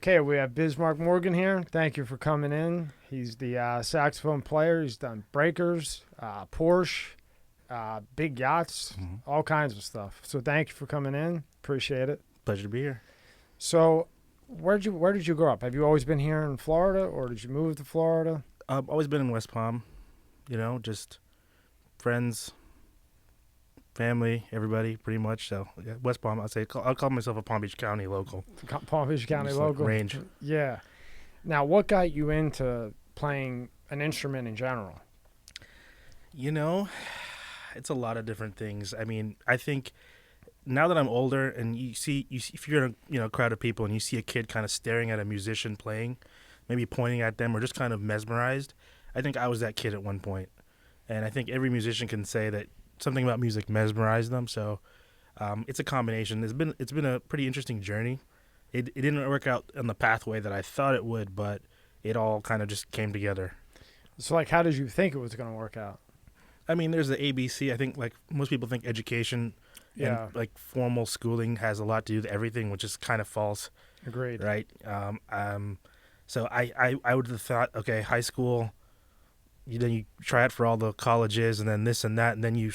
Okay, we have Bismarck Morgan here. Thank you for coming in. He's the saxophone player. He's done breakers, Porsche, big yachts, all kinds of stuff. So thank you for coming in. Appreciate it. Pleasure to be here. So where did you grow up? Have you always been here in Florida, or did you move to Florida? I've always been in West Palm, just friends, family, everybody, pretty much. So yeah, West Palm, I'll call myself a Palm Beach County local. Palm Beach County Just local. like range. Yeah. Now, what got you into playing an instrument in general? It's a lot of different things. I mean, I think now that I'm older and you see if you're in a crowd of people and you see a kid kind of staring at a musician playing, maybe pointing at them or just kind of mesmerized, I think I was that kid at one point. And I think every musician can say that something about music mesmerized them. So it's a combination. It's been a pretty interesting journey. It didn't work out on the pathway that I thought it would, but it all kind of just came together. So, how did you think it was going to work out? I mean, there's the ABC. I think, most people think education and, formal schooling has a lot to do with everything, which is kind of false. Agreed. Right? So I would have thought, okay, high school, then you try it for all the colleges and then this and that, and then you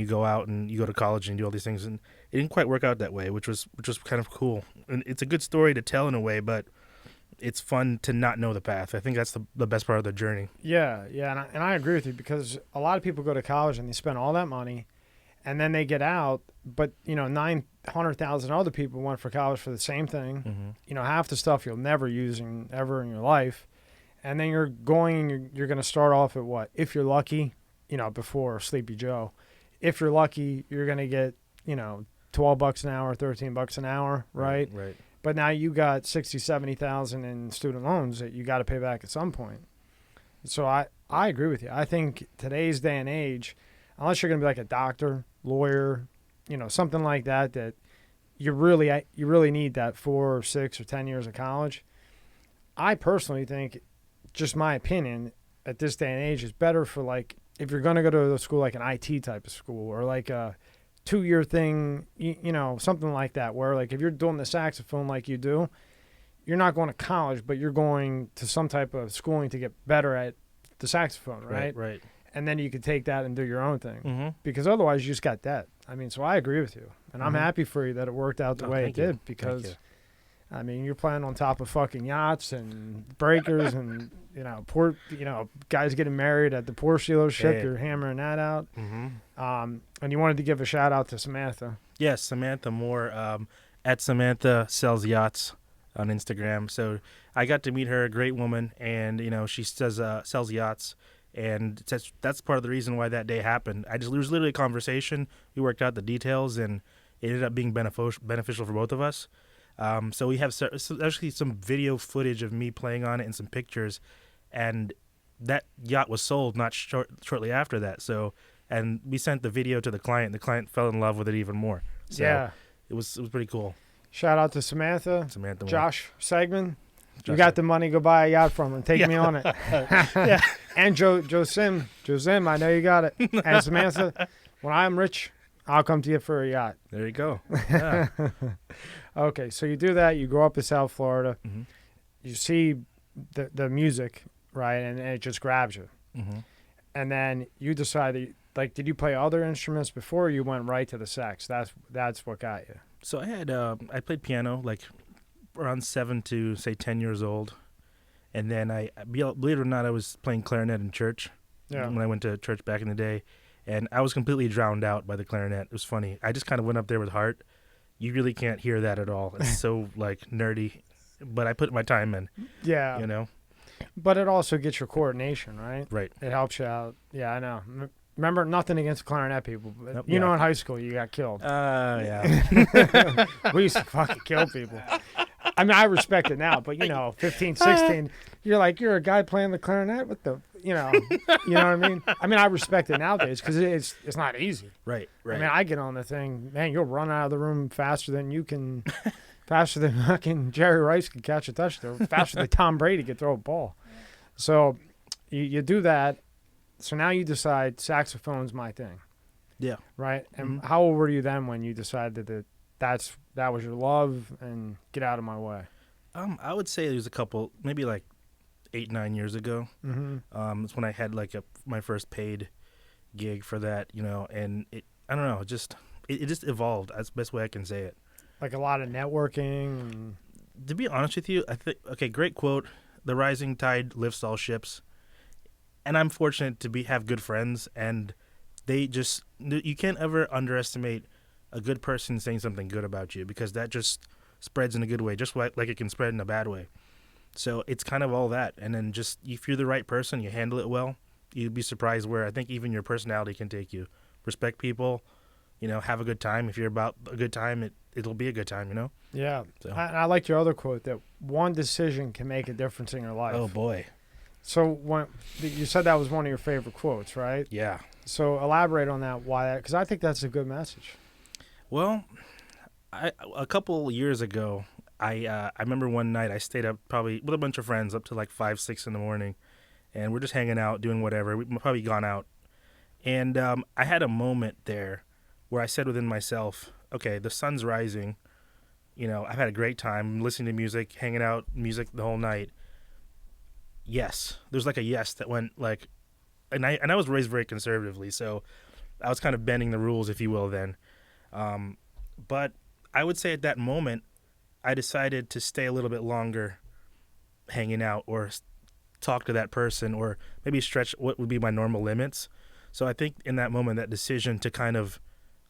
go out and you go to college and do all these things. And it didn't quite work out that way, which was kind of cool. And it's a good story to tell in a way, but it's fun to not know the path. I think that's the best part of the journey. Yeah, and I agree with you, because a lot of people go to college and they spend all that money, and then they get out, but 900,000 other people went for college for the same thing. Mm-hmm. Half the stuff you'll never use ever in your life, and then you're going to start off at what? If you're lucky, before Sleepy Joe, if you're lucky, you're going to get $12 an hour, $13 an hour, right? Right. But now you got 60, 70,000 in student loans that you got to pay back at some point. So I agree with you. I think today's day and age, unless you're going to be like a doctor, lawyer, something like that you really need that 4 or 6 or 10 years of college. I personally think, just my opinion, at this day and age, is better for if you're going to go to a school like an IT type of school, or like a 2-year thing, something like that, where if you're doing the saxophone like you do, you're not going to college, but you're going to some type of schooling to get better at the saxophone, right? Right. And then you could take that and do your own thing, Mm-hmm. because otherwise you just got debt. I mean, so I agree with you, and I'm Mm-hmm. happy for you that it worked out the way it did, because I mean, you're playing on top of fucking yachts and breakers and guys getting married at the Porsche dealership. Yeah. You're hammering that out. Mm-hmm. And you wanted to give a shout out to Samantha. Yes, Samantha Moore, at Samantha Sells Yachts on Instagram. So I got to meet her, a great woman, and she sells yachts, and that's part of the reason why that day happened. It was literally a conversation. We worked out the details, and it ended up being beneficial for both of us. So we have actually some video footage of me playing on it and some pictures, and that yacht was sold not shortly after that. So, and we sent the video to the client. The client fell in love with it even more. So yeah, it was pretty cool. Shout out to Samantha. Samantha, Josh Segman. You got the money, go buy a yacht from him. Take me on it. Yeah. And Joe Sim, I know you got it. And Samantha, when I'm rich, I'll come to you for a yacht. There you go. Yeah. Okay, so you do that. You grow up in South Florida. Mm-hmm. You see the music, right, and it just grabs you. Mm-hmm. And then you decide that, did you play other instruments before, or you went right to the sax? That's what got you. So I played piano around 7 to say 10 years old, and then believe it or not, I was playing clarinet in church. Yeah. When I went to church back in the day, and I was completely drowned out by the clarinet. It was funny. I just kind of went up there with heart. You really can't hear that at all. It's so nerdy, but I put my time in. Yeah. But it also gets your coordination, right? Right. It helps you out. Yeah, I know. Remember, nothing against clarinet people, but Nope, in high school you got killed. Yeah. We used to fucking kill people. I mean, I respect it now, but 15, 16, you're a guy playing the clarinet with the, you know what I mean? I mean, I respect it nowadays because it's not easy. Right. I mean, I get on the thing, man, you'll run out of the room faster than you can, faster than fucking Jerry Rice can catch a touchdown, faster than Tom Brady could throw a ball. So you do that. So now you decide saxophone's my thing. Yeah. Right? And how old were you then when you decided that was your love and get out of my way? I would say there's a couple, maybe like 8-9 years ago. Mm-hmm. It's when I had like my first paid gig for that, and I don't know, it just evolved. That's the best way I can say it. Like a lot of networking. And... To be honest with you, I think, okay, great quote. The rising tide lifts all ships. And I'm fortunate to have good friends, and you can't ever underestimate a good person saying something good about you, because that just spreads in a good way, just like it can spread in a bad way. So it's kind of all that. And then just, if you're the right person, you handle it well, you'd be surprised where I think even your personality can take you. Respect people, have a good time. If you're about a good time, it'll be a good time, Yeah. So. I like your other quote that one decision can make a difference in your life. Oh, boy. So when you said that was one of your favorite quotes, right? Yeah. So elaborate on that, why that, because I think that's a good message. Well, a couple years ago, I remember one night I stayed up probably with a bunch of friends up to like 5, 6 in the morning, and we're just hanging out, doing whatever. We'd probably gone out. And I had a moment there where I said within myself, okay, the sun's rising. I've had a great time listening to music, hanging out, music the whole night. Yes. There's like a yes that went like, and I was raised very conservatively, so I was kind of bending the rules, if you will, then. But I would say at that moment, I decided to stay a little bit longer hanging out, or talk to that person, or maybe stretch what would be my normal limits. So I think in that moment, that decision to kind of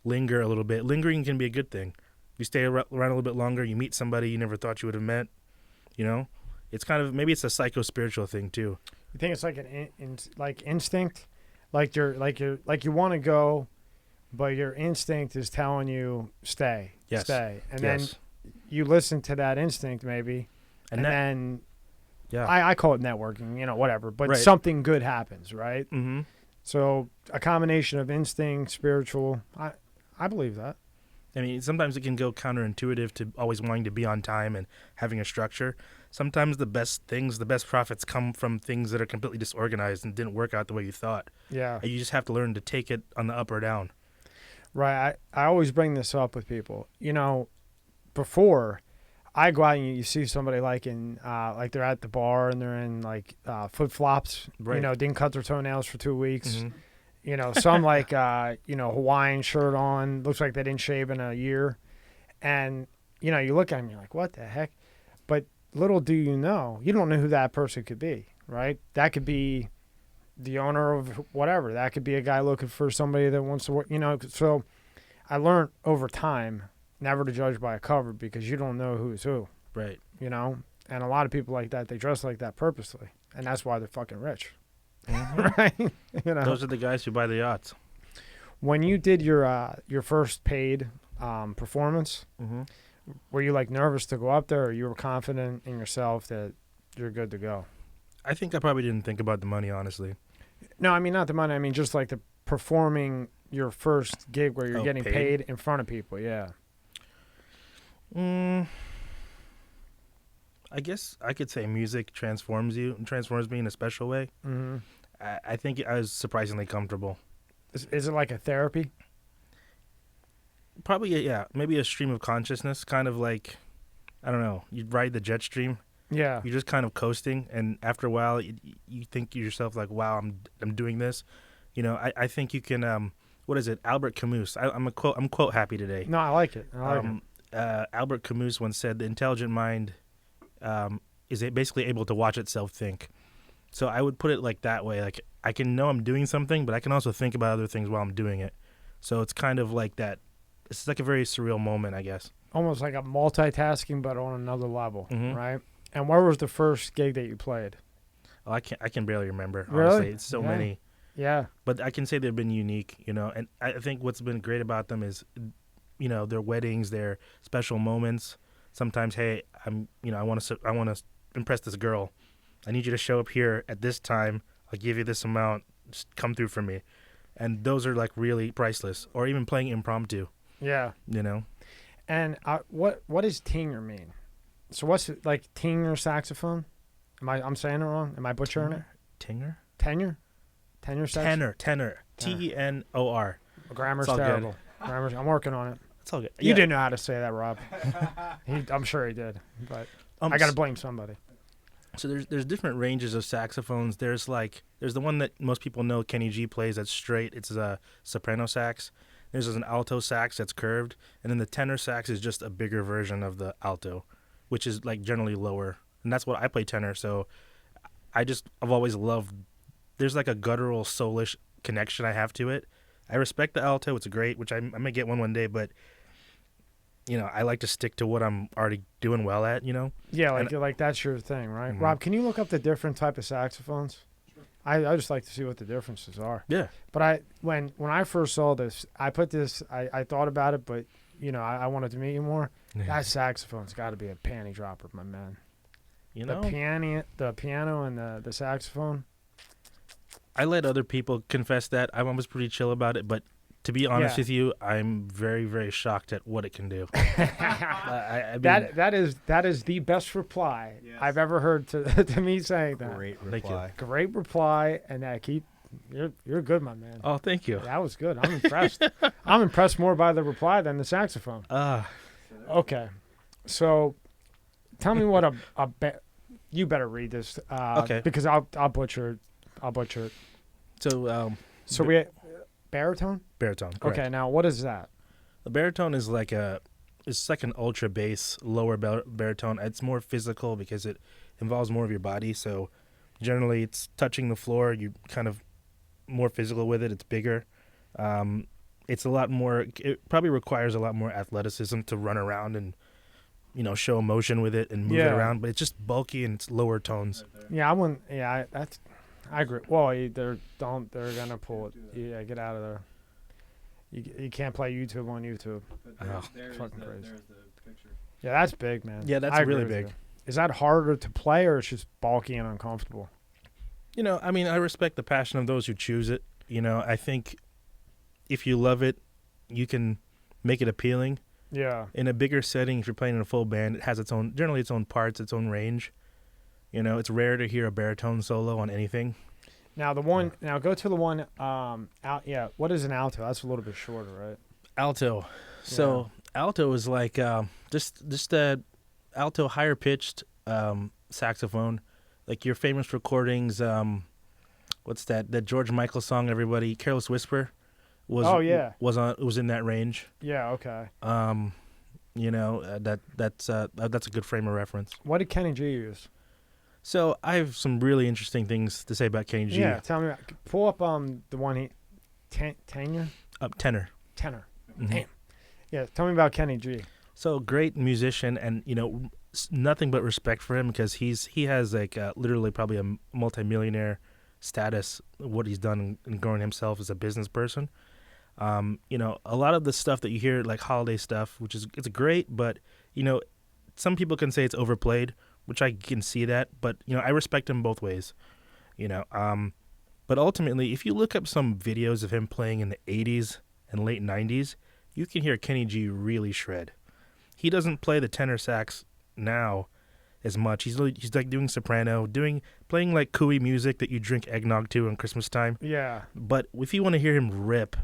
linger a little bit, lingering can be a good thing. You stay around a little bit longer, you meet somebody you never thought you would have met, It's kind of, maybe it's a psycho-spiritual thing too. You think it's like like instinct, like you want to go, but your instinct is telling you stay, stay, and then you listen to that instinct maybe, and then yeah, I call it networking, whatever, but something good happens, right? Mm-hmm. So a combination of instinct, spiritual, I believe that. I mean, sometimes it can go counterintuitive to always wanting to be on time and having a structure. Sometimes the best profits come from things that are completely disorganized and didn't work out the way you thought. Yeah. And you just have to learn to take it on the up or down. Right. I always bring this up with people. Before I go out and you see somebody like they're at the bar and they're in like flip flops, didn't cut their toenails for 2 weeks. Mm-hmm. Some like, Hawaiian shirt on, looks like they didn't shave in a year. And, you look at them, you're like, what the heck? But little do you know who that person could be, right? That could be the owner of whatever. That could be a guy looking for somebody that wants to work, So I learned over time never to judge by a cover, because you don't know who's who. Right. And a lot of people like that, they dress like that purposely. And that's why they're fucking rich. Mm-hmm. Right? Those are the guys who buy the yachts. When you did your first paid performance, mm-hmm. were you like nervous to go up there, or you were confident in yourself that you're good to go? I think I probably didn't think about the money, honestly. No, I mean not the money. I mean just like the performing your first gig where you're getting paid in front of people. Yeah. I guess I could say music transforms me in a special way. Mm-hmm. I think I was surprisingly comfortable. Is it like a therapy? Probably, yeah. Maybe a stream of consciousness, kind of like, I don't know, you ride the jet stream. Yeah. You're just kind of coasting, and after a while, you think to yourself, like, wow, I'm doing this. I think you can, what is it, Albert Camus. I'm quote happy today. No, I like it. Albert Camus once said, the intelligent mind is basically able to watch itself think. So I would put it like that way. Like, I can know I'm doing something, but I can also think about other things while I'm doing it. So it's kind of like that. It's like a very surreal moment, I guess. Almost like a multitasking, but on another level, mm-hmm. right? And where was the first gig that you played? Oh, I can barely remember. Really? Honestly, it's so many. Yeah. But I can say they've been unique, and I think what's been great about them is, their weddings, their special moments. Sometimes, hey, I want to impress this girl. I need you to show up here at this time. I'll give you this amount. Just come through for me. And those are like really priceless. Or even playing impromptu. Yeah. And what does Tenor mean? So what's it, like Tenor Saxophone? I'm saying it wrong? Am I butchering it? Tenor? Tenor saxophone? Tenor. Tenor. Grammar's terrible. I'm working on it. It's all good. You didn't know how to say that, Rob. I'm sure he did. But I got to blame somebody. So there's different ranges of saxophones. There's the one that most people know Kenny G plays that's straight. It's a soprano sax. There's an alto sax that's curved, and then the tenor sax is just a bigger version of the alto, which is like generally lower. And that's what I play tenor. So I've always loved. There's like a guttural soulish connection I have to it. I respect the alto. It's great, which I may get one day, but I like to stick to what I'm already doing well at, Yeah, like that's your thing, right? Mm-hmm. Rob, can you look up the different type of saxophones? I just like to see what the differences are. Yeah. But when I first saw this, I thought about it, but I wanted to meet you more. That saxophone's got to be a panty dropper, my man. The piano and the saxophone. I let other people confess that. I was pretty chill about it, but to be honest with you, I'm very, very shocked at what it can do. I mean, that is the best reply I've ever heard to me saying that. Great reply. Great reply, and you're good, my man. Oh, thank you. That was good. I'm impressed. I'm impressed more by the reply than the saxophone. Okay, so tell me what you better read this. Okay. Because I'll butcher it. So we baritone. Baritone. Correct. Okay, now what is that? The baritone is it's like an ultra bass lower baritone. It's more physical because it involves more of your body. So generally, it's touching the floor. You kind of more physical with it. It's bigger. It's a lot more. It probably requires a lot more athleticism to run around and show emotion with it and move it around. But it's just bulky and it's lower tones. Yeah, I wouldn't. Yeah, I agree. Well, they're gonna pull it. Yeah, get out of there. You can't play YouTube on YouTube. Fucking crazy. There's the picture. Yeah, that's big, man. Yeah, that's really big. Is that harder to play, or it's just bulky and uncomfortable? I mean, I respect the passion of those who choose it. I think if you love it, you can make it appealing. Yeah. In a bigger setting, if you're playing in a full band, it has its own parts, its own range. It's rare to hear a baritone solo on anything. Now go to the one out. Yeah, what is an alto? That's a little bit shorter, right? Alto. So alto is like just a alto higher pitched saxophone, like your famous recordings. What's that George Michael song? Everybody, Careless Whisper. Was in that range. Yeah. Okay. That's a good frame of reference. What did Kenny G use? So I have some really interesting things to say about Kenny G. Yeah, tell me. Pull up the one tenor. Tenor. Mm-hmm. Damn. Yeah, tell me about Kenny G. So great musician, and nothing but respect for him because he has literally probably a multimillionaire status. What he's done in growing himself as a business person. A lot of the stuff that you hear, like holiday stuff, it's great, but some people can say it's overplayed, which I can see that, but I respect him both ways, but ultimately, if you look up some videos of him playing in the 80s and late 90s, you can hear Kenny G really shred. He doesn't play the tenor sax now as much. He's like doing soprano, playing like cooey music that you drink eggnog to on Christmas time. Yeah. But if you want to hear him rip,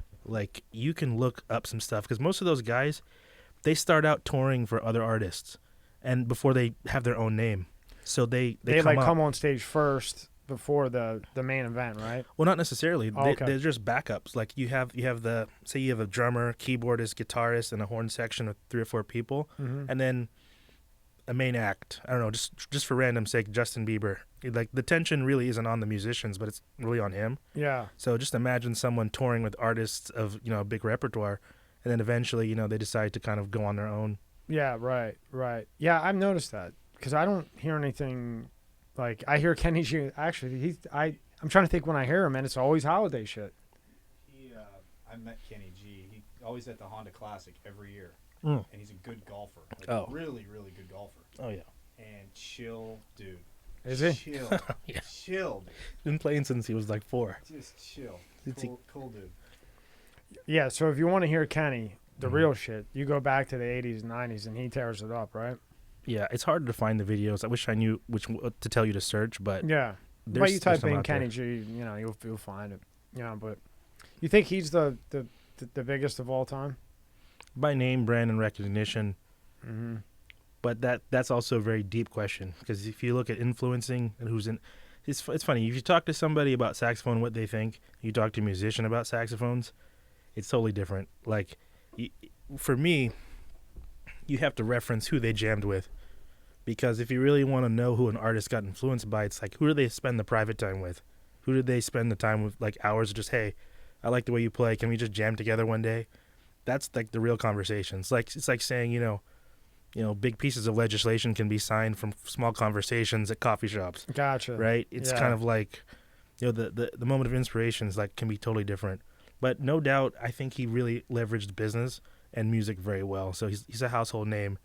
you can look up some stuff because most of those guys, they start out touring for other artists. And before they have their own name, so they come on stage first before the main event, right? Well, not necessarily. Okay. They're just backups. Like you have a drummer, keyboardist, guitarist, and a horn section of 3 or 4 people, and then a main act. I don't know, just for random sake, Justin Bieber. Like the tension really isn't on the musicians, but it's really on him. Yeah. So just imagine someone touring with artists of a big repertoire, and then eventually they decide to kind of go on their own. Yeah, right. Yeah, I've noticed that because I don't hear anything like I hear Kenny G. Actually, I'm trying to think when I hear him, and it's always holiday shit. I met Kenny G. He always at the Honda Classic every year, and he's a good golfer. Really, really good golfer. Oh yeah. And chill, dude. Is he? Chill. Yeah. Chill, dude. Been playing since he was like 4. Just chill. Cool dude. Yeah. So if you want to hear Kenny, the real shit, you go back to the 80s and 90s and he tears it up, right? Yeah, it's hard to find the videos. I wish I knew which to tell you to search, but yeah. But you type in Kenny G, you'll find it. But you think he's the biggest of all time? By name, brand, and recognition. But that's also a very deep question, because if you look at influencing and who's in, it's funny. If you talk to somebody about saxophone, what they think, you talk to a musician about saxophones, it's totally different. Like, for me, you have to reference who they jammed with, because if you really want to know who an artist got influenced by, it's like, who do they spend the private time with? Who did they spend the time with, like hours of just, hey, I like the way you play. Can we just jam together one day? That's like the real conversation. It's like saying, big pieces of legislation can be signed from small conversations at coffee shops. Gotcha. Right? It's Yeah. kind of like, the moment of inspiration is like, can be totally different. But no doubt, I think he really leveraged business and music very well. So he's a household name.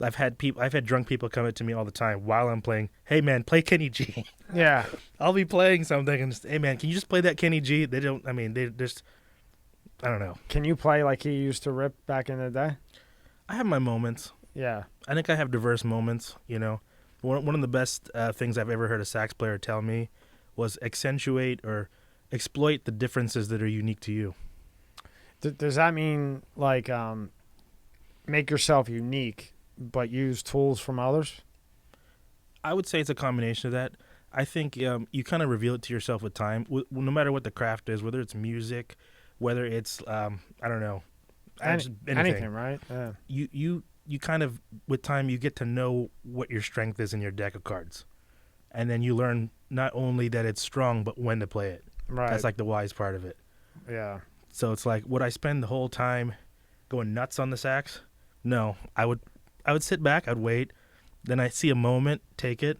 I've had drunk people come up to me all the time while I'm playing. Hey man, play Kenny G. Yeah. I'll be playing something and just, hey man, can you just play that Kenny G? They don't. I mean, they just. I don't know. Can you play like he used to rip back in the day? I have my moments. Yeah. I think I have diverse moments. One of the best things I've ever heard a sax player tell me was accentuate or exploit the differences that are unique to you. Does that mean like make yourself unique, but use tools from others? I would say it's a combination of that. I think you kind of reveal it to yourself with time, no matter what the craft is, whether it's music, whether it's I don't know, anything, right? Yeah. You kind of, with time, you get to know what your strength is in your deck of cards, and then you learn not only that it's strong, but when to play it. Right. That's like the wise part of it. Yeah. So it's like, would I spend the whole time going nuts on the sax? No, I would sit back, I'd wait, then I see a moment, take it,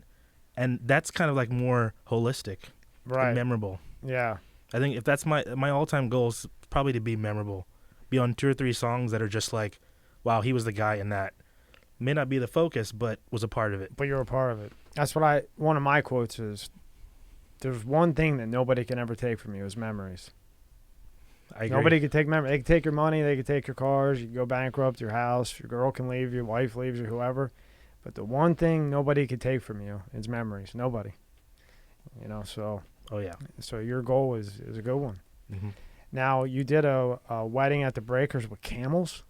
and that's kind of like more holistic, Right. and memorable. Yeah. I think if that's my all-time goal is probably to be memorable, be on 2 or 3 songs that are just like, wow, he was the guy in that. May not be the focus, but was a part of it. But you're a part of it. That's what one of my quotes is, there's one thing that nobody can ever take from you is memories. I agree. Nobody can take memories. They can take your money, they can take your cars, you can go bankrupt, your house, your girl can leave, your wife leaves you, whoever. But the one thing nobody can take from you is memories. Nobody. So Oh yeah. so your goal is a good one. Mm-hmm. Now, you did a wedding at the Breakers with camels?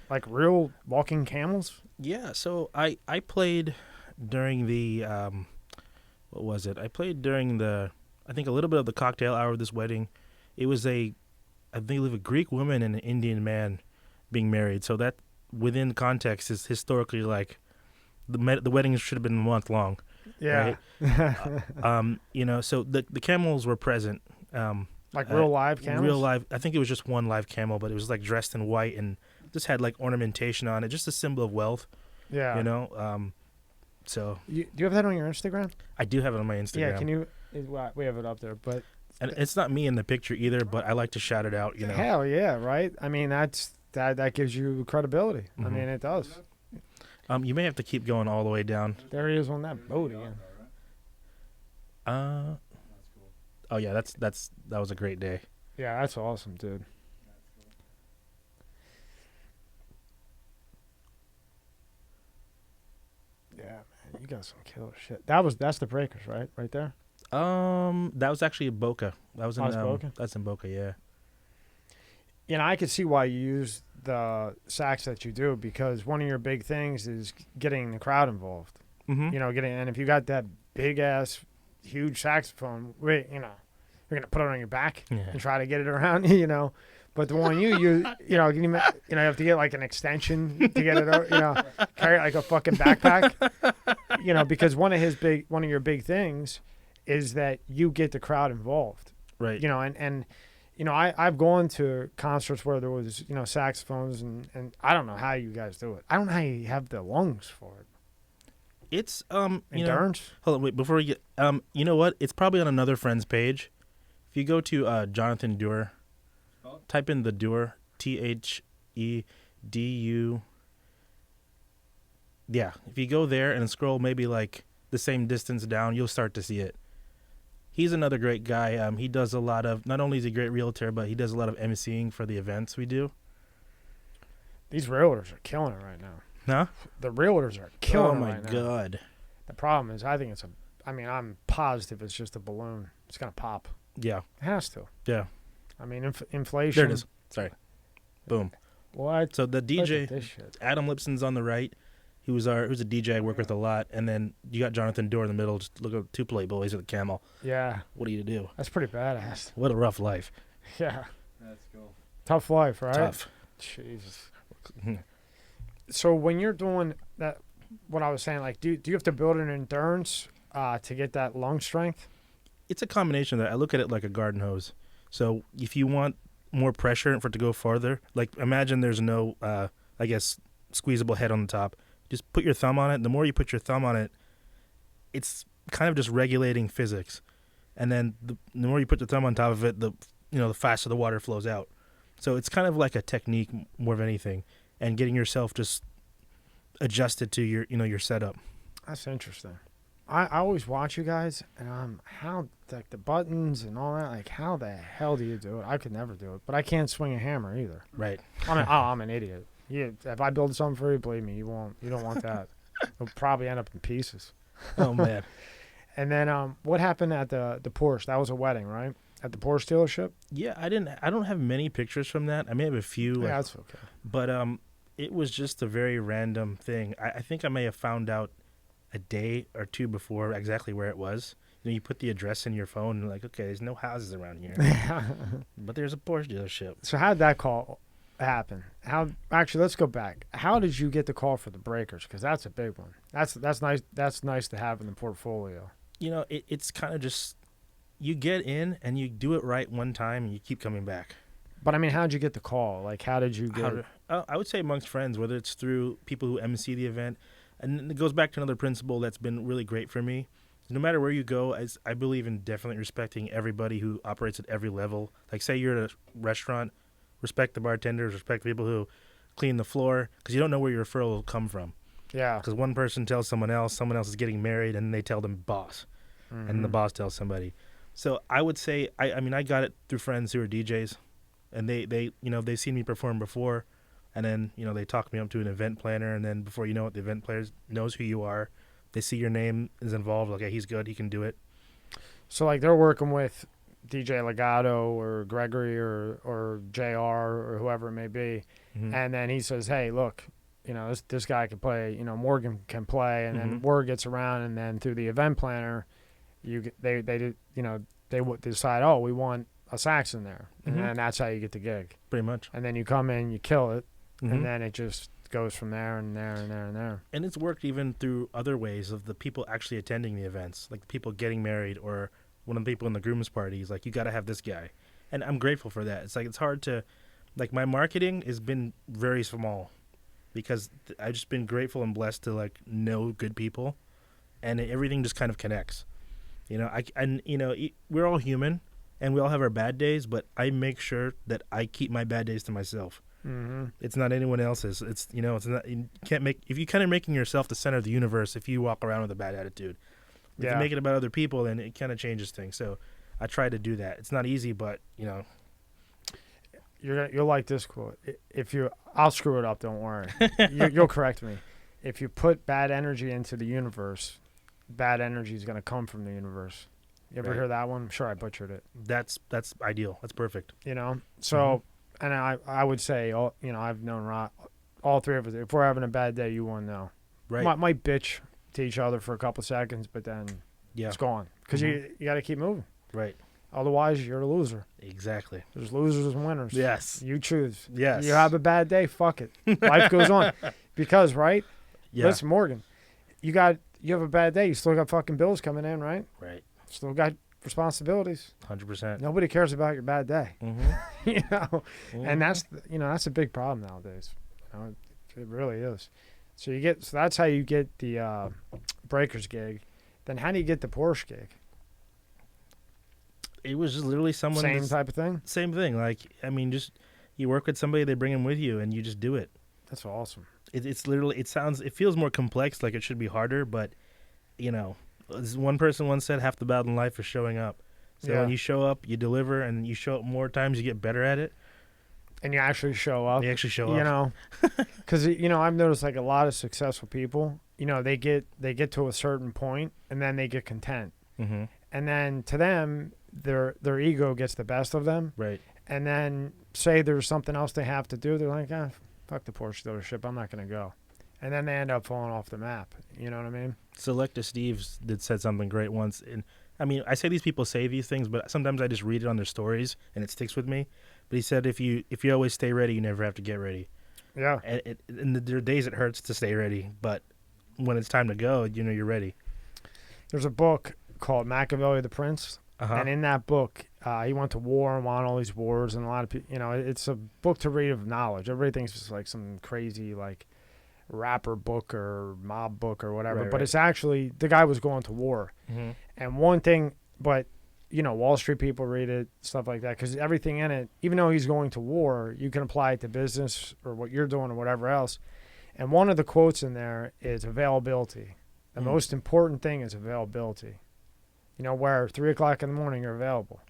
Like real walking camels? Yeah. So I played during the what was it? I played during I think a little bit of the cocktail hour of this wedding. It was I believe a Greek woman and an Indian man being married. So that within context is historically like the wedding should have been a month long. Yeah. Right? So the camels were present. Like real live camels? Real live. I think it was just one live camel, but it was like dressed in white and just had like ornamentation on it, just a symbol of wealth. Yeah. So Do you have that on your Instagram? I do have it on my Instagram. Yeah, can you? We have it up there, but And it's not me in the picture either, but I like to shout it out. hell yeah, right? I mean, that gives you credibility. I Mhm. mean, it does. You may have to keep going all the way down. There he is on that boat again. Oh yeah, that was a great day. Yeah, that's awesome, dude. Yeah, man, you got some killer shit. That's the Breakers, right? Right there. That was actually Boca. That was in Boca? That's in Boca, yeah. I could see why you use the sax that you do, because one of your big things is getting the crowd involved. Mm-hmm. And if you got that big ass, huge saxophone, you're gonna put it on your back and try to get it around, But the one you have to get like an extension to get it, carry it like a fucking backpack, because one of your big things is that you get the crowd involved, Right. I've gone to concerts where there was, saxophones and I don't know how you guys do it. I don't know how you have the lungs for it. It's Endurance? hold on, wait, before we get you know what? It's probably on another friend's page. If you go to Jonathan Dewar, type in the Dewar, TheDu. Yeah, if you go there and scroll maybe like the same distance down, you'll start to see it. He's another great guy. He does a lot of, not only is he a great realtor, but he does a lot of emceeing for the events we do. These realtors are killing it right now. Huh? The realtors are killing it right now. Oh my God. The problem is, I think I'm positive it's just a balloon. It's going to pop. Yeah. It has to. Yeah. I mean, inflation. There it is. Sorry. Boom. What? So the Look at DJ, this shit. Adam Lipson's on the right. He was a DJ I work with a lot, and then you got Jonathan Dorr in the middle. Just look at two playboys with a camel. Yeah. What do you do? That's pretty badass. What a rough life. Yeah. That's cool. Tough life, right? Tough. Jesus. So when you're doing that, what I was saying, like, do you have to build an endurance to get that lung strength? It's a combination of that. I look at it like a garden hose. So if you want more pressure for it to go farther, like imagine there's no, squeezable head on the top. Just put your thumb on it. The more you put your thumb on it, it's kind of just regulating physics. And then the more you put the thumb on top of it, the faster the water flows out. So it's kind of like a technique more of anything, and getting yourself just adjusted to your setup. That's interesting. I always watch you guys, and like the buttons and all that. Like, how the hell do you do it? I could never do it, but I can't swing a hammer either. Right. I'm an idiot. If I build something for you, believe me, you don't want that. It'll probably end up in pieces. Oh man. And then what happened at the Porsche? That was a wedding, right? At the Porsche dealership? Yeah, I don't have many pictures from that. I may have a few. Yeah, that's okay. But it was just a very random thing. I think I may have found out a day or two before exactly where it was. You put the address in your phone and like, okay, there's no houses around here. But there's a Porsche dealership. So how did that call happen? Actually, let's go back. How did you get the call for the breakers? Because that's a big one. That's nice. That's nice to have in the portfolio. It's kind of just, you get in and you do it right one time and you keep coming back. But I mean, how did you get the call? Like, how did you get? I would say amongst friends, whether it's through people who MC the event, and it goes back to another principle that's been really great for me. No matter where you go, as I believe in definitely respecting everybody who operates at every level. Like, say you're at a restaurant, respect the bartenders, respect the people who clean the floor, because you don't know where your referral will come from. Yeah. Because one person tells someone else is getting married, and they tell them boss, and the boss tells somebody. So I would say, I got it through friends who are DJs, and they've seen me perform before, and then they talk me up to an event planner, and then before you know it, the event planner knows who you are. They see your name is involved. Okay, he's good. He can do it. So like they're working with DJ Legato or Gregory or JR or whoever it may be, and then he says, "Hey, look, this guy can play. Morgan can play," and then word gets around, and then through the event planner, they decide, oh, we want a sax in there, and then that's how you get the gig. Pretty much. And then you come in, you kill it, and then it just goes from there and there and there and there. And it's worked even through other ways of the people actually attending the events, like the people getting married or one of the people in the groom's parties. Like, you got to have this guy, and I'm grateful for that. It's like it's hard to, like, my marketing has been very small because I've just been grateful and blessed to like know good people, and everything just kind of connects. We're all human, and we all have our bad days, but I make sure that I keep my bad days to myself. It's not anyone else's. It's not. You can't make, if you kind of making yourself the center of the universe if you walk around with a bad attitude. If you make it about other people, then it kind of changes things. So I try to do that. It's not easy, but you'll like this quote. I'll screw it up. Don't worry. You'll correct me. If you put bad energy into the universe, bad energy is going to come from the universe. You ever hear that one? I'm sure I butchered it. That's ideal. That's perfect. So. And I would say, I've known all three of us. If we're having a bad day, you won't know. Right. Might bitch to each other for a couple seconds, but then it's gone. Because you got to keep moving. Right. Otherwise, you're a loser. Exactly. There's losers and winners. Yes. You choose. Yes. You have a bad day, fuck it. Life goes on. Because, right? Yeah. Listen, Morgan, you have a bad day. You still got fucking bills coming in, right? Right. Still got responsibilities. 100%. Nobody cares about your bad day. And that's a big problem nowadays. It really is. So that's how you get the breakers gig. Then how do you get the Porsche gig? It was just literally someone. Same type of thing. Same thing. Like, just you work with somebody, they bring them with you, and you just do it. That's awesome. It's literally. It feels more complex. Like it should be harder, but as one person once said, half the battle in life is showing up. So when you show up, you deliver, and you show up more times, you get better at it. And you actually show up. You actually show up. Because I've noticed like a lot of successful people, they get to a certain point, and then they get content. And then to them, their ego gets the best of them. Right. And then say there's something else they have to do, they're like, fuck the Porsche dealership, I'm not going to go. and then they end up falling off the map. You know what I mean? Selecta Steve's said something great once, and I mean, I say these people say these things, but sometimes I just read it on their stories and it sticks with me. But he said, if you always stay ready, you never have to get ready. Yeah. And there are days it hurts to stay ready, but when it's time to go, you're ready. There's a book called Machiavelli the Prince, and in that book, he went to war and won all these wars, and a lot of people, it's a book to read of knowledge. Everybody thinks it's like some crazy like rapper book or mob book or whatever, but it's actually the guy was going to war. Mm-hmm. And one thing, but Wall Street people read it, stuff like that, because everything in it, even though he's going to war, you can apply it to business or what you're doing or whatever else. And one of the quotes in there is availability. The most important thing is availability. Where 3 o'clock in the morning you're available.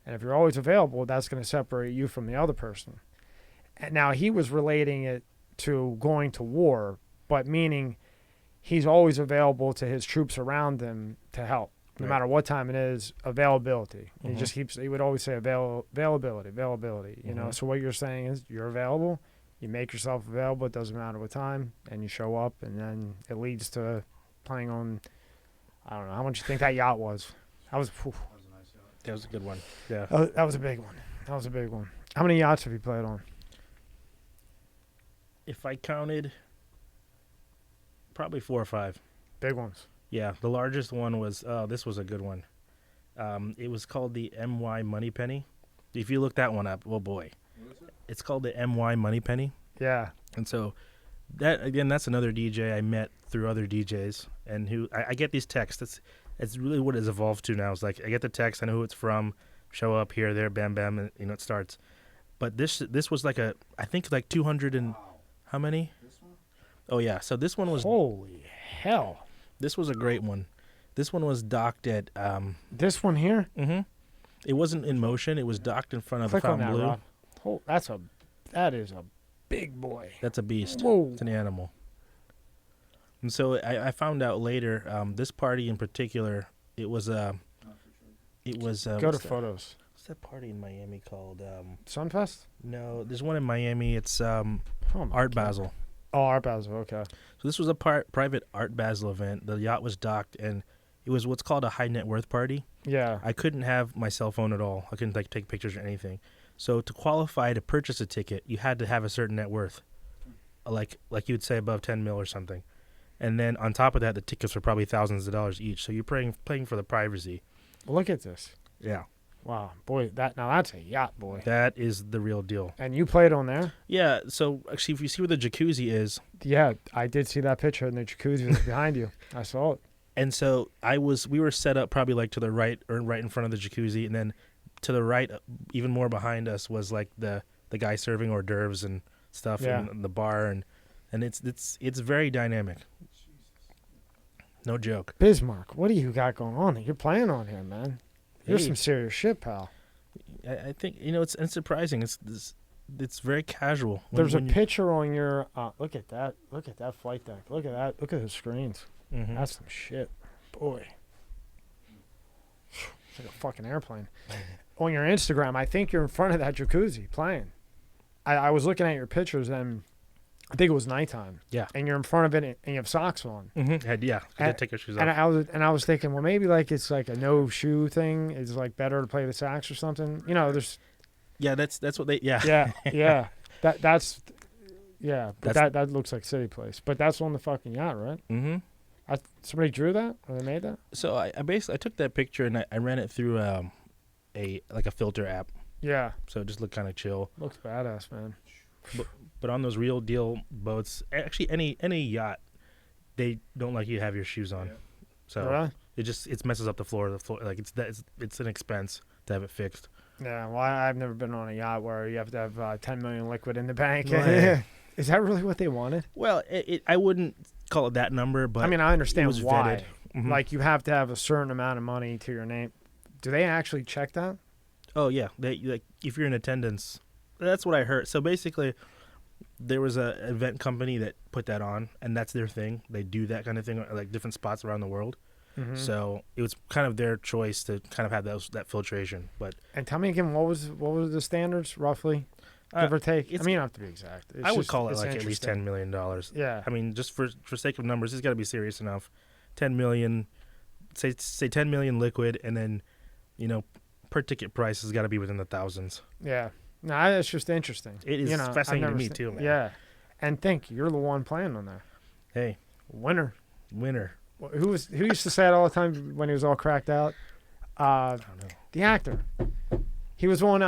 And if you're always available, that's going to separate you from the other person. And now he was relating it to going to war, but meaning he's always available to his troops around him to help. No matter what time it is, availability. He would always say availability. So what you're saying is you're available, you make yourself available, it doesn't matter what time, and you show up, and then it leads to playing on, I don't know, how much you think that yacht was? That was a nice yacht. That was a good one. Yeah. That was a big one. How many yachts have you played on? If I counted, probably 4 or 5. Big ones. Yeah, the largest one was, this was a good one. It was called the MY Moneypenny. If you look that one up, oh boy. What is it? It's called the MY Moneypenny. Yeah. And so that's another DJ I met through other DJs, and who I get these texts. It's really what it's evolved to now. It's like I get the text, I know who it's from, show up here, there, bam, bam, and it starts. But this was like I think like 200 and how many? This one? Oh yeah, so this one was Holy hell. This was a great one. This one was docked at This one here? Mm-hmm. It wasn't in motion. It was docked in front of Click the on that, Fontainebleau. Rob. That is a big boy. That's a beast. Whoa. It's an animal. And so I found out later, this party in particular, it was Go to what's photos. What's that party in Miami called? Sunfest? No, there's one in Miami. It's Oh my Art God. Basel. Oh, Art Basel. Okay. So this was a private Art Basel event. The yacht was docked, and it was what's called a high net worth party. Yeah. I couldn't have my cell phone at all. I couldn't take pictures or anything. So to qualify to purchase a ticket, you had to have a certain net worth, like you would say above 10 mil or something. And then on top of that, the tickets were probably thousands of dollars each. So you're paying for the privacy. Look at this. Yeah, Wow, boy, that's a yacht, boy. that is the real deal. And you played on there? Yeah. So actually, if you see where the jacuzzi is, Yeah, I did see that picture, and the jacuzzi was behind you. I saw it. and so we were set up probably like to the right or right in front of the jacuzzi, and then to the right, even more behind us, was like the guy serving hors d'oeuvres and stuff, Yeah. and the bar, and it's very dynamic. No joke. Bismarck, what do you got going on? You're playing on here, man. You're Hey. some serious shit, pal. I think it's surprising. It's very casual. There's a picture on your. Look at that. Look at that flight deck. Look at that. Look at the screens. Mm-hmm. That's some shit, boy. It's like a fucking airplane. On your Instagram, I think you're in front of that jacuzzi playing. I was looking at your pictures, and I think it was nighttime. Yeah. And you're in front of it, and you have socks on. Mm-hmm. Yeah. I And- did take your shoes off. And I was thinking, well, maybe like it's like a no shoe thing. It's like better to play the sax or something. There's Yeah, that's what they. Yeah. yeah. That's but That's- that looks like City Place. But that's on the fucking yacht, right? Mm-hmm. Somebody drew that or they made that? So I basically took that picture and I ran it through a filter app, Yeah. so it just looked kind of chill. Looks badass, man. But on those real deal boats, actually any yacht, they don't like you to have your shoes on. Yeah. So Really? it messes up the floor. Like it's an expense to have it fixed. Yeah. Well, I've never been on a yacht where you have to have 10 million liquid in the bank. Right. Is that really what they wanted? Well, I wouldn't call it that number, but I mean, I it understand was why. vetted. Mhm. Like you have to have a certain amount of money to your name. Do they actually check that? Oh yeah, like if you're in attendance, that's what I heard. So basically, there was a event company that put that on, and that's their thing. They do that kind of thing at like different spots around the world. Mm-hmm. So it was kind of their choice to kind of have that filtration. But And tell me again, what was the standards roughly? give or take. I it's- mean, you don't have to be exact. It's I would just- call it it's like at least interesting. $10 million. Yeah. I mean, just for sake of numbers, it's got to be serious enough. 10 million, say 10 million liquid, and then, per ticket price has got to be within the thousands. Yeah. No, that's just interesting. It is I've fascinating to never me seen- too, man. Yeah. And think, you're the one playing on there. Hey, Winner. winner. Who used to say it all the time when he was all cracked out? I don't know. The actor. He was on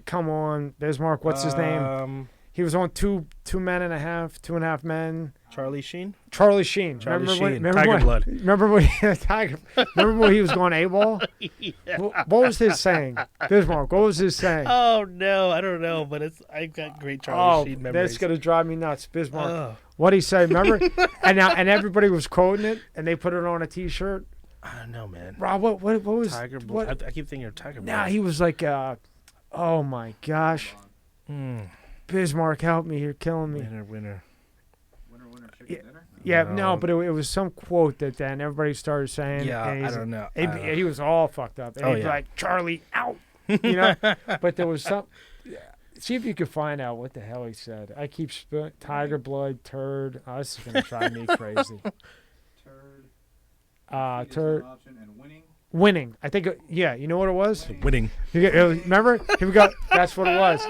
come on, Bismarck, what's his name? He was on two and a half men. Charlie Sheen. Charlie Sheen. Charlie remember Sheen. When, Tiger Blood. Remember when remember when he was going AWOL? Yeah. What was his saying? Bismarck, what was his saying? Oh no, I don't know, but I've got great Charlie Sheen memories. That's gonna drive me nuts. Bismarck. Oh, What'd he say? Remember? and everybody was quoting it, and they put it on a T-shirt. I don't know, man. Rob, what was Tiger what? Blood. I keep thinking of Tiger Blood. Nah, he was like, oh my gosh, Bismarck, help me! You're killing me. Winner. Winner, chicken dinner? Yeah, No. no, but it was some quote that then everybody started saying. Yeah, and I he's- don't know. He was all fucked up. And Oh, he'd be yeah. like, Charlie, out. But there was some. See if you can find out what the hell he said. I keep Tiger Blood, turd. Oh, this is going to drive me crazy. Turd. Defeat is Turd. an option, and winning. Winning. I think, yeah, you know what it was? Winning. Remember? Here we go. That's what it was.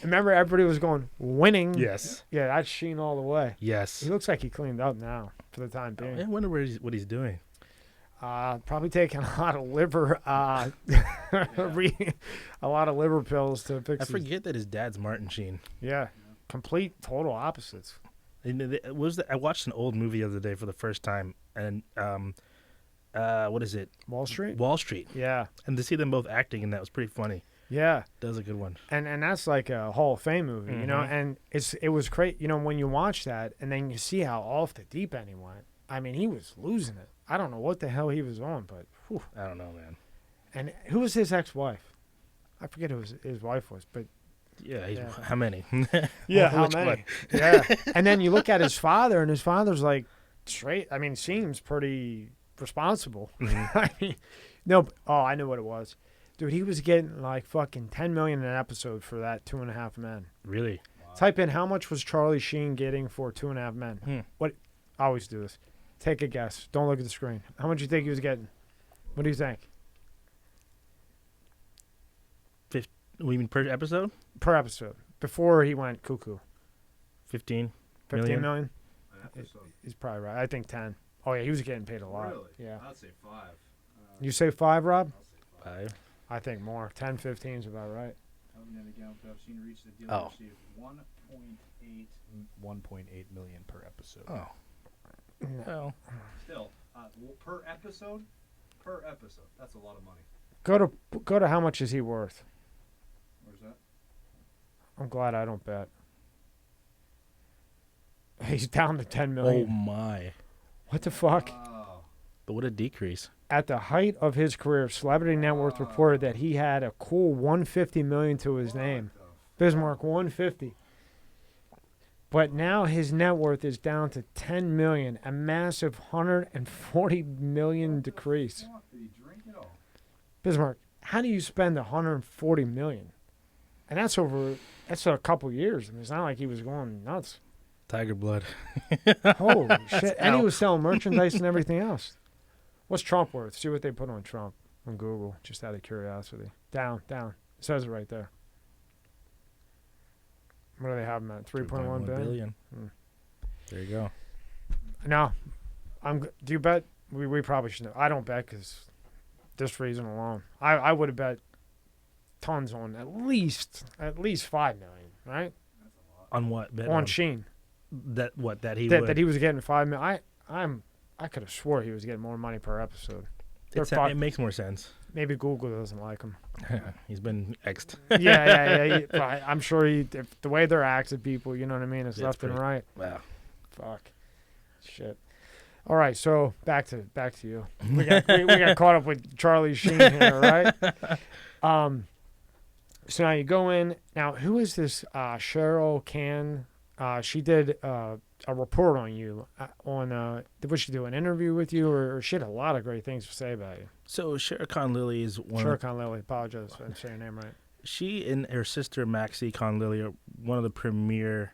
Remember, everybody was going, winning. Yes. Yeah, that's Sheen all the way. Yes. He looks like he cleaned up now for the time I being. wonder what he's doing. Probably taking a lot of liver, a lot of liver pills to fix. I forget that his dad's Martin Sheen. Yeah, complete, total opposites. And I watched an old movie the other day for the first time, and what is it? Wall Street. Wall Street. Yeah, And to see them both acting, and that was pretty funny. yeah, That was a good one. and that's like a Hall of Fame movie, you know. Mhm. And it was great, you know, when you watch that, and then you see how off the deep end he went. I mean, he was losing it. I don't know what the hell he was on, but. Whew. I don't know, man. And who was his ex-wife? I forget who his wife was, but Yeah, Yeah. how many? yeah, how Which many? one? Yeah, and then you look at his father, and his father's like straight. I mean, seems pretty responsible. Mhm. I mean, no, I knew what it was, dude. He was getting like fucking $10 million an episode for that 2.5 Men. Really? Wow. Type in how much was Charlie Sheen getting for 2.5 Men. What? I always do this. Take a guess. Don't look at the screen. How much do you think he was getting? What do you think What do you mean per episode? per episode before he went cuckoo? 15. 15 million? An episode. He's probably right. I think 10. Oh yeah, he was getting paid a lot. Really? Yeah. I'd say 5. You say 5, Rob? I'll say 5. 5. I think more. 10, 15 is about right. And again, I've seen reach the deal Oh. received 1.8 million per episode. Oh. Well, Still, per episode, that's a lot of money. Go to how much is he worth? Where's that? I'm glad I don't bet. He's down to 10 oh million. my. What the fuck? Wow. But what a decrease. At the height of his career, Celebrity Net Worth reported that he had a cool 150 million to his name. Bismarck 150. But now his net worth is down to 10 million, a massive 140 million decrease. Did he drink it all? Bismarck, how do you spend 140 million? And that's a couple years. I mean, it's not like he was going nuts. Tiger Blood. Holy shit. And he out. was selling merchandise and everything else. What's Trump worth? See what they put on Trump on Google, just out of curiosity. Down. It says it right there. What do they have him at? 3.1 billion? Hmm. There you go. No. Do you bet? We probably shouldn't. I don't bet because this reason alone. I would have bet tons on at least 5 million, right? On what? Bet On Sheen. that he That, would. that he was getting 5 million. I could have swore he was getting more money per episode. It makes more sense. Maybe Google doesn't like him. He's been X'd. Yeah. I'm sure if the way they're acting people, you know what I mean? It's It's left and pretty- right. Wow. Fuck. Shit. All right, so back to you. We got caught up with Charlie Sheen here, right? So now you go in. Now, who is this Cheryl Can? She did a report on you what she do, an interview with you, or she had a lot of great things to say about you. So Shara Khan Lily is one. Shara Khan Lily, apologize if I'm saying your name right. She and her sister Maxie Khan Lily are one of the premier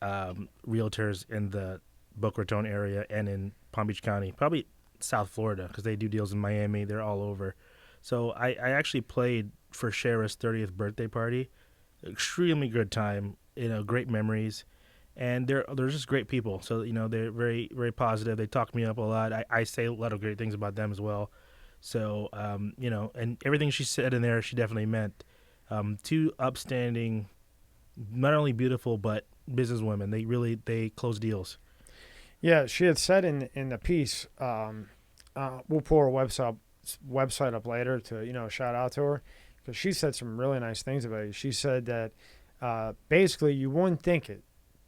realtors in the Boca Raton area and in Palm Beach County, probably South Florida, because they do deals in Miami. They're all over. So I actually played for Shara's 30th birthday party. Extremely good time, great memories. And they're just great people. So, they're very, very positive. They talk me up a lot. I say a lot of great things about them as well. So, and everything she said in there, she definitely meant. Two upstanding, not only beautiful, but businesswomen. They close deals. Yeah, she had said in the piece, we'll pull her website up later to, shout out to her, because she said some really nice things about you. She said that basically you wouldn't think it,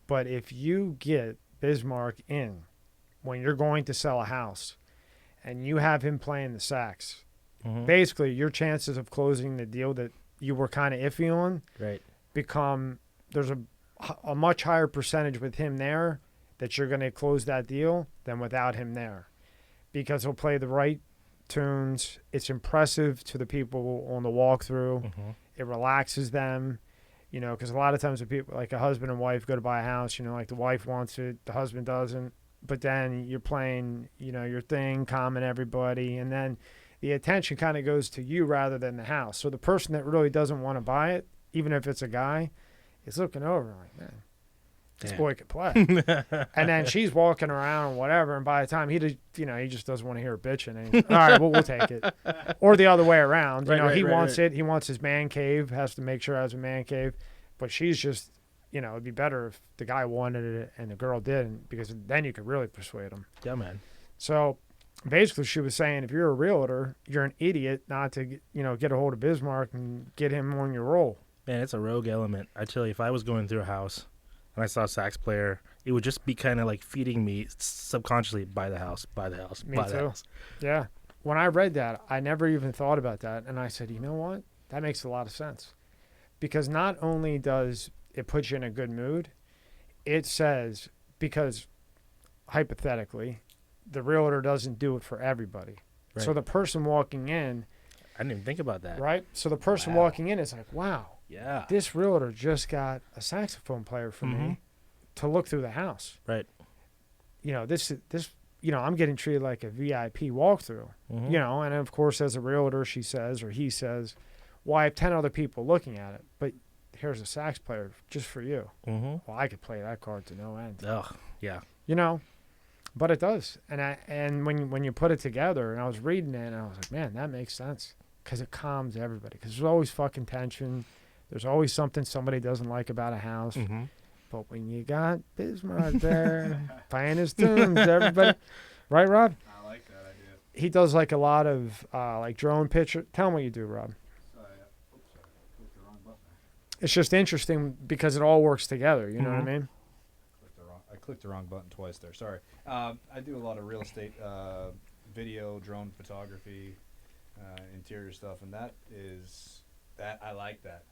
but if you get Bismarck in when you're going to sell a house and you have him playing the sax, basically your chances of closing the deal that you were kind of iffy on there's a much higher percentage with him there that you're going to close that deal than without him there, because he'll play the right tunes. It's impressive to the people on the walkthrough. It relaxes them, because a lot of times when people, like a husband and wife, go to buy a house, like the wife wants it, the husband doesn't, but then you're playing, your thing, calming everybody, and then the attention kind of goes to you rather than the house. So the person that really doesn't want to buy it, even if it's a guy, is looking over like, man, this boy could play. And then she's walking around and whatever, and by the time he just doesn't want to hear her bitching. And all right, well, we'll take it. Or the other way around. He wants it. He wants his man cave, has to make sure he has a man cave. But she's just, it'd be better if the guy wanted it and the girl didn't, because then you could really persuade him. Yeah, man. So basically, she was saying, if you're a realtor, you're an idiot not to, get a hold of Bismarck and get him on your roll. Man, it's a rogue element. I tell you, if I was going through a house and I saw a sax player, it would just be kind of like feeding me subconsciously, buy the house, buy the house, Me buy the too. house. Yeah. When I read that, I never even thought about that. And I said, you know what? That makes a lot of sense. Because not only does it put you in a good mood, it says, because hypothetically, the realtor doesn't do it for everybody. Right. So the person walking in, I didn't even think about that. right? So the person walking in is like, wow, Yeah. this realtor just got a saxophone player for me to look through the house. Right. This I'm getting treated like a VIP walkthrough. And of course, as a realtor, she says, or he says, well, I have 10 other people looking at it, but here's a sax player just for you. Well, I could play that card to no end. Ugh. Yeah. But it does. And when you put it together, and I was reading it, and I was like, man, that makes sense, because it calms everybody. Because there's always fucking tension. There's always something somebody doesn't like about a house. But when you got Bismarck there playing his tunes, everybody, right, Rob? I like that idea. He does like a lot of like drone picture. Tell him what you do, Rob. Sorry, I clicked the wrong button. It's just interesting because it all works together. You know what I mean? I clicked the wrong button twice there. Sorry. I do a lot of real estate, video, drone photography, interior stuff, and I like that.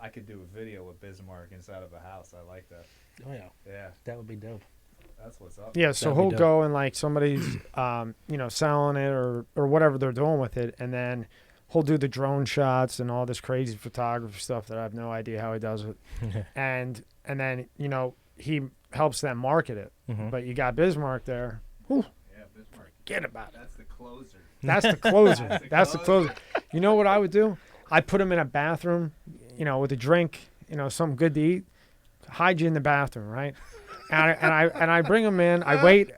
I could do a video with Bismarck inside of a house. I like that. Oh, yeah. Yeah, That would be dope. that's what's up. Yeah. So That'd be he'll dope. go and like somebody's, selling it or whatever they're doing with it, and then he'll do the drone shots and all this crazy photography stuff that I have no idea how he does it, and then he helps them market it. But you got Bismarck there. Whew, Yeah, Bismarck. get about it. That's the closer. That's the closer. That's the That's the closer. closer. You know what I would do? I'd put him in a bathroom, with a drink, something good to eat. Hide you in the bathroom, right? And I bring him in. I wait.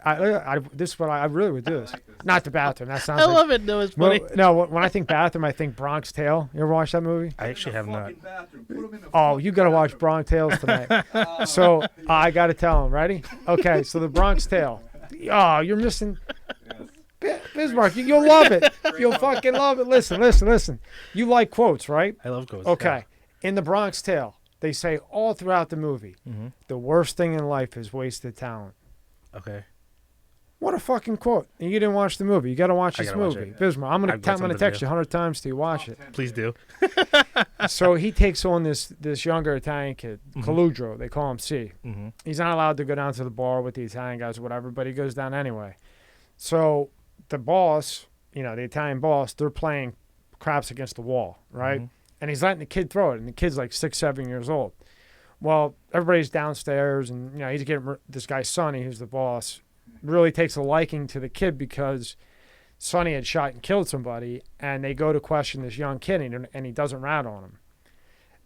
This is what I really would do. This. like this. Not the bathroom. That sounds. I like, love it. No, it's funny. No, when I think bathroom, I think Bronx Tale. You ever watch that movie? I actually have not. Oh, you got to watch Bronx Tales tonight. So I got to tell him. Ready? Okay. So the Bronx Tale. Oh, you're missing. Bismarck, you'll love it. You'll fucking love it. Listen. You like quotes, right? I love quotes. Okay. In the Bronx Tale, they say all throughout the movie, the worst thing in life is wasted talent. Okay. What a fucking quote. And you didn't watch the movie. You got to watch I this gotta watch movie. it. Bismarck, I'm I've going got to something to text do. you 100 times till you watch it. Please do. So he takes on this younger Italian kid, Mhm. Caludro. They call him C. Mm-hmm. He's not allowed to go down to the bar with the Italian guys or whatever, but he goes down anyway. So the boss, the Italian boss, they're playing craps against the wall, right? Mhm. And he's letting the kid throw it, and the kid's like 6, 7 years old. Well, everybody's downstairs, and he's getting this guy Sonny, who's the boss, really takes a liking to the kid because Sonny had shot and killed somebody, and they go to question this young kid, and he doesn't rat on him.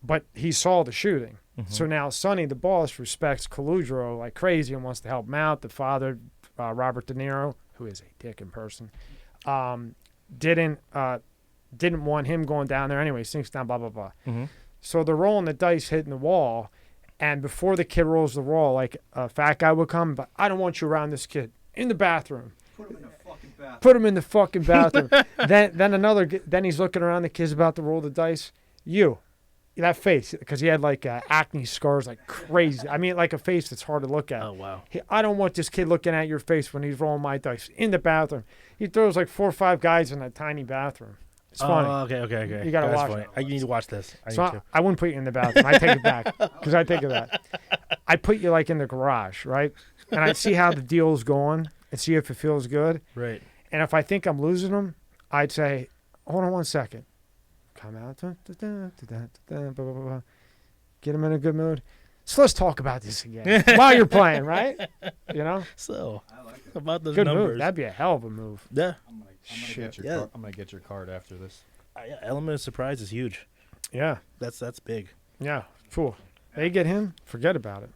But he saw the shooting. Mhm. So now Sonny, the boss, respects Caludro like crazy and wants to help him out. The father, Robert De Niro, who is a dick in person, didn't want him going down there anyway. Sinks down, blah, blah, blah. Mm-hmm. So they're rolling the dice, hitting the wall. And before the kid rolls the wall, like a fat guy would come, but I don't want you around this kid. In the bathroom. Put him in the fucking bathroom. Put him in the fucking bathroom. then he's looking around. The kid's about to roll the dice. That face, because he had like acne scars like crazy. I mean, like a face that's hard to look at. Oh, wow. I don't want this kid looking at your face when he's rolling my dice in the bathroom. He throws like 4 or 5 guys in that tiny bathroom. It's funny. Okay. You gotta That's watch funny. it. I need to watch this. I wouldn't put you in the bathroom. I take it back because I think of that. I put you like in the garage, right? And I see how the deal's going and see if it feels good. Right. And if I think I'm losing them, I'd say, hold on 1 second. Come out. Blah, blah, blah. Get them in a good mood. So let's talk about this again while you're playing, right? So, I like it. about those Good numbers. move. That'd be a hell of a move. Yeah. I'm gonna Shit. get your Yeah. card. I'm gonna get your card after this. Yeah. Element of surprise is huge. Yeah. That's big. Yeah. Cool. They get him, forget about it.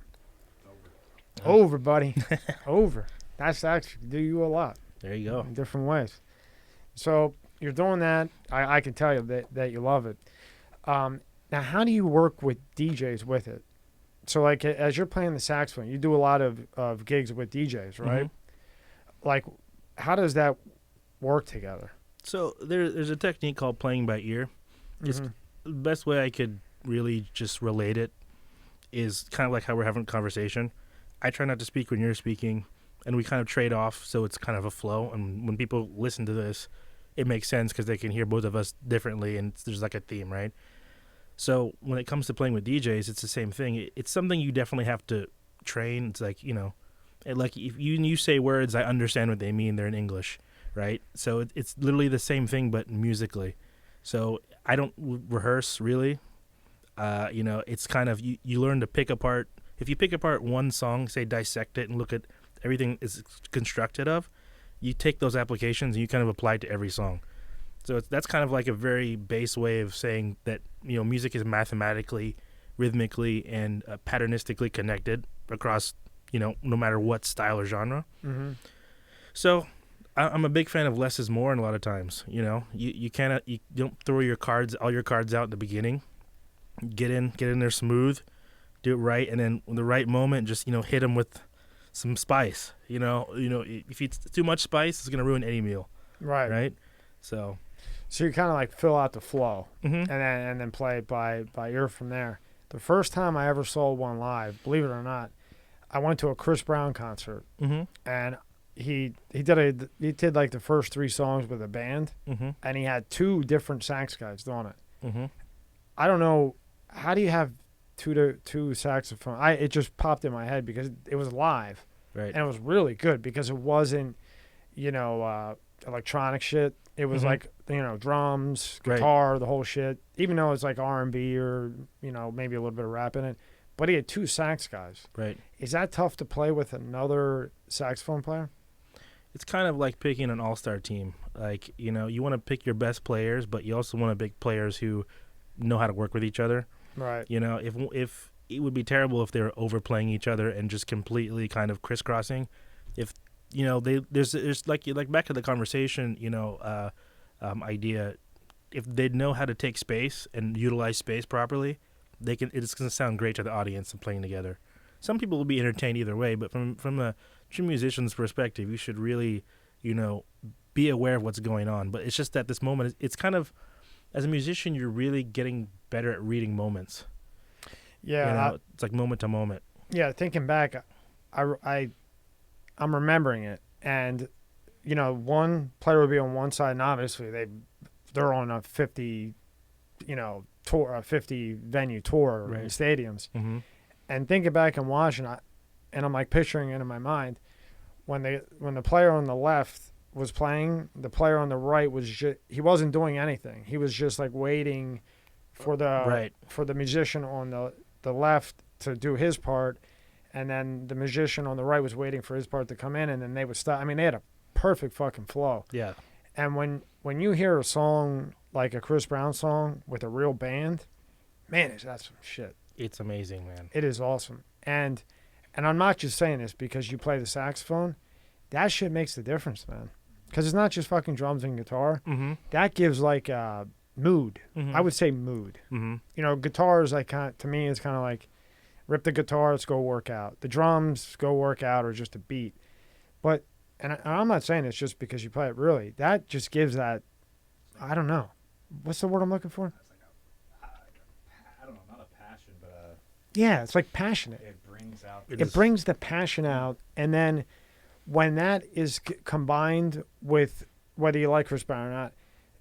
Oh. Over, buddy. Over. That's actually do you a lot. There you go. In different ways. So you're doing that. I can tell you that you love it. Now, how do you work with DJs with it? So, like, as you're playing the saxophone, you do a lot of gigs with DJs, right? Mhm. Like, how does that work together? So there's a technique called playing by ear. It's Mhm. the best way I could really just relate it is kind of like how we're having a conversation. I try not to speak when you're speaking, and we kind of trade off, so it's kind of a flow. And when people listen to this, it makes sense because they can hear both of us differently, and there's like a theme, right? So when it comes to playing with DJs, it's the same thing. It's something you definitely have to train. It's like, like if you say words, I understand what they mean. They're in English, right? So it's literally the same thing, but musically. So I don't rehearse really. It's kind of you learn to pick apart. If you pick apart one song, say dissect it and look at everything it's constructed of, you take those applications and you kind of apply it to every song. So that's kind of like a very base way of saying that music is mathematically, rhythmically, and patternistically connected across no matter what style or genre. Mm-hmm. So I'm a big fan of less is more, and a lot of times, you don't throw all your cards out at the beginning. Get in there smooth, do it right, and then in the right moment, just hit them with some spice. If it's too much spice, it's gonna ruin any meal, right? So you kind of like fill out the flow, mhm. and then play it by ear from there. The first time I ever saw one live, believe it or not, I went to a Chris Brown concert, Mhm. and he did like the first 3 songs with a band, Mhm. and he had 2 different sax guys doing it. Mhm. I don't know, how do you have two saxophone? It just popped in my head because it was live, Right. and it was really good because it wasn't electronic shit. It was Mhm. like drums, Right. guitar, the whole shit. Even though it's like R&B or maybe a little bit of rap in it, but he had 2 sax guys. Right. Is that tough to play with another saxophone player? It's kind of like picking an all-star team. Like, you want to pick your best players, but you also want to pick players who know how to work with each other. Right. If it would be terrible if they were overplaying each other and just completely kind of crisscrossing. If there's like back to the conversation, idea. If they know how to take space and utilize space properly, it's going to sound great to the audience and playing together. Some people will be entertained either way, but from a true musician's perspective, you should really, be aware of what's going on. But it's just at this moment, it's kind of, as a musician, you're really getting better at reading moments. Yeah. It's like moment to moment. Yeah. Thinking back, I'm remembering it, and one player would be on one side, and obviously they're on a 50, tour, a 50 venue tour in Right. stadiums, Mm-hmm. and thinking back and watching, and I'm like picturing it in my mind when the player on the left was playing, the player on the right he wasn't doing anything. He was just like waiting for the musician on the left to do his part, and then the musician on the right was waiting for his part to come in, and then they would stop. I mean, they had a perfect fucking flow. Yeah. And when you hear a song like a Chris Brown song with a real band, man, is that some shit. It's amazing, man. It is awesome. And I'm not just saying this because you play the saxophone. That shit makes the difference, man. Because it's not just fucking drums and guitar. Mm-hmm. That gives like mood. Mm-hmm. I would say mood. Mm-hmm. Guitar is like to me it's kind of like rip the guitar, let's go work out. The drums, go work out, or just a beat. But and I'm not saying it's just because you play it. Really, that just gives that. I don't know. What's the word I'm looking for? That's like I don't know, not a passion, but Yeah, it's like passionate. it brings out. It brings the passion out, and then when that is combined with whether you like Chris Brown or not,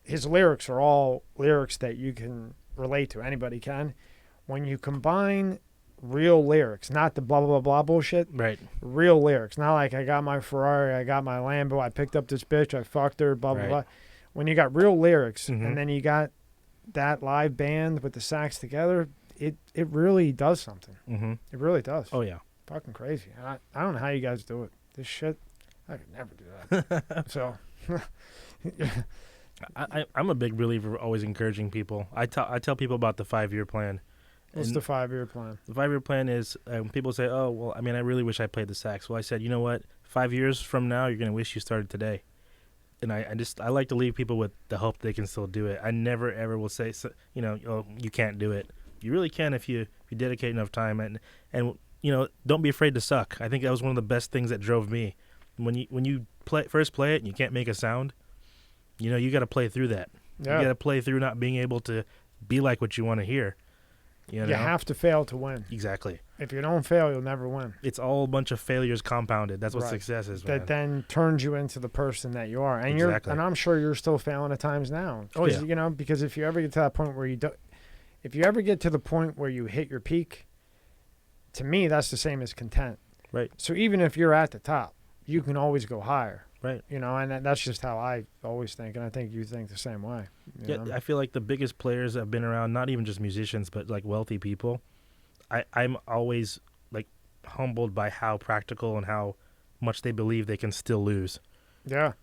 his lyrics are all lyrics that you can relate to. Anybody can. When you combine real lyrics, not the blah, blah, blah, blah bullshit, Right. real lyrics, not like I got my Ferrari, I got my Lambo, I picked up this bitch, I fucked her, blah, blah, Right. blah. When you got real lyrics, Mhm. and then you got that live band with the sax together, it really does something. Mm-hmm. It really does. Oh, yeah. Fucking crazy. And I don't know how you guys do it. This shit, I could never do that. So, I'm a big believer of always encouraging people. I tell people about the 5-year plan. what's And the 5-year plan? The 5-year plan is people say, oh, well, I mean, I really wish I played the sax. Well, I said, you know what? 5 years from now, you're going to wish you started today. And I like to leave people with the hope they can still do it. I never, ever will say, oh, you can't do it. You really can if you dedicate enough time. And don't be afraid to suck. I think that was one of the best things that drove me. When you first play it and you can't make a sound, you got to play through that. Yeah. You got to play through not being able to be like what you want to hear. You have to fail to win. Exactly. If you don't fail, you'll never win. It's all a bunch of failures compounded. That's what Right. success is, man. That then turns you into the person that you are. And Exactly. and I'm sure you're still failing at times now. Oh, yeah. Because if you ever get to that point where if you ever get to the point where you hit your peak, to me, that's the same as content. Right. So even if you're at the top, you can always go higher. Right. And that's just how I always think. And I think you think the same way. you know? I feel like the biggest players that have been around, not even just musicians, but like wealthy people, I'm always like humbled by how practical and how much they believe they can still lose. Yeah.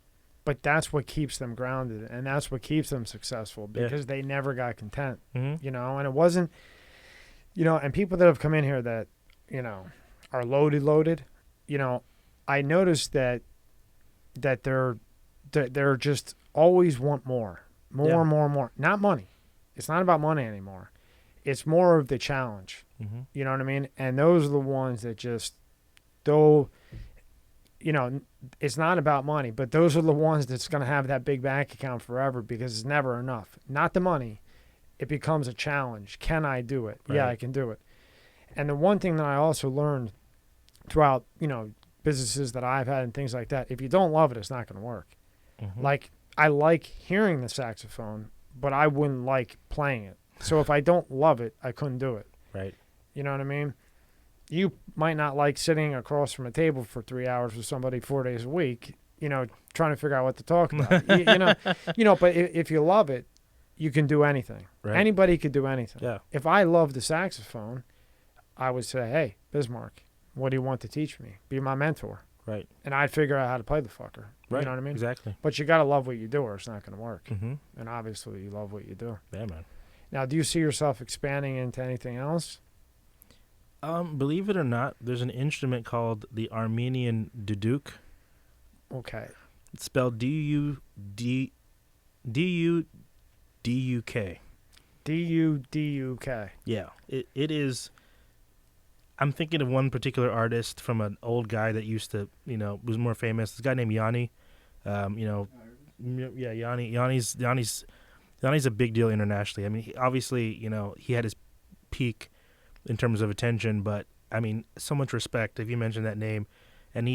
But that's what keeps them grounded, and that's what keeps them successful because they never got content, Mm-hmm. and it wasn't, and people that have come in here that, are loaded, I noticed that they're just always want more, Yeah. more, not money. It's not about money anymore. It's more of the challenge. Mm-hmm. You know what I mean? And those are the ones that just, though, it's not about money, but those are the ones that's going to have that big bank account forever because it's never enough. Not the money. It becomes a challenge. Can I do it? Yeah, Right. I can do it. And the one thing that I also learned throughout, businesses that I've had and things like that, if you don't love it, it's not going to work. Mm-hmm. Like, I like hearing the saxophone, but I wouldn't like playing it. So if I don't love it, I couldn't do it. Right. You know what I mean? You might not like sitting across from a table for 3 hours with somebody 4 days a week, trying to figure out what to talk about. But if you love it, you can do anything. Right. Anybody could do anything. Yeah. If I love the saxophone, I would say, hey, Bismarck, what do you want to teach me? Be my mentor. Right. And I'd figure out how to play the fucker. Right. You know what I mean? Exactly. But you got to love what you do or it's not going to work. Mm-hmm. And obviously you love what you do. Yeah, man. Now, do you see yourself expanding into anything else? Believe it or not, there's an instrument called the Armenian duduk. Okay. It's spelled D-U-D-U-D-U-K. D-U-D-U-K. Yeah. It is. I'm thinking of one particular artist from an old guy that used to, was more famous. This guy named Yanni. Yeah, Yanni's a big deal internationally. I mean, he had his peak in terms of attention, but I mean, so much respect if you mention that name. and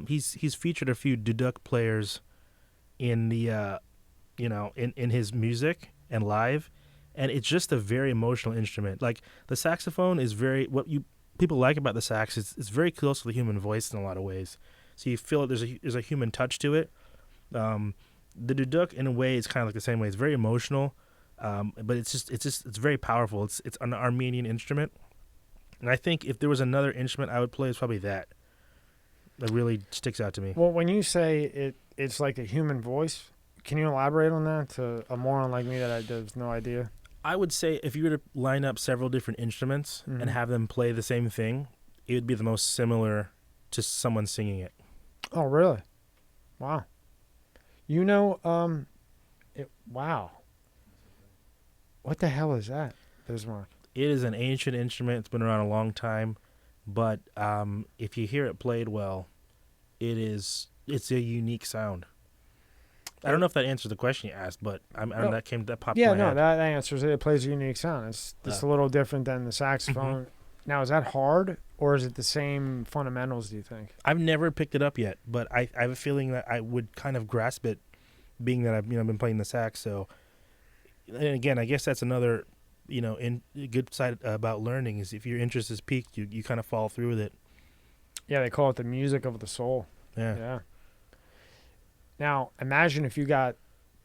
he's featured a few duduk players in the in his music and live, and it's just a very emotional instrument. Like the saxophone is people like about the sax is it's very close to the human voice in a lot of ways. So you feel there's a human touch to it. The duduk in a way is kind of like the same way. It's very emotional, but it's very powerful. It's an Armenian instrument, and I think if there was another instrument I would play, it's probably that. That really sticks out to me. Well, when you say it's like a human voice, can you elaborate on that to a moron like me that has no idea? I would say if you were to line up several different instruments and have them play the same thing, it would be the most similar to someone singing it. Oh, really? Wow. You know, wow. What the hell is that, Bismarck? It is an ancient instrument. It's been around a long time, but if you hear it played well, it's a unique sound. I don't know if that answers the question you asked, but that popped in my head. that answers it. It plays a unique sound. It's a little different than the saxophone. Now, is that hard, or is it the same fundamentals, do you think? I've never picked it up yet, but I have a feeling that I would kind of grasp it, being that I've been playing the sax. So, and again, I guess that's another good side about learning is if your interest is piqued, you kind of follow through with it. Yeah, they call it the music of the soul. Yeah. Now, imagine if you got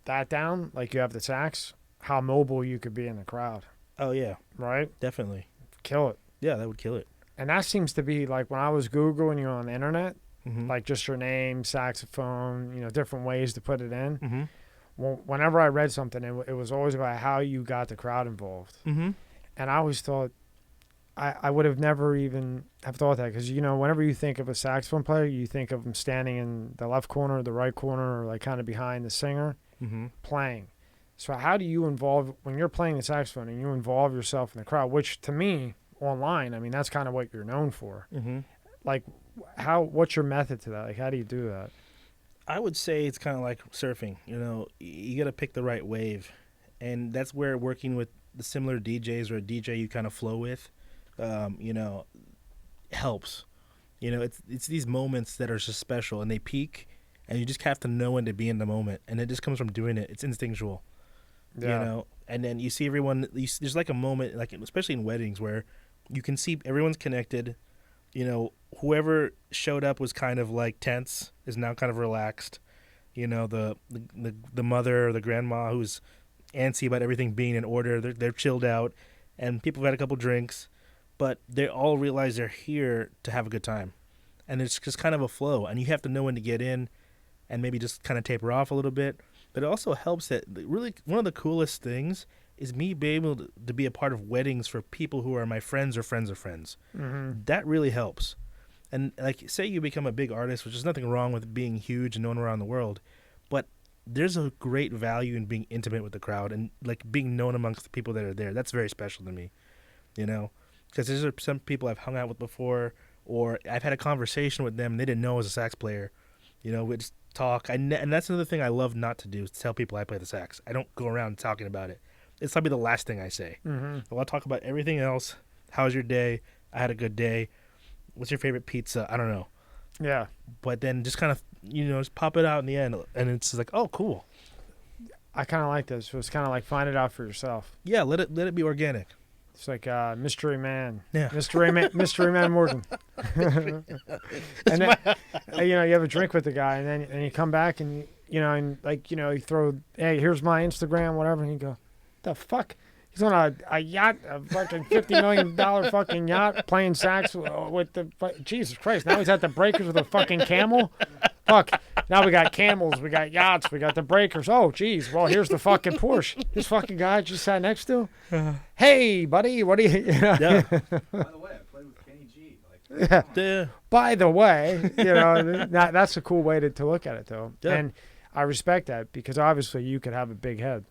that down, like you have the sax, how mobile you could be in the crowd. Oh, yeah. Right? Definitely. Kill it. Yeah, that would kill it. And that seems to be like when I was Googling you on the internet, like just your name, saxophone, different ways to put it in. Well, whenever I read something, it was always about how you got the crowd involved. And I always thought, I would have never even have thought that because, whenever you think of a saxophone player, you think of them standing in the left corner or the right corner or like kind of behind the singer playing. So how do you when you're playing the saxophone and you involve yourself in the crowd, which to me, online, I mean, that's kind of what you're known for. Like, what's your method to that? Like, how do you do that? I would say it's kind of like surfing. You got to pick the right wave. And that's where working with the similar DJs or a DJ you kind of flow with, helps. It's these moments that are just special and they peak and you just have to know when to be in the moment. And it just comes from doing it. It's instinctual, and then you see everyone, there's like a moment, like especially in weddings where you can see everyone's connected. Whoever showed up was kind of like tense is now kind of relaxed. The mother or the grandma who's antsy about everything being in order, they're chilled out, and people have had a couple drinks, but they all realize they're here to have a good time, and it's just kind of a flow, and you have to know when to get in, and maybe just kind of taper off a little bit. But it also helps that really one of the coolest things is me being able to be a part of weddings for people who are my friends or friends of friends. That really helps. And like, say you become a big artist, which is nothing wrong with being huge and known around the world, but there's a great value in being intimate with the crowd and like being known amongst the people that are there. That's very special to me, because there's some people I've hung out with before, or I've had a conversation with them and they didn't know I was a sax player. We just talk. And that's another thing I love not to do is tell people I play the sax. I don't go around talking about it. It's probably the last thing I say. I want to talk about everything else. How's your day? I had a good day. What's your favorite pizza? I don't know. Yeah. But then just kind of, just pop it out in the end. And it's like, oh, cool. I kind of like this. So it's kind of like find it out for yourself. Yeah, let it be organic. It's like Mystery Man. Yeah. Mystery Man Morgan. And then, you have a drink with the guy, and then you come back and, you throw, hey, here's my Instagram, whatever, and you go, the fuck? He's on a yacht, a fucking $50 million fucking yacht, playing sax with the Jesus Christ. Now he's at the breakers with a fucking camel. Fuck. Now we got camels, we got yachts, we got the breakers. Oh, geez. Well, here's the fucking Porsche. This fucking guy I just sat next to. Hey, buddy, what do you? Yeah. By the way, I played with Kenny G. Yeah. By the way, that's a cool way to look at it, though. Yeah. And I respect that because obviously you could have a big head.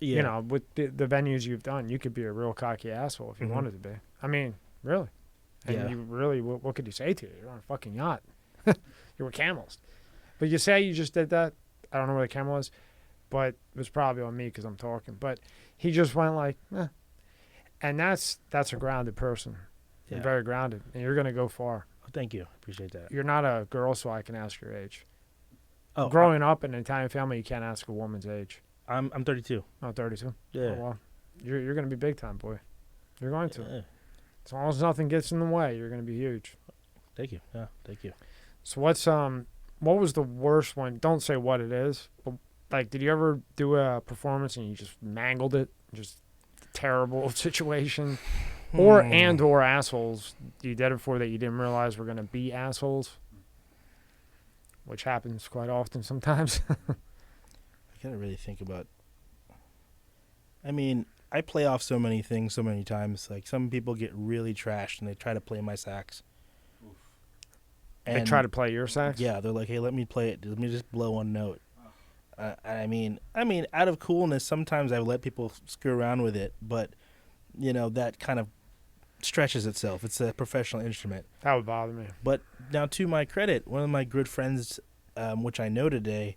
Yeah. With the venues you've done, you could be a real cocky asshole if you wanted to be. I mean, really. And you really, what could you say to you? You're on a fucking yacht. You were camels. But you say you just did that. I don't know where the camera was, but it was probably on me because I'm talking. But he just went like, And that's a grounded person. Yeah. Very grounded. And you're going to go far. Thank you. Appreciate that. You're not a girl, so I can ask your age. Oh, Growing up in an Italian family, you can't ask a woman's age. I'm 32. Oh, 32? Yeah. Oh, well, you're going to be big time, boy. You're going to. Yeah. As long as nothing gets in the way, you're going to be huge. Thank you. Yeah, thank you. So what was the worst one? Don't say what it is, but like, did you ever do a performance and you just mangled it? Just terrible situation? Or assholes you did it for that you didn't realize were going to be assholes? Which happens quite often sometimes. I gotta really think about. I mean, I play off so many things so many times. Like, some people get really trashed and they try to play my sax. They try to play your sax? Yeah, they're like, "Hey, let me play it. Let me just blow one note." I mean, out of coolness, sometimes I let people screw around with it, but that kind of stretches itself. It's a professional instrument. That would bother me. But now, to my credit, one of my good friends, which I know today,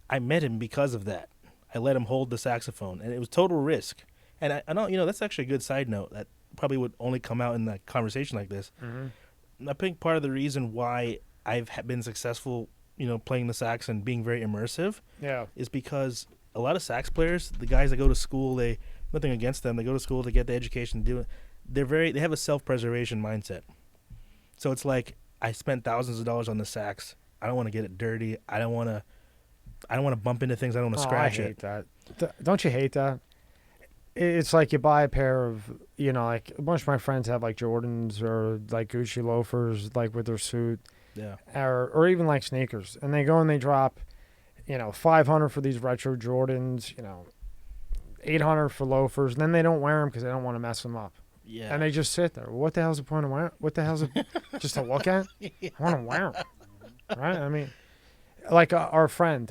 I met him because of that. I let him hold the saxophone, and it was total risk. And I don't, that's actually a good side note that probably would only come out in a conversation like this. Mm-hmm. I think part of the reason why I've been successful, playing the sax and being very immersive, is because a lot of sax players, the guys that go to school, nothing against them, they go to school to get the education to do it. They have a self-preservation mindset. So it's like, I spent thousands of dollars on the sax. I don't want to get it dirty. I don't want to bump into things. I don't want to scratch I hate that. Don't you hate that? It's like you buy a pair of, like a bunch of my friends have like Jordans or like Gucci loafers, like with their suit. Yeah. Or even like sneakers. And they go and they drop, $500 for these retro Jordans, $800 for loafers. And then they don't wear them because they don't want to mess them up. Yeah. And they just sit there. What the hell's the point of wearing? What the hell's it? Just to look at? I want to wear them. Right? I mean, like our friend,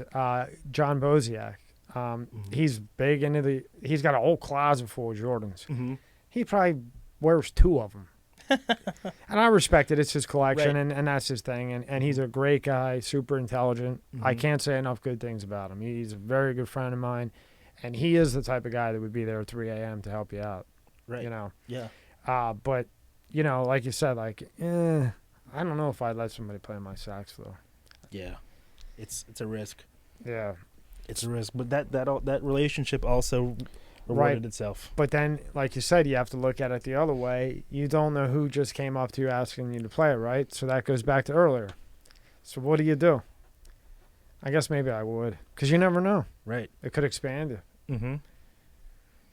John Boziak, he's big into he's got a whole closet full of Jordans. Mm-hmm. He probably wears 2 of them. And I respect it. It's his collection, Right. and that's his thing. And he's a great guy, super intelligent. Mm-hmm. I can't say enough good things about him. He's a very good friend of mine, and he is the type of guy that would be there at 3 a.m. to help you out. Right. Yeah. But like you said, like, I don't know if I'd let somebody play my sax though. yeah, it's a risk. Yeah. It's a risk, but that relationship also rewarded itself. But then, like you said, you have to look at it the other way. You don't know who just came up to you asking you to play it, right? So that goes back to earlier. So what do? I guess maybe I would, because you never know. Right. It could expand you. Mm-hmm.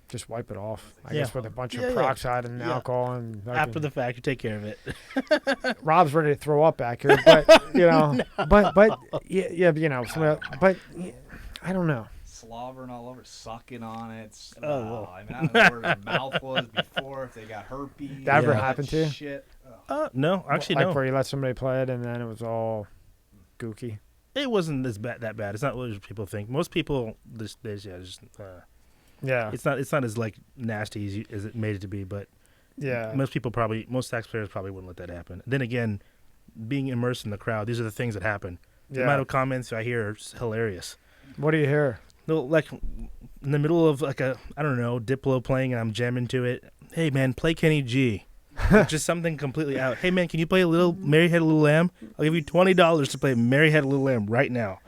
Just wipe it off. I Yeah. guess with a bunch of Yeah, yeah. peroxide and Yeah. alcohol and After the fact, you take care of it. Rob's ready to throw up back here, but but but I don't know. Slobbering all over, sucking on it. Oh, well. I mean, I don't know where their mouth was before, if they got herpes. That ever all happened to you? Shit. No, actually, Like no. where you let somebody play it and then it was all gooky. It wasn't that bad. It's not what people think. Most people these days, Yeah. it's not as like nasty as it made it to be. But Yeah. most sax players probably wouldn't let that happen. Then again, being immersed in the crowd, these are the things that happen. The amount of comments I hear are just hilarious. What do you hear? No, like in the middle of like Diplo playing and I'm jamming to it. Hey man, play Kenny G. Just something completely out. Hey man, can you play a little Mary Had a Little Lamb? I'll give you $20 to play Mary Had a Little Lamb right now.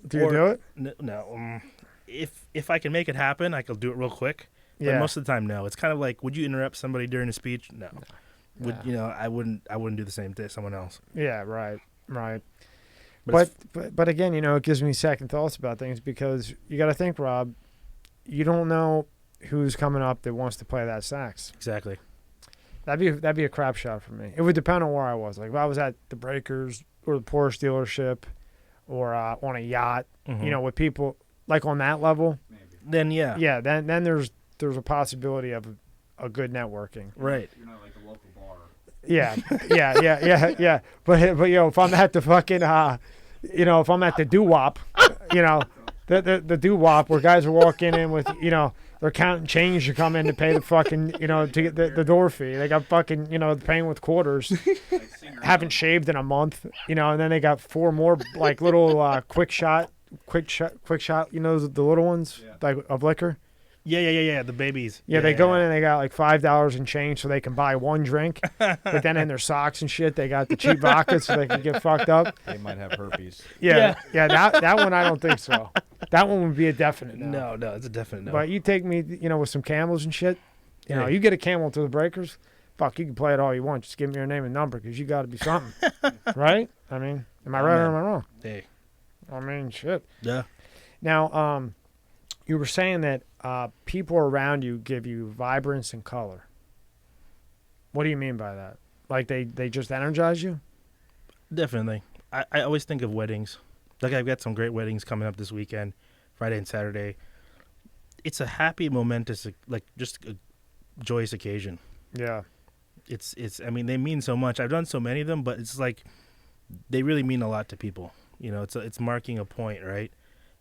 Do you do it? No. If I can make it happen, I can do it real quick. But Yeah. most of the time, no. It's kind of like, would you interrupt somebody during a speech? No. Yeah. I wouldn't do the same to someone else. Yeah, right. But But again, it gives me second thoughts about things because you got to think, Rob, you don't know who's coming up that wants to play that sax. exactly. That'd be a crap shot for me. It would depend on where I was. Like if I was at the Breakers or the Porsche dealership or on a yacht, Mhm. with people like on that level, Maybe. Then yeah, then there's a possibility of a good networking. right. You're not like a local bar. Yeah. But if I'm at the fucking if I'm at the doo-wop, the doo-wop where guys are walking in with they're counting change to come in to pay the fucking to get the door fee. They got fucking paying with quarters. Like singer Haven't shaved in a month, and then they got 4 more like little quick shot, the little ones Yeah. like of liquor. Yeah. The babies. Yeah, they go in and they got like $5 in change so they can buy one drink. But then in their socks and shit, they got the cheap vodka so they can get fucked up. They might have herpes. Yeah. That one I don't think so. That one would be a definite no. No, it's a definite no. But you take me, with some camels and shit. Yeah. You get a camel to the breakers. Fuck, you can play it all you want. Just give me your name and number because you got to be something, right? I mean, am I right or am I wrong? Hey. I mean, shit. Yeah. Now, you were saying that people around you give you vibrance and color. What do you mean by that? Like they just energize you? Definitely. I always think of weddings. Like I've got some great weddings coming up this weekend, Friday and Saturday. It's a happy, momentous, like just a joyous occasion. Yeah. I mean, they mean so much. I've done so many of them, but it's like they really mean a lot to people. It's marking a point, right?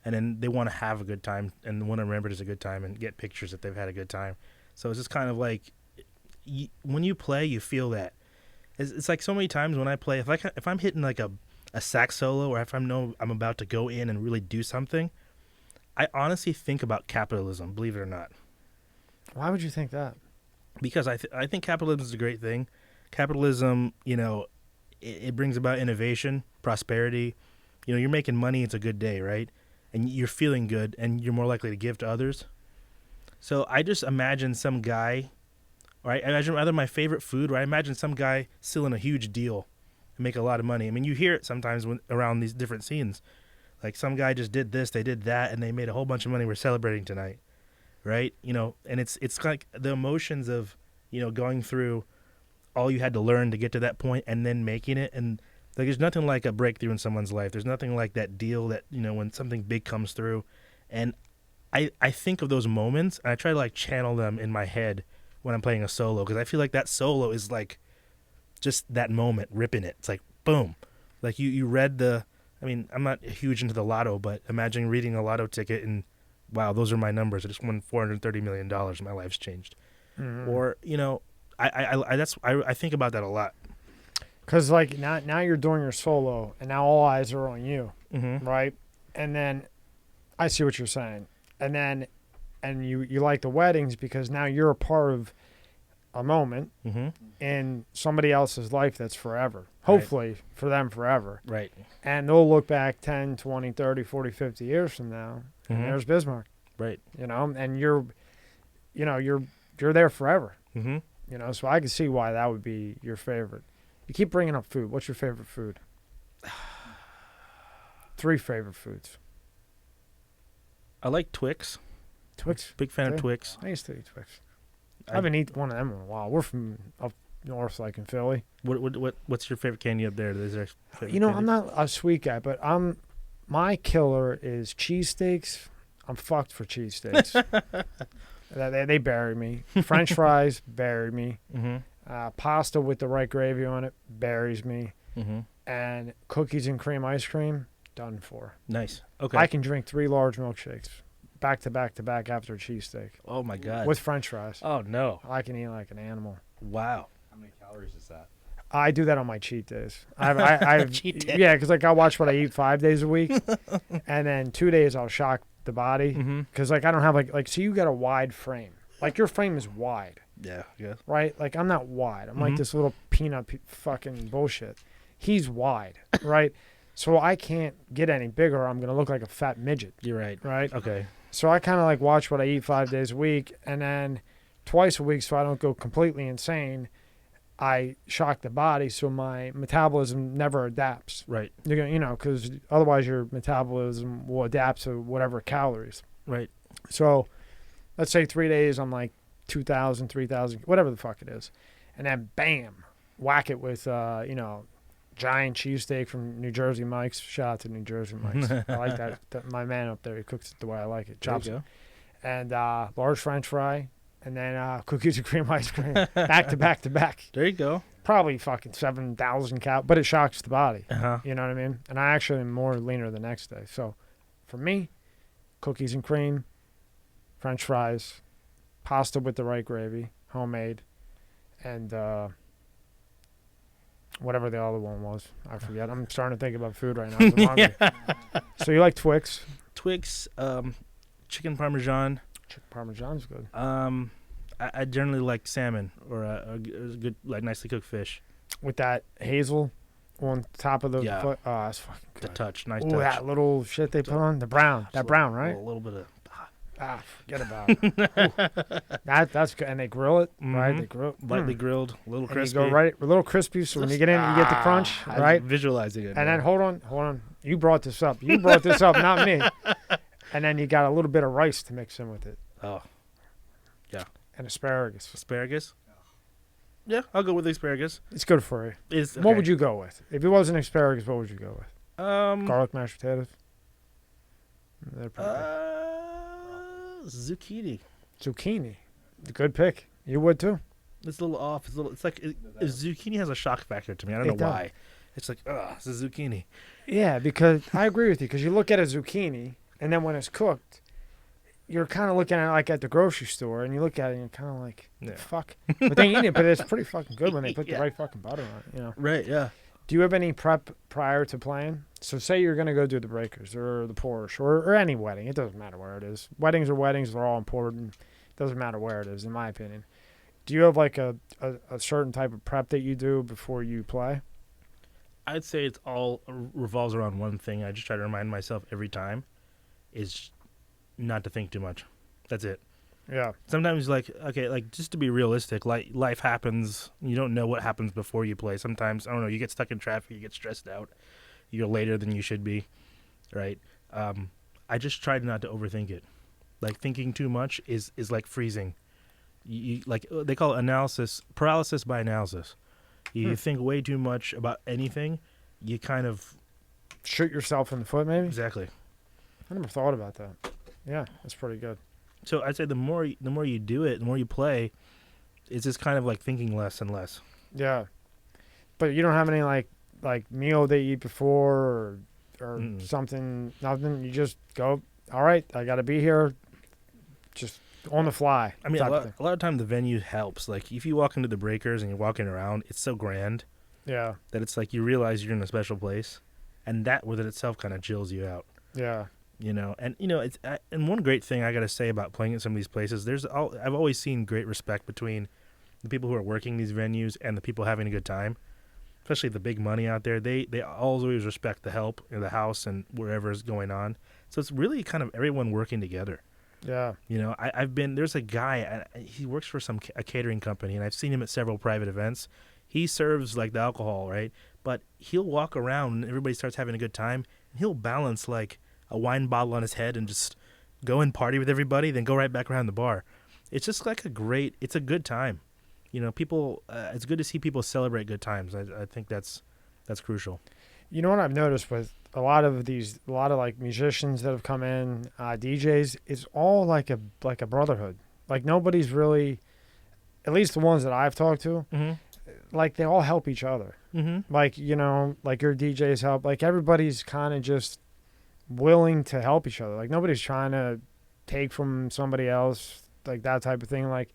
And then they want to have a good time and want to remember it as a good time and get pictures that they've had a good time. So it's just kind of like when you play, you feel that. It's like so many times when I play, if I'm hitting like a sax solo or if I'm about to go in and really do something, I honestly think about capitalism, believe it or not. Why would you think that? Because I think capitalism is a great thing. Capitalism, it brings about innovation, prosperity. You're making money, it's a good day, right? And you're feeling good, and you're more likely to give to others. So I just imagine some guy, or I imagine either my favorite food, or I imagine some guy selling a huge deal and make a lot of money. I mean, you hear it sometimes around these different scenes. Like some guy just did this, they did that, and they made a whole bunch of money. We're celebrating tonight, right? And it's like the emotions of, going through all you had to learn to get to that point and then making it. And like, there's nothing like a breakthrough in someone's life. There's nothing like that deal that, when something big comes through. And I think of those moments and I try to like channel them in my head when I'm playing a solo. Cause I feel like that solo is like just that moment, ripping it. It's like, boom. Like you read I'm not huge into the lotto, but imagine reading a lotto ticket and wow, those are my numbers. I just won $430 million. My life's changed. Mm-hmm. Or, I think about that a lot. Because, like, now you're doing your solo, and now all eyes are on you, mm-hmm. right? And then I see what you're saying. And you like the weddings because now you're a part of a moment mm-hmm. in somebody else's life that's forever. Hopefully, for them forever. Right. And they'll look back 10, 20, 30, 40, 50 years from now, mm-hmm. and there's Bismarck. Right. And you're there forever. Mm-hmm. So I can see why that would be your favorite. You keep bringing up food. What's your favorite food? 3 favorite foods. I like Twix. Twix? Big fan of Twix. I used to eat Twix. I haven't eaten one of them in a while. We're from up north, like in Philly. What's your favorite candy up there? Is there candy? I'm not a sweet guy, but my killer is cheesesteaks. I'm fucked for cheesesteaks. They bury me. French fries bury me. Mm-hmm. Pasta with the right gravy on it buries me. Mm-hmm. And cookies and cream ice cream, done for. Nice. Okay. I can drink 3 large milkshakes back to back to back after a cheesesteak. Oh my God. With French fries. Oh no. I can eat like an animal. Wow. How many calories is that? I do that on my cheat days. I cheat day. Yeah, because like I watch what I eat 5 days a week, and then 2 days I'll shock the body because like I don't have like so you got a wide frame. Like your frame is wide. Yeah. Yeah. Right? Like I'm not wide. I'm like this little peanut fucking bullshit. He's wide, right? So I can't get any bigger or I'm going to look like a fat midget. You're right. Right? Okay. So I kind of like watch what I eat 5 days a week, and then twice a week so I don't go completely insane, I shock the body so my metabolism never adapts. Right. You're gonna, because otherwise your metabolism will adapt to whatever calories. Right. So let's say 3 days I'm like 2,000, 3,000, whatever the fuck it is. And then bam, whack it with, giant cheesesteak from New Jersey Mike's. Shout out to New Jersey Mike's. I like that. My man up there, he cooks it the way I like it. Chops it. And large French fry. And then cookies and cream ice cream. Back to back to back. There you go. Probably fucking 7,000 calories. But it shocks the body. Uh-huh. You know what I mean? And I actually am more leaner the next day. So for me, cookies and cream, French fries, pasta with the right gravy, homemade, and whatever the other one was. I forget. I'm starting to think about food right now. I'm hungry. So you like Twix? Twix, chicken parmesan, Chicken Parmesan's good. I generally like salmon or a good, like nicely cooked fish. With that hazel on top of the Yeah. foot. Oh, that's fucking The good. touch, nice Ooh, touch. that little shit they put on. The brown. That brown, right? A little bit of. Ah, forget about it. Ooh. That's good. And they grill it, right? Mhm. They grill it. Lightly grilled, a little And crispy. you go right, a little crispy, so when you get in, you get the crunch, I'm right? visualizing it. And now. then hold on. You brought this up. Not me. And then you got a little bit of rice to mix in with it. Oh, And asparagus. asparagus. Yeah, I'll go with asparagus. It's good for you. Is What would you go with? If it wasn't asparagus, what would you go with? Garlic Garlic mashed potatoes? They're pretty good. Zucchini. Zucchini. Good pick. You would too. It's a little off. It's like zucchini has a shock factor to me. I don't know It does. why. It's like, it's a zucchini. Yeah, because I agree with you. Because you look at a zucchini, and then when it's cooked, you're kind of looking at it like at the grocery store, and you look at it and you're kind of like, Yeah. fuck. But they eat it, but it's pretty fucking good when they put Yeah. the right fucking butter on it, you know. Right. Yeah. Do you have any prep prior to playing? So say you're going to go do the Breakers or the Porsche or any wedding. It doesn't matter where it is. Weddings are weddings. They're all important. Doesn't matter where it is, in my opinion. Do you have like a certain type of prep that you do before you play? I'd say it's all revolves around one thing. I just try to remind myself every time is not to think too much. That's it. Yeah. Sometimes, like just to be realistic, like life happens. You don't know what happens before you play. Sometimes, I don't know, you get stuck in traffic, you get stressed out, you're later than you should be, right? I just tried not to overthink it. Like, thinking too much is like freezing. You like, they call it paralysis by analysis. You think way too much about anything, you kind of... Shoot yourself in the foot, maybe? Exactly. I never thought about that. Yeah, that's pretty good. So I'd say the more you do it, the more you play, it's just kind of like thinking less and less. Yeah. But you don't have any like meal that you eat before or something, nothing. You just go, all right, I got to be here, just on the fly. I mean, type a of thing. lot of time the venue helps. Like, if you walk into the Breakers and you're walking around, it's so grand Yeah. that it's like you realize you're in a special place, and that within itself kind of chills you out. Yeah. You know, and it's and one great thing I got to say about playing at some of these places, I've always seen great respect between the people who are working these venues and the people having a good time. Especially the big money out there, they always respect the help in the house and wherever is going on. So it's really kind of everyone working together. Yeah. You know, there's a guy, he works for a catering company, and I've seen him at several private events. He serves like the alcohol, right? But he'll walk around and everybody starts having a good time, and he'll balance like a wine bottle on his head and just go and party with everybody, then go right back around the bar. It's just like it's a good time. You know, people, it's good to see people celebrate good times. I think that's crucial. You know what I've noticed with a lot of like musicians that have come in, DJs, it's all like a brotherhood. Like, nobody's really, at least the ones that I've talked to, like, they all help each other. Mm-hmm. Like, you know, like your DJs help. Like, everybody's kind of just willing to help each other. Like, nobody's trying to take from somebody else, like that type of thing. Like,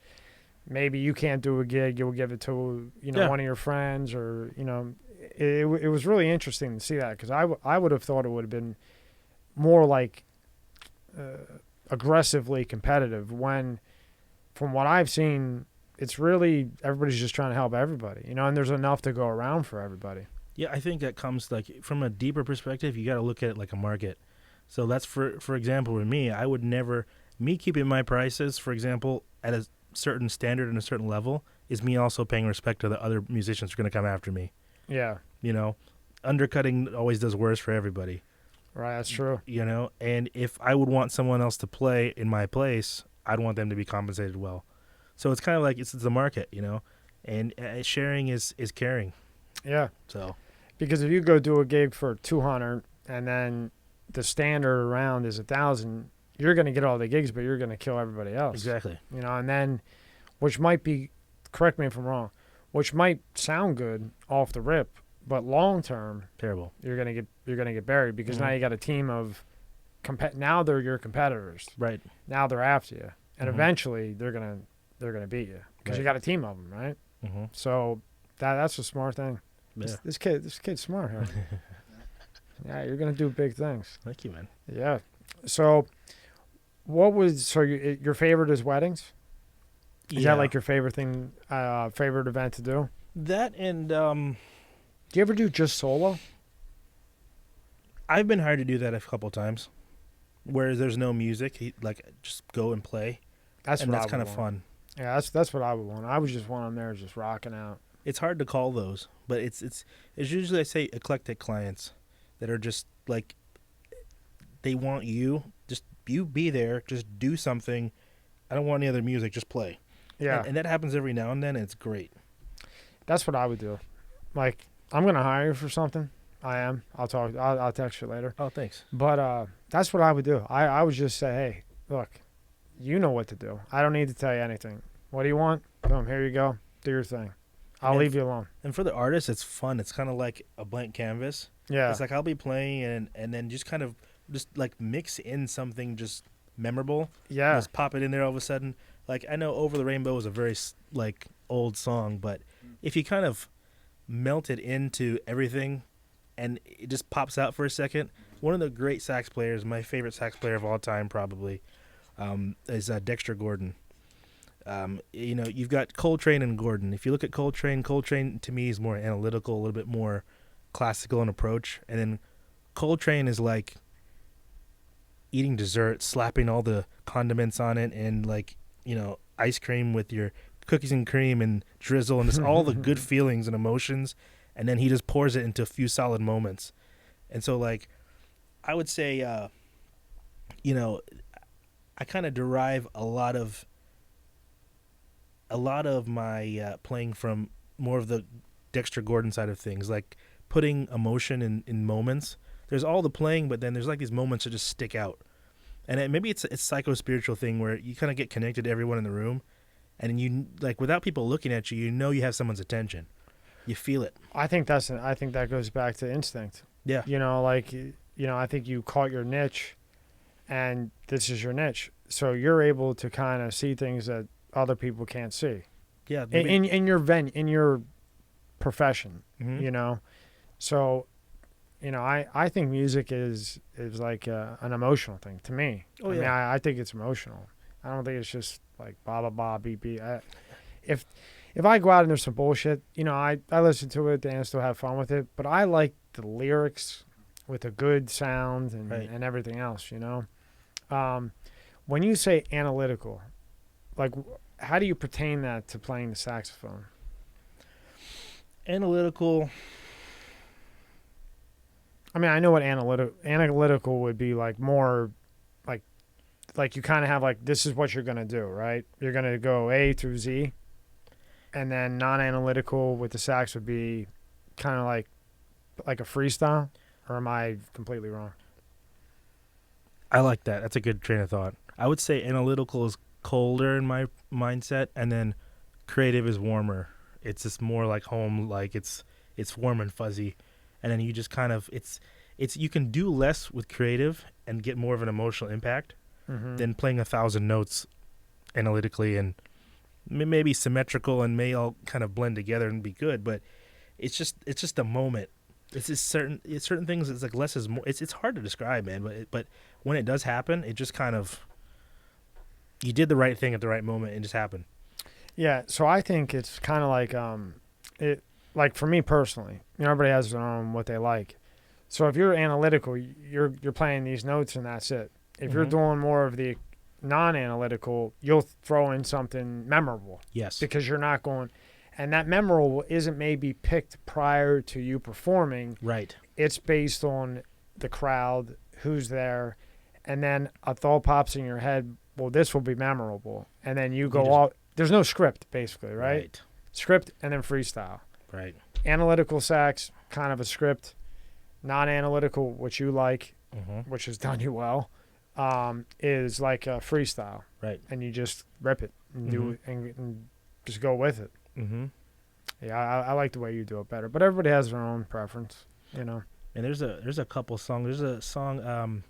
maybe you can't do a gig, you'll give it to, you know, one of your friends, or, you know, it was really interesting to see that, because I would have thought it would have been more like aggressively competitive, when from what I've seen, it's really everybody's just trying to help everybody, you know, and there's enough to go around for everybody. Yeah, I think that comes like from a deeper perspective. You got to look at it like a market. So that's for example, with me, I would never, me keeping my prices, for example, at a certain standard and a certain level, is me also paying respect to the other musicians who are going to come after me. Yeah. You know, undercutting always does worse for everybody. Right, that's true. You know, and if I would want someone else to play in my place, I'd want them to be compensated well. So it's kind of like it's the market, you know, and sharing is caring. Yeah. So, because if you go do a gig for 200 and then the standard around is 1,000, you're going to get all the gigs, but you're going to kill everybody else. Exactly. You know, and then, which might be, correct me if I'm wrong, which might sound good off the rip, but long term, terrible. You're gonna get buried, because now you got a team of now they're your competitors. Right. Now they're after you, and eventually they're gonna beat you, because you got a team of them, right? Mm-hmm. So that's a smart thing. Yeah. This kid's smart, huh? Yeah, you're gonna do big things. Thank you, man. Yeah. So What was so your favorite is weddings? Is Yeah. that like your favorite thing, favorite event to do? That and Do you ever do just solo? I've been hired to do that a couple times, where there's no music, like just go and play, That's and what that's I kind would of want. fun. Yeah, that's what I would want. I would just want them there just rocking out. It's hard to call those, but it's usually I say eclectic clients that are just like they want you be there, just do something. I don't want any other music, just play. Yeah, And that happens every now and then, and it's great. that's what I would do. Like, I'm gonna hire you for something. I am. I'll talk. I'll text you later. Oh, thanks. But that's what I would do. I would just say, hey, look, you know what to do. I don't need to tell you anything. What do you want? Boom, here you go. Do your thing. I'll And leave you alone. And for the artist, it's fun. It's kind of like a blank canvas. Yeah. It's like I'll be playing and then just kind of just like mix in something just memorable. Yeah. Just pop it in there all of a sudden. Like I know "Over the Rainbow" is a very like old song, but if you kind of melt it into everything, and it just pops out for a second. One of the great sax players, my favorite sax player of all time, probably, is Dexter Gordon. You've got Coltrane and Gordon. If you look at Coltrane to me is more analytical, a little bit more classical in approach, and then Coltrane is like eating dessert, slapping all the condiments on it, and like ice cream with your cookies and cream and drizzle, and it's all the good feelings and emotions, and then he just pours it into a few solid moments. And so like I would say I kind of derive a lot of my playing from more of the Dexter Gordon side of things, like putting emotion in moments. There's all the playing, but then there's like these moments that just stick out. And maybe it's a psycho-spiritual thing where you kind of get connected to everyone in the room, and you like without people looking at you, you have someone's attention. You feel it. I think that goes back to instinct. Yeah. I think you caught your niche, and this is your niche. So you're able to kind of see things that other people can't see. Yeah. In your profession, Mhm. So, I think music is like an emotional thing to me. Oh, I mean, yeah. I think it's emotional. I don't think it's just like blah blah blah beep beep. If I go out and there's some bullshit, I listen to it, dance, still have fun with it. But I like the lyrics with a good sound and Right. and everything else. When you say analytical, like how do you pertain that to playing the saxophone? Analytical. I mean, I know what analytical would be like more like you kind of have like this is what you're going to do, right? You're going to go A through Z, and then non-analytical with the sax would be kind of like a freestyle, or am I completely wrong? I like that. That's a good train of thought. I would say analytical is colder in my mindset, and then creative is warmer. It's just more like home, like it's warm and fuzzy, and then you just kind of it's you can do less with creative and get more of an emotional impact than playing 1,000 notes analytically and maybe symmetrical and may all kind of blend together and be good. But it's just a moment. It's just certain things. It's like less is more. It's hard to describe, man. But when it does happen, it just kind of you did the right thing at the right moment and it just happened. Yeah, so I think it's kind of like it like for me personally, everybody has their own what they like. So if you're analytical, you're playing these notes and that's it. If you're doing more of the non-analytical, you'll throw in something memorable. Yes. Because you're not going, and that memorable isn't maybe picked prior to you performing. Right. It's based on the crowd, who's there, and then a thought pops in your head. Well, this will be memorable, and then you go off. There's no script, basically, right? Script and then freestyle. Right. Analytical sax, kind of a script. Non-analytical, which you like, Mm-hmm. which has done you well, is like a freestyle. Right. And you just rip it and do it and just go with it. Mm-hmm. Yeah, I like the way you do it better, but everybody has their own preference, And there's a couple songs. There's a song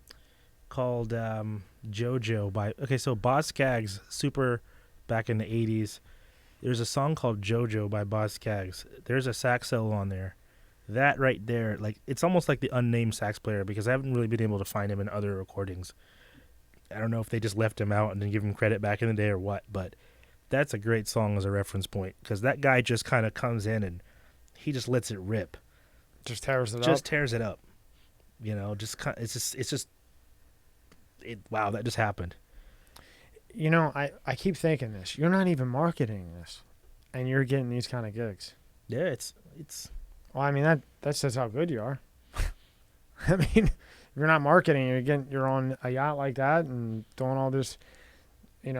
called JoJo by so Boz Scaggs, super back in the 80s. There's a song called JoJo by Boz Scaggs. There's a sax solo on there. That right there, like it's almost like the unnamed sax player because I haven't really been able to find him in other recordings. I don't know if they just left him out and didn't give him credit back in the day or what, but that's a great song as a reference point because that guy just kind of comes in and he just lets it rip. Just tears it up. Just tears it up. Wow, that just happened. I keep thinking this. You're not even marketing this, and you're getting these kind of gigs. Yeah, it's. Well, I mean that says how good you are. I mean, if you're not marketing, you're on a yacht like that and doing all this,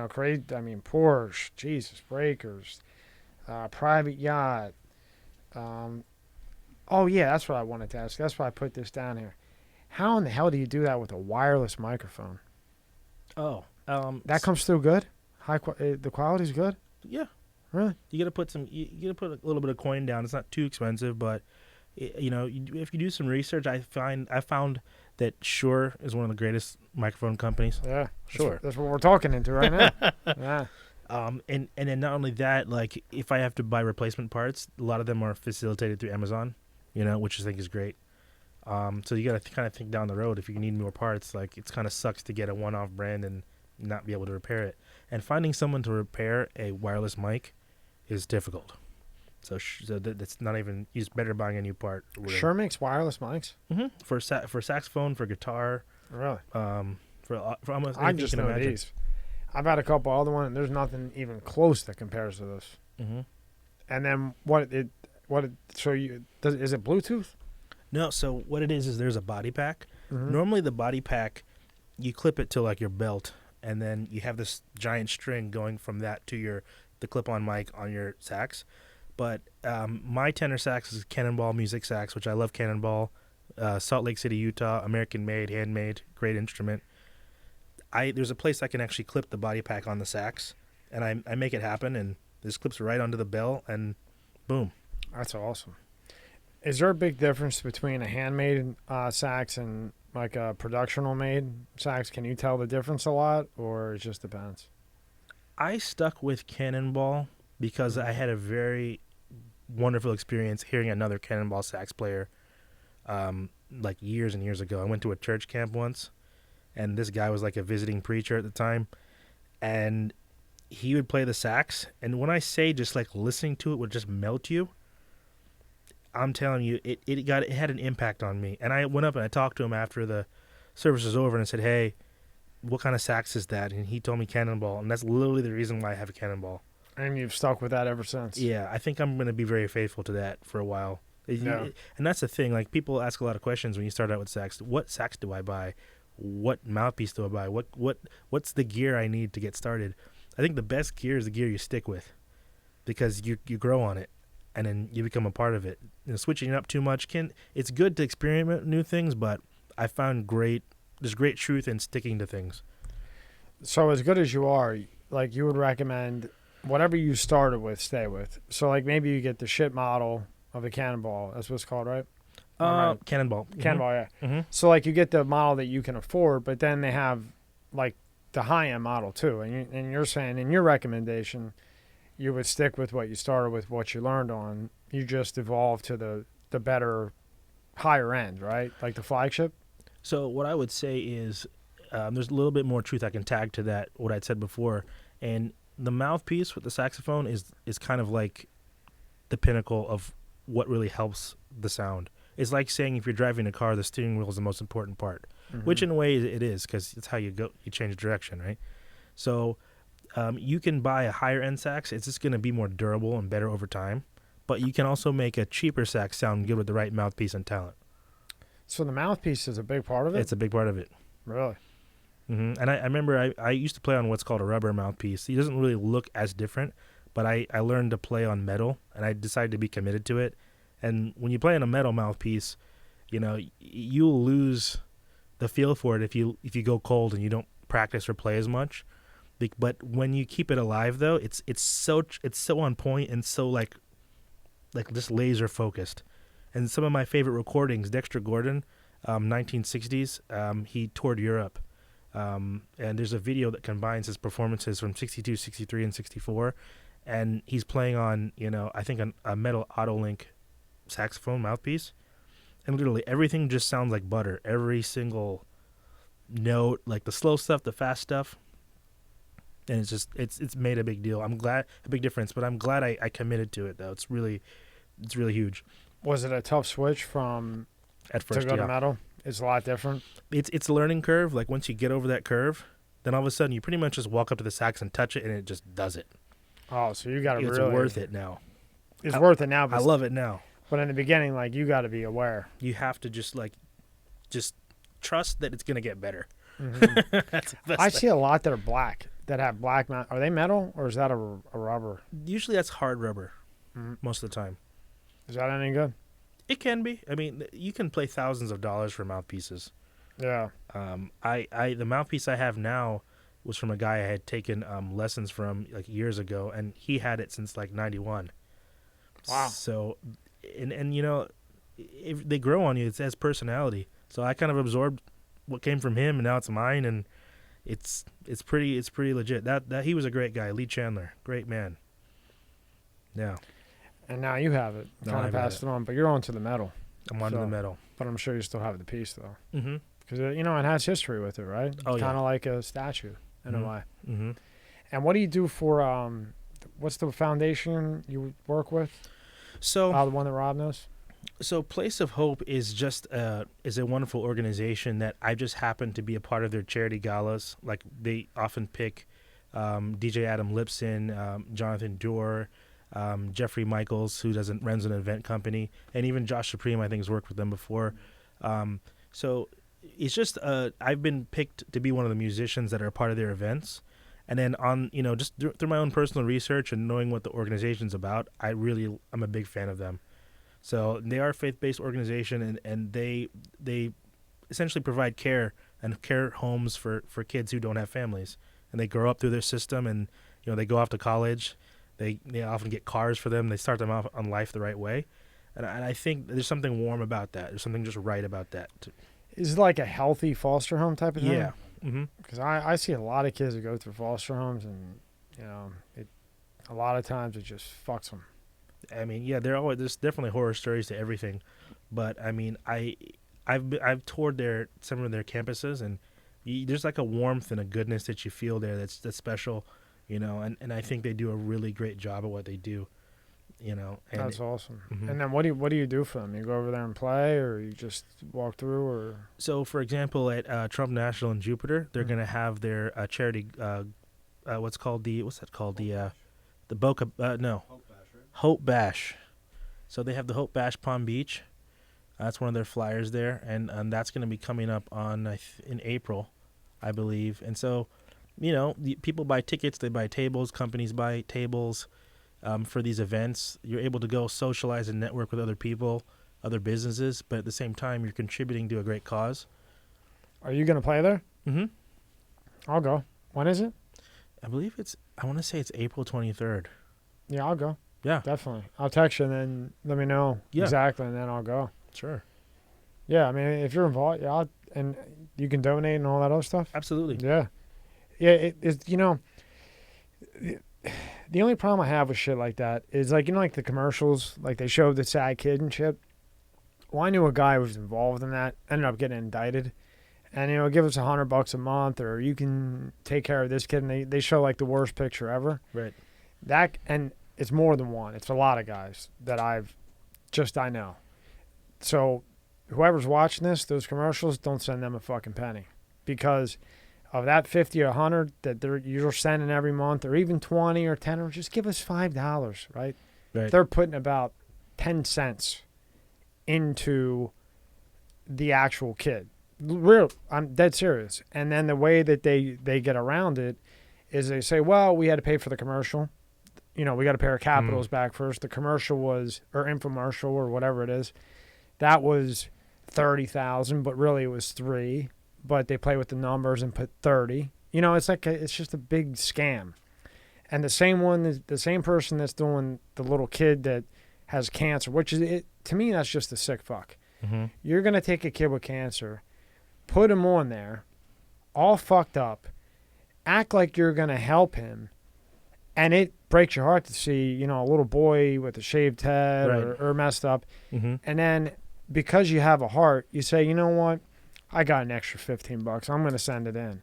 crazy. I mean, Porsche, Jesus, breakers, private yacht. Oh yeah, that's what I wanted to ask. That's why I put this down here. How in the hell do you do that with a wireless microphone? Oh, that comes through good. The quality's good. Yeah, really. You gotta put a little bit of coin down. It's not too expensive, but if you do some research, I found that Shure is one of the greatest microphone companies. Yeah, Sure. That's what we're talking into right now. Yeah. And then not only that, like if I have to buy replacement parts, a lot of them are facilitated through Amazon, which I think is great. So you got to kind of think down the road if you need more parts. Like it's kind of sucks to get a one-off brand and not be able to repair it. And finding someone to repair a wireless mic is difficult. So that's not even. It's better buying a new part. Sure makes wireless mics. Mm-hmm. For saxophone, for guitar. Really. For almost. I just know these. I've had a couple other ones, and there's nothing even close that compares to this. Mm-hmm. And then is it Bluetooth? No, so what it is there's a body pack. Mm-hmm. Normally the body pack, you clip it to like your belt, and then you have this giant string going from that to the clip-on mic on your sax. But my tenor sax is Cannonball Music Sax, which I love Cannonball. Salt Lake City, Utah, American-made, handmade, great instrument. There's a place I can actually clip the body pack on the sax, and I make it happen, and this clips right onto the bell, and boom. That's awesome. Is there a big difference between a handmade sax and like a productional-made sax? Can you tell the difference a lot, or it just depends? I stuck with Cannonball because I had a very wonderful experience hearing another Cannonball sax player like years and years ago. I went to a church camp once, and this guy was like a visiting preacher at the time, and he would play the sax, and when I say just like listening to it would just melt you, I'm telling you, it had an impact on me. And I went up and I talked to him after the service was over, and I said, "Hey, what kind of sax is that?" And he told me Cannonball, and that's literally the reason why I have a Cannonball. And you've stuck with that ever since. Yeah, I think I'm going to be very faithful to that for a while. Yeah. And that's the thing. Like people ask a lot of questions when you start out with sax. What sax do I buy? What mouthpiece do I buy? What's the gear I need to get started? I think the best gear is the gear you stick with, because you grow on it, and then you become a part of it. Switching it up too much it's good to experiment new things, but I found there's great truth in sticking to things. So as good as you are, like you would recommend whatever you started with, stay with. So like maybe you get the shit model of the Cannonball. That's what it's called, right? Right. Cannonball. Cannonball, yeah. Mm-hmm. So like you get the model that you can afford, but then they have like the high-end model too. And you're saying in your recommendation, you would stick with what you started with, what you learned on. You just evolved to the better, higher end, right? Like the flagship? So what I would say is there's a little bit more truth I can tag to that, what I'd said before. And the mouthpiece with the saxophone is kind of like the pinnacle of what really helps the sound. It's like saying if you're driving a car, the steering wheel is the most important part, which in a way it is, because it's how you change direction, right? So you can buy a higher end sax. It's just going to be more durable and better over time. But you can also make a cheaper sax sound good with the right mouthpiece and talent. So the mouthpiece is a big part of it? It's a big part of it. Really? Mm-hmm. And I remember I used to play on what's called a rubber mouthpiece. It doesn't really look as different, but I learned to play on metal, and I decided to be committed to it. And when you play on a metal mouthpiece, you'll lose the feel for it if you go cold and you don't practice or play as much. But when you keep it alive, though, it's so on point and so like just laser focused. And some of my favorite recordings, Dexter Gordon, 1960s, he toured Europe. And there's a video that combines his performances from 62, 63, and 64. And he's playing on, I think a metal Autolink saxophone mouthpiece. And literally everything just sounds like butter. Every single note, like the slow stuff, the fast stuff. And it's made a big deal. A big difference, but I'm glad I committed to it though. It's really huge. Was it a tough switch from At first, to go to yeah. metal? It's a lot different. It's a learning curve. Like once you get over that curve, then all of a sudden you pretty much just walk up to the sax and touch it, and it just does it. Oh, so you got to It's really. worth it now. It's worth it now. I But, love it now. but in the beginning, like you got to be aware. You have to just trust that it's gonna get better. Mhm. That's the best I thing. see a lot that are black that have black mount. Are they metal or is that a rubber? Usually that's hard rubber Mhm. most of the time. Is that any good? It can be. I mean, you can pay thousands of dollars for mouthpieces. Yeah. The mouthpiece I have now was from a guy I had taken lessons from like years ago, and he had it since like '91. Wow. So, and you know, if they grow on you. It has personality. So I kind of absorbed what came from him, and now it's mine, and it's pretty legit. That he was a great guy, Lee Chandler, great man. Yeah, And now you have it. Now Kind I of got passed it on, but you're on to the metal. I'm on to So- the metal. But I'm sure you still have the piece though, Mm-hmm. because it has history with it, right? Oh, It's yeah. kind of like a statue in Mhm. a way. Mm-hmm. And what do you do for what's the foundation you work with? So The one that Rob knows. So Place of Hope is just is a wonderful organization that I just happen to be a part of their charity galas. Like they often pick DJ Adam Lipson, Jonathan Dorr, Jeffrey Michaels, who runs an event company, and even Josh Supreme, I think, has worked with them before. So it's just I've been picked to be one of the musicians that are a part of their events. And then just through my own personal research and knowing what the organization's about, I'm a big fan of them. So they are a faith-based organization, and they essentially provide care and care homes for kids who don't have families, and they grow up through their system, and they go off to college. They often get cars for them. They start them off on life the right way, and I think there's something warm about that. There's something just right about that. Is it like a healthy foster home type of thing? Yeah. Mm-hmm. Because I see a lot of kids that go through foster homes, and a lot of times it just fucks them. I mean, yeah, there's definitely horror stories to everything, but I mean, I've toured some of their campuses, and there's like a warmth and a goodness that you feel there that's special, and I think they do a really great job at what they do, and That's awesome. Mhm. And then what do you do for them? You go over there and play, or you just walk through, or So, for example, at Trump National in Jupiter, they're Mhm. going to have their charity. What's that called? The Boca. No, Hope Bash, right? Hope Bash. So they have the Hope Bash Palm Beach. That's one of their flyers there, and that's going to be coming up in April, I believe. And so, people buy tickets, they buy tables, companies buy tables for these events. You're able to go socialize and network with other people, other businesses, but at the same time, you're contributing to a great cause. are you gonna play there? Mm-hmm. I'll go. When is it? I believe I want to say it's April 23rd. Yeah, I'll go. Yeah, Definitely. I'll text you and then let me know Yeah. exactly, and then I'll go. sure. Yeah, I mean, if you're involved, yeah, and you can donate and all that other stuff. Absolutely. Yeah, it's the only problem I have with shit like that is like like the commercials, like they showed the sad kid and shit. Well, I knew a guy who was involved in that, ended up getting indicted, and give us $100 a month, or you can take care of this kid, and they show like the worst picture ever. Right. That, and it's more than one. It's a lot of guys that I know. So whoever's watching this, those commercials, don't send them a fucking penny, because of that 50 or 100 that you're sending every month, or even 20 or 10, or just give us $5, right? Right. They're putting about 10 cents into the actual kid. I'm dead serious. And then the way that they get around it is they say, well, we had to pay for the commercial. We got to pay our capitals back first. The commercial was, or infomercial or whatever it is, that was 30,000, but really it was 3. But they play with the numbers and put 30. It's like it's just a big scam. And the same person that's doing the little kid that has cancer, which is it to me, that's just a sick fuck. Mm-hmm. You're gonna take a kid with cancer, put him on there, all fucked up, act like you're gonna help him, and it breaks your heart to see a little boy with a shaved head Right. or messed up, Mm-hmm. and then because you have a heart, you say, you know what, I got an extra $15. I'm going to send it in.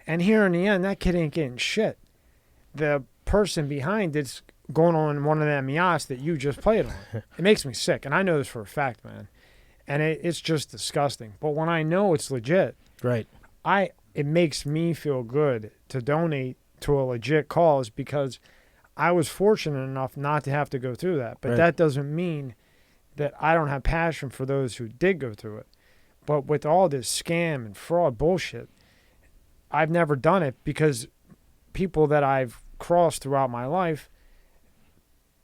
And here in the end, that kid ain't getting shit. The person behind it's going on one of them yachts that you just played on. It makes me sick. And I know this for a fact, man. And it's just disgusting. But when I know it's legit, Right. it makes me feel good to donate to a legit cause because I was fortunate enough not to have to go through that. But Right. that doesn't mean that I don't have passion for those who did go through it. But with all this scam and fraud bullshit, I've never done it because people that I've crossed throughout my life,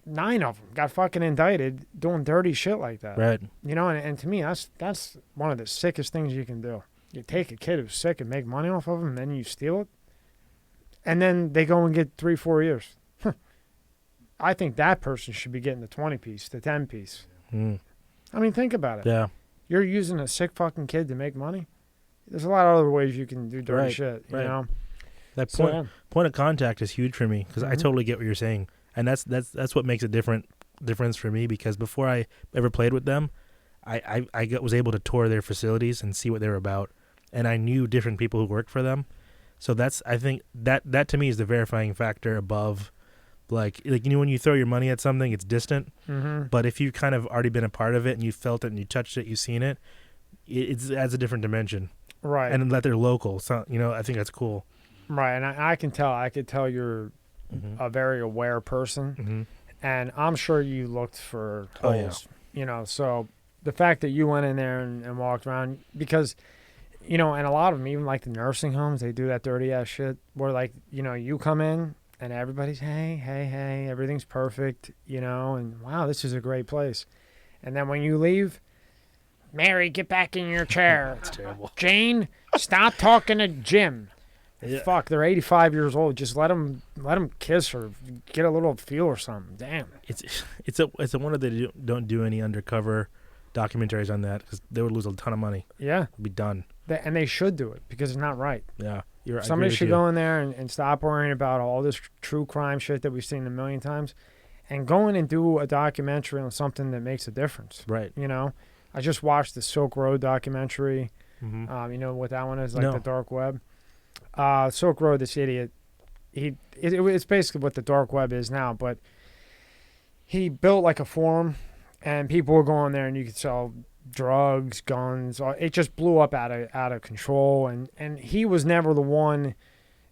9 of them got fucking indicted doing dirty shit like that. Right. You know, and to me, that's one of the sickest things you can do. You take a kid who's sick and make money off of him, and then you steal it, and then they go and get 3-4 years. I think that person should be getting the 20-piece, the 10-piece. Mm. I mean, think about it. Yeah. You're using a sick fucking kid to make money. There's a lot of other ways you can do dirty Right, shit, you right. know? That So, point of contact is huge for me because I Mhm. totally get what you're saying, and that's what makes a difference for me. Because before I ever played with them, was able to tour their facilities and see what they were about, and I knew different people who worked for them. So I think that to me is the verifying factor above, like you know when you throw your money at something, it's distant, mm-hmm. but if you've kind of already been a part of it and you felt it and you touched it, you've seen it, it adds a different dimension. Right. And that they're local, so I think that's cool. Right, and I can tell. I could tell you're Mm-hmm. a very aware person, Mm-hmm. and I'm sure you looked for Oh, yeah. holes. You know, so the fact that you went in there and walked around, because, and a lot of them, even like the nursing homes, they do that dirty ass shit where, like, you come in and everybody's hey, everything's perfect, and wow, this is a great place, and then when you leave, Mary, get back in your chair. It's terrible. Jane, stop talking to Jim. Yeah. Fuck, they're 85 years old. Just let them kiss or get a little feel or something. Damn. It's a wonder they don't do any undercover documentaries on that because they would lose a ton of money. Yeah. It'd be done. And they should do it because it's not right. Yeah, you're right. Somebody should go in there and stop worrying about all this true crime shit that we've seen a million times and go in and do a documentary on something that makes a difference. Right. I just watched the Silk Road documentary. Mm-hmm. You know what that one is? Like No. the dark web. Silk Road, this idiot, it's basically what the dark web is now, but he built like a forum and people were going there and you could sell drugs, guns. It just blew up out of control. And he was never the one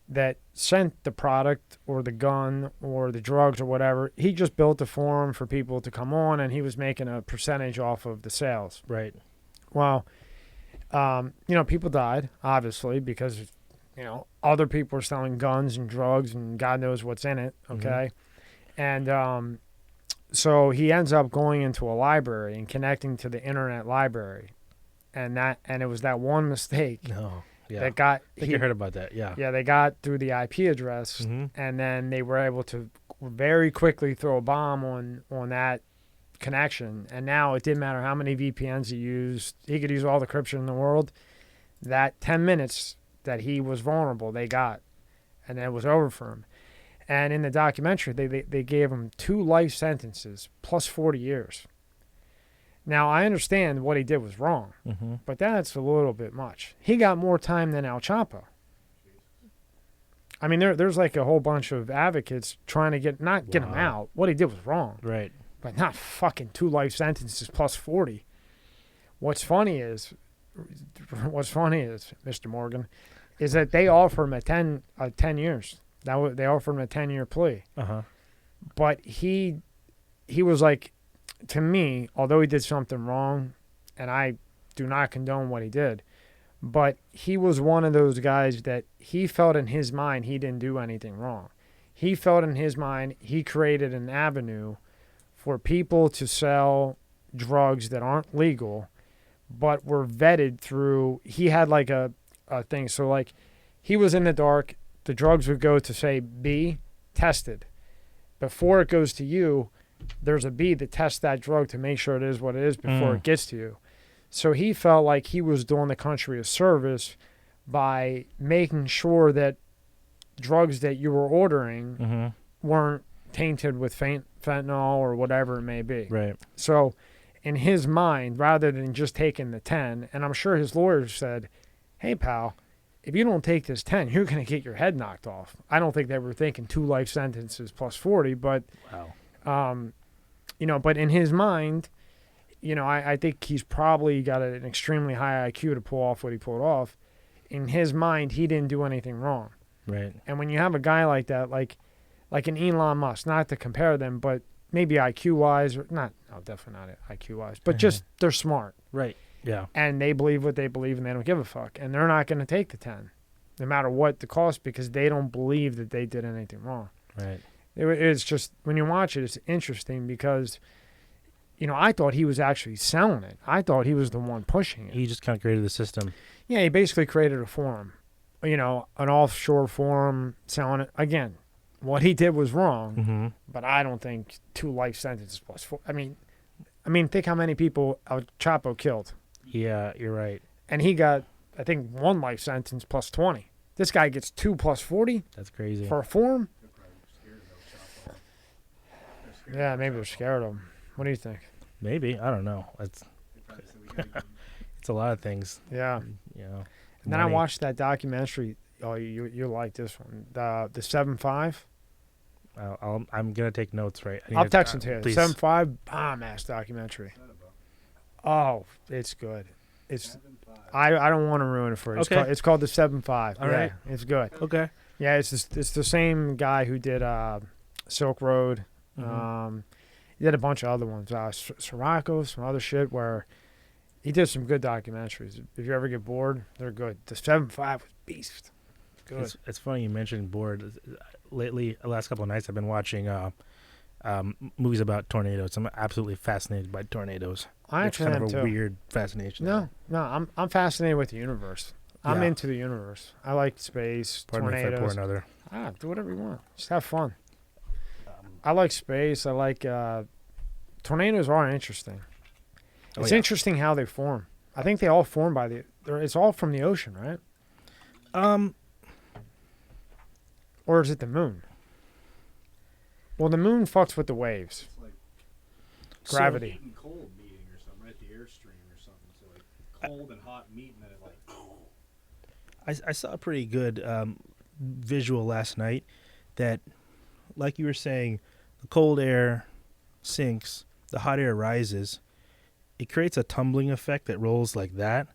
that sent the product or the gun or the drugs or whatever. He just built a forum for people to come on and he was making a percentage off of the sales. Right. Well, people died, obviously, because other people are selling guns and drugs and God knows what's in it, okay? Mm-hmm. And so he ends up going into a library and connecting to the internet library. And it was that one mistake No. Yeah. that got... I think I heard about that, yeah. Yeah, they got through the IP address, and then they were able to very quickly throw a bomb on that connection. And now it didn't matter how many VPNs he used. He could use all the encryption in the world. That 10 minutes... that he was vulnerable, they got, and then it was over for him. And in the documentary, they gave him 2 life sentences plus 40 years. Now, I understand what he did was wrong, but that's a little bit much. He got more time than El Chapo. I mean, there's like a whole bunch of advocates trying to get him out. What he did was wrong. Right. But not fucking 2 life sentences plus 40. What's funny is, Mr. Morgan, is that they offer him 10 years. They offered him a 10-year plea. But he was like, to me, although he did something wrong, and I do not condone what he did, but he was one of those guys that he felt in his mind he didn't do anything wrong. He felt in his mind he created an avenue for people to sell drugs that aren't legal, but were vetted through. He had like a thing. So like he was in the dark. The drugs would go to say B, tested. Before it goes to you, there's a B that tests that drug to make sure it is what it is before it gets to you. So he felt like he was doing the country a service by making sure that drugs that you were ordering weren't tainted with fentanyl or whatever it may be. Right. So in his mind, rather than just taking the 10, and I'm sure his lawyers said, hey, pal, if you don't take this 10, you're going to get your head knocked off. I don't think they were thinking 2 life sentences plus 40, but, Wow. But in his mind, I think he's probably got an extremely high IQ to pull off what he pulled off. In his mind, he didn't do anything wrong. Right. And when you have a guy like that, like an Elon Musk, not to compare them, but maybe IQ-wise, or not, no, definitely not IQ-wise, but just they're smart. Right. Yeah. And they believe what they believe, and they don't give a fuck. And they're not going to take the 10, no matter what the cost, because they don't believe that they did anything wrong. Right. It's just, when you watch it, it's interesting because, I thought he was actually selling it. I thought he was the one pushing it. He just kind of created the system. Yeah, he basically created a forum, an offshore forum selling it. Again, what he did was wrong, Mm-hmm. but I don't think 2 life sentences plus 4. I mean, think how many people El Chapo killed. Yeah, you're right. And he got, I think, 1 life sentence plus 20. This guy gets 2 plus 40 That's crazy. for a forum? They're probably scared of El Chapo. They're scared Yeah, of maybe El they're Chapo. scared of him. What do you think? Maybe. I don't know. It's They probably said, "We gotta give him a lot of things. Yeah. You know. And then I Money. watched that documentary. Oh, you like this one. The 7.5. I'm gonna take notes. Right. I need I'll text it to you. Please. 7.5 bomb-ass documentary. that about Oh, it's good. It's 7.5." I don't want to ruin it for you. Okay. It's called the 7.5. All Yeah, right. it's good. Okay. Yeah, it's the same guy who did Silk Road. Mhm. He did a bunch of other ones. Sirocco, some other shit where he did some good documentaries. If you ever get bored, they're good. The 7.5 was beast. Good. It's funny you mentioned board. Lately, the last couple of nights, I've been watching movies about tornadoes. I'm absolutely fascinated by tornadoes. I It's actually kind am of a too. weird fascination. No, I'm fascinated with the universe. I'm Yeah. into the universe. I like space, Pardon me if I pour tornadoes. another. Do whatever you want. Just have fun. I like space. I like tornadoes are interesting. Oh, It's yeah. interesting how they form. I think they all form it's all from the ocean, right? Or is it the moon? Well, the moon fucks with the waves. It's like Gravity. heat and cold meeting or something, right? The airstream or something. So like cold and hot meet, and then it like. I saw a pretty good visual last night that, like you were saying, the cold air sinks, the hot air rises. It creates a tumbling effect that rolls like that.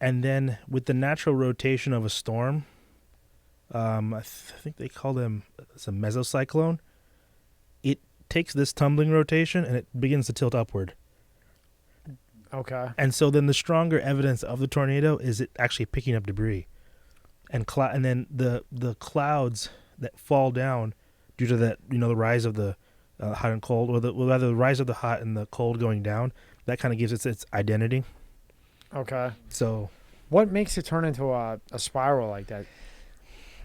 And then with the natural rotation of a storm, I think they call them it's a mesocyclone. It takes this tumbling rotation and it begins to tilt upward. Okay. And so then the stronger evidence of the tornado is it actually picking up debris, and then the clouds that fall down due to that, the rise of the hot and cold, or rather the rise of the hot and the cold going down. That kind of gives it its identity. Okay. So What makes it turn into a spiral like that?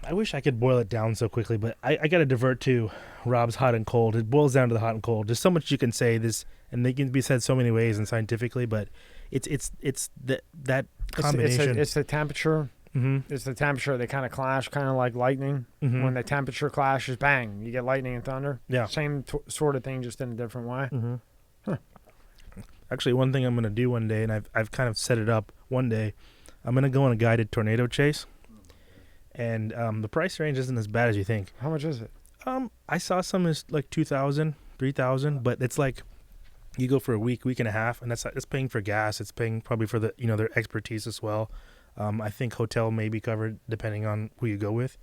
I wish I could boil it down so quickly, but I got to divert to Rob's hot and cold. It boils down to the hot and cold. There's so much you can say this, and they can be said so many ways and scientifically, but it's that combination. It's the temperature. Mm-hmm. It's the temperature. They kind of clash, kind of like lightning. Mm-hmm. When the temperature clashes, bang, you get lightning and thunder. Yeah. Same sort of thing, just in a different way. Mm-hmm. Huh. Actually, one thing I'm going to do one day, and I've kind of set it up one day, I'm going to go on a guided tornado chase. And the price range isn't as bad as you think. How much is it? I saw some is like 2,000, 3,000, but it's like you go for a week and a half, and that's paying for gas. It's paying probably for the their expertise as well. I think hotel may be covered depending on who you go with.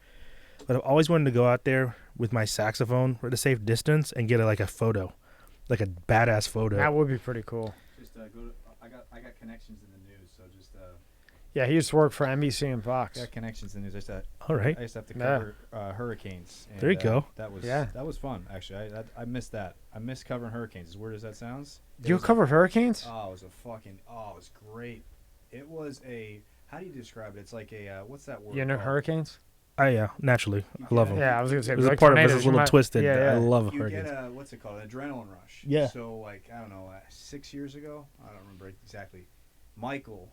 But I've always wanted to go out there with my saxophone at a safe distance and get a photo, like a badass photo. That would be pretty cool. Just go to. I got connections in the news, so just. Yeah, he used to work for NBC and Fox. Got connections in the news. All right. I used to have to Yeah. cover hurricanes. And, There you go. That was Yeah. That was fun actually. I missed that. I missed covering hurricanes. As weird as that sounds. It You was a- covered hurricanes? Oh, it was it was great. It was a. How do you describe it? It's like a. What's that word? You know called? hurricanes? Naturally, I love them. Yeah, I was gonna say. It was like a part of tornadoes, it's a you little might- twisted. Yeah, I love You hurricanes. get a what's it called? An adrenaline rush. Yeah. So like I don't know, 6 years ago, I don't remember exactly.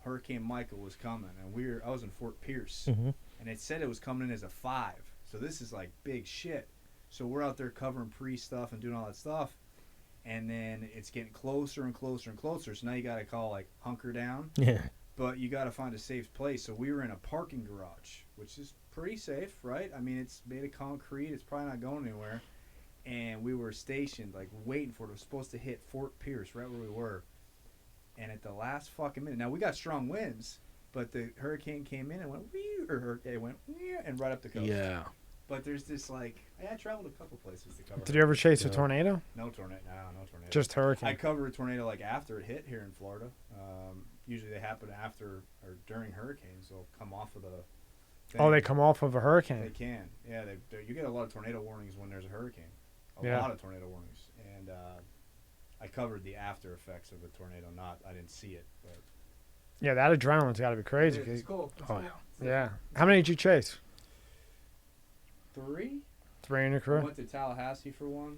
Hurricane Michael was coming, and I was in Fort Pierce, Mm-hmm. and it said it was coming in as a 5. So this is like big shit. So we're out there covering pre stuff and doing all that stuff, and then it's getting closer and closer and closer. So now you got to call like hunker down. Yeah. But you got to find a safe place. So we were in a parking garage, which is pretty safe, right? I mean, it's made of concrete. It's probably not going anywhere. And we were stationed, like, waiting for it. It was supposed to hit Fort Pierce, right where we were. And at the last fucking minute, now we got strong winds, but the hurricane came in and went, it went, and right up the coast. Yeah. But there's this, like, I traveled a couple places to cover. Did you ever chase a tornado? No tornado. No tornado. Just hurricane. I covered a tornado, like, after it hit here in Florida. Usually they happen after or during hurricanes. They'll come off of the thing. Oh, they come off of a hurricane. They can. Yeah, you get a lot of tornado warnings when there's a hurricane. A lot of tornado warnings. And I covered the after effects of the tornado. I didn't see it. But Yeah, that adrenaline's got to be crazy. it's cool. It's Oh, cool. Yeah. How many did you chase? 3. 3 in your I career? went to Tallahassee for one.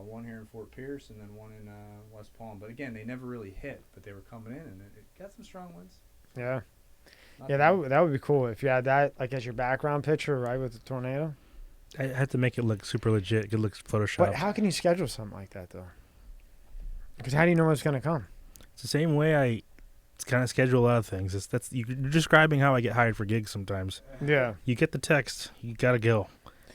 One here in Fort Pierce, and then one in West Palm. But again, they never really hit, but they were coming in, and it got some strong winds. Yeah. Not Yeah, bad. that would be cool if you had that like as your background picture, right, with the tornado. I had to make it look super legit. Good looks Photoshop. But how can you schedule something like that though? Because how do you know when it's going to come? It's the same way I kind of schedule a lot of things. You're describing how I get hired for gigs sometimes. Yeah. You get the text, you gotta go,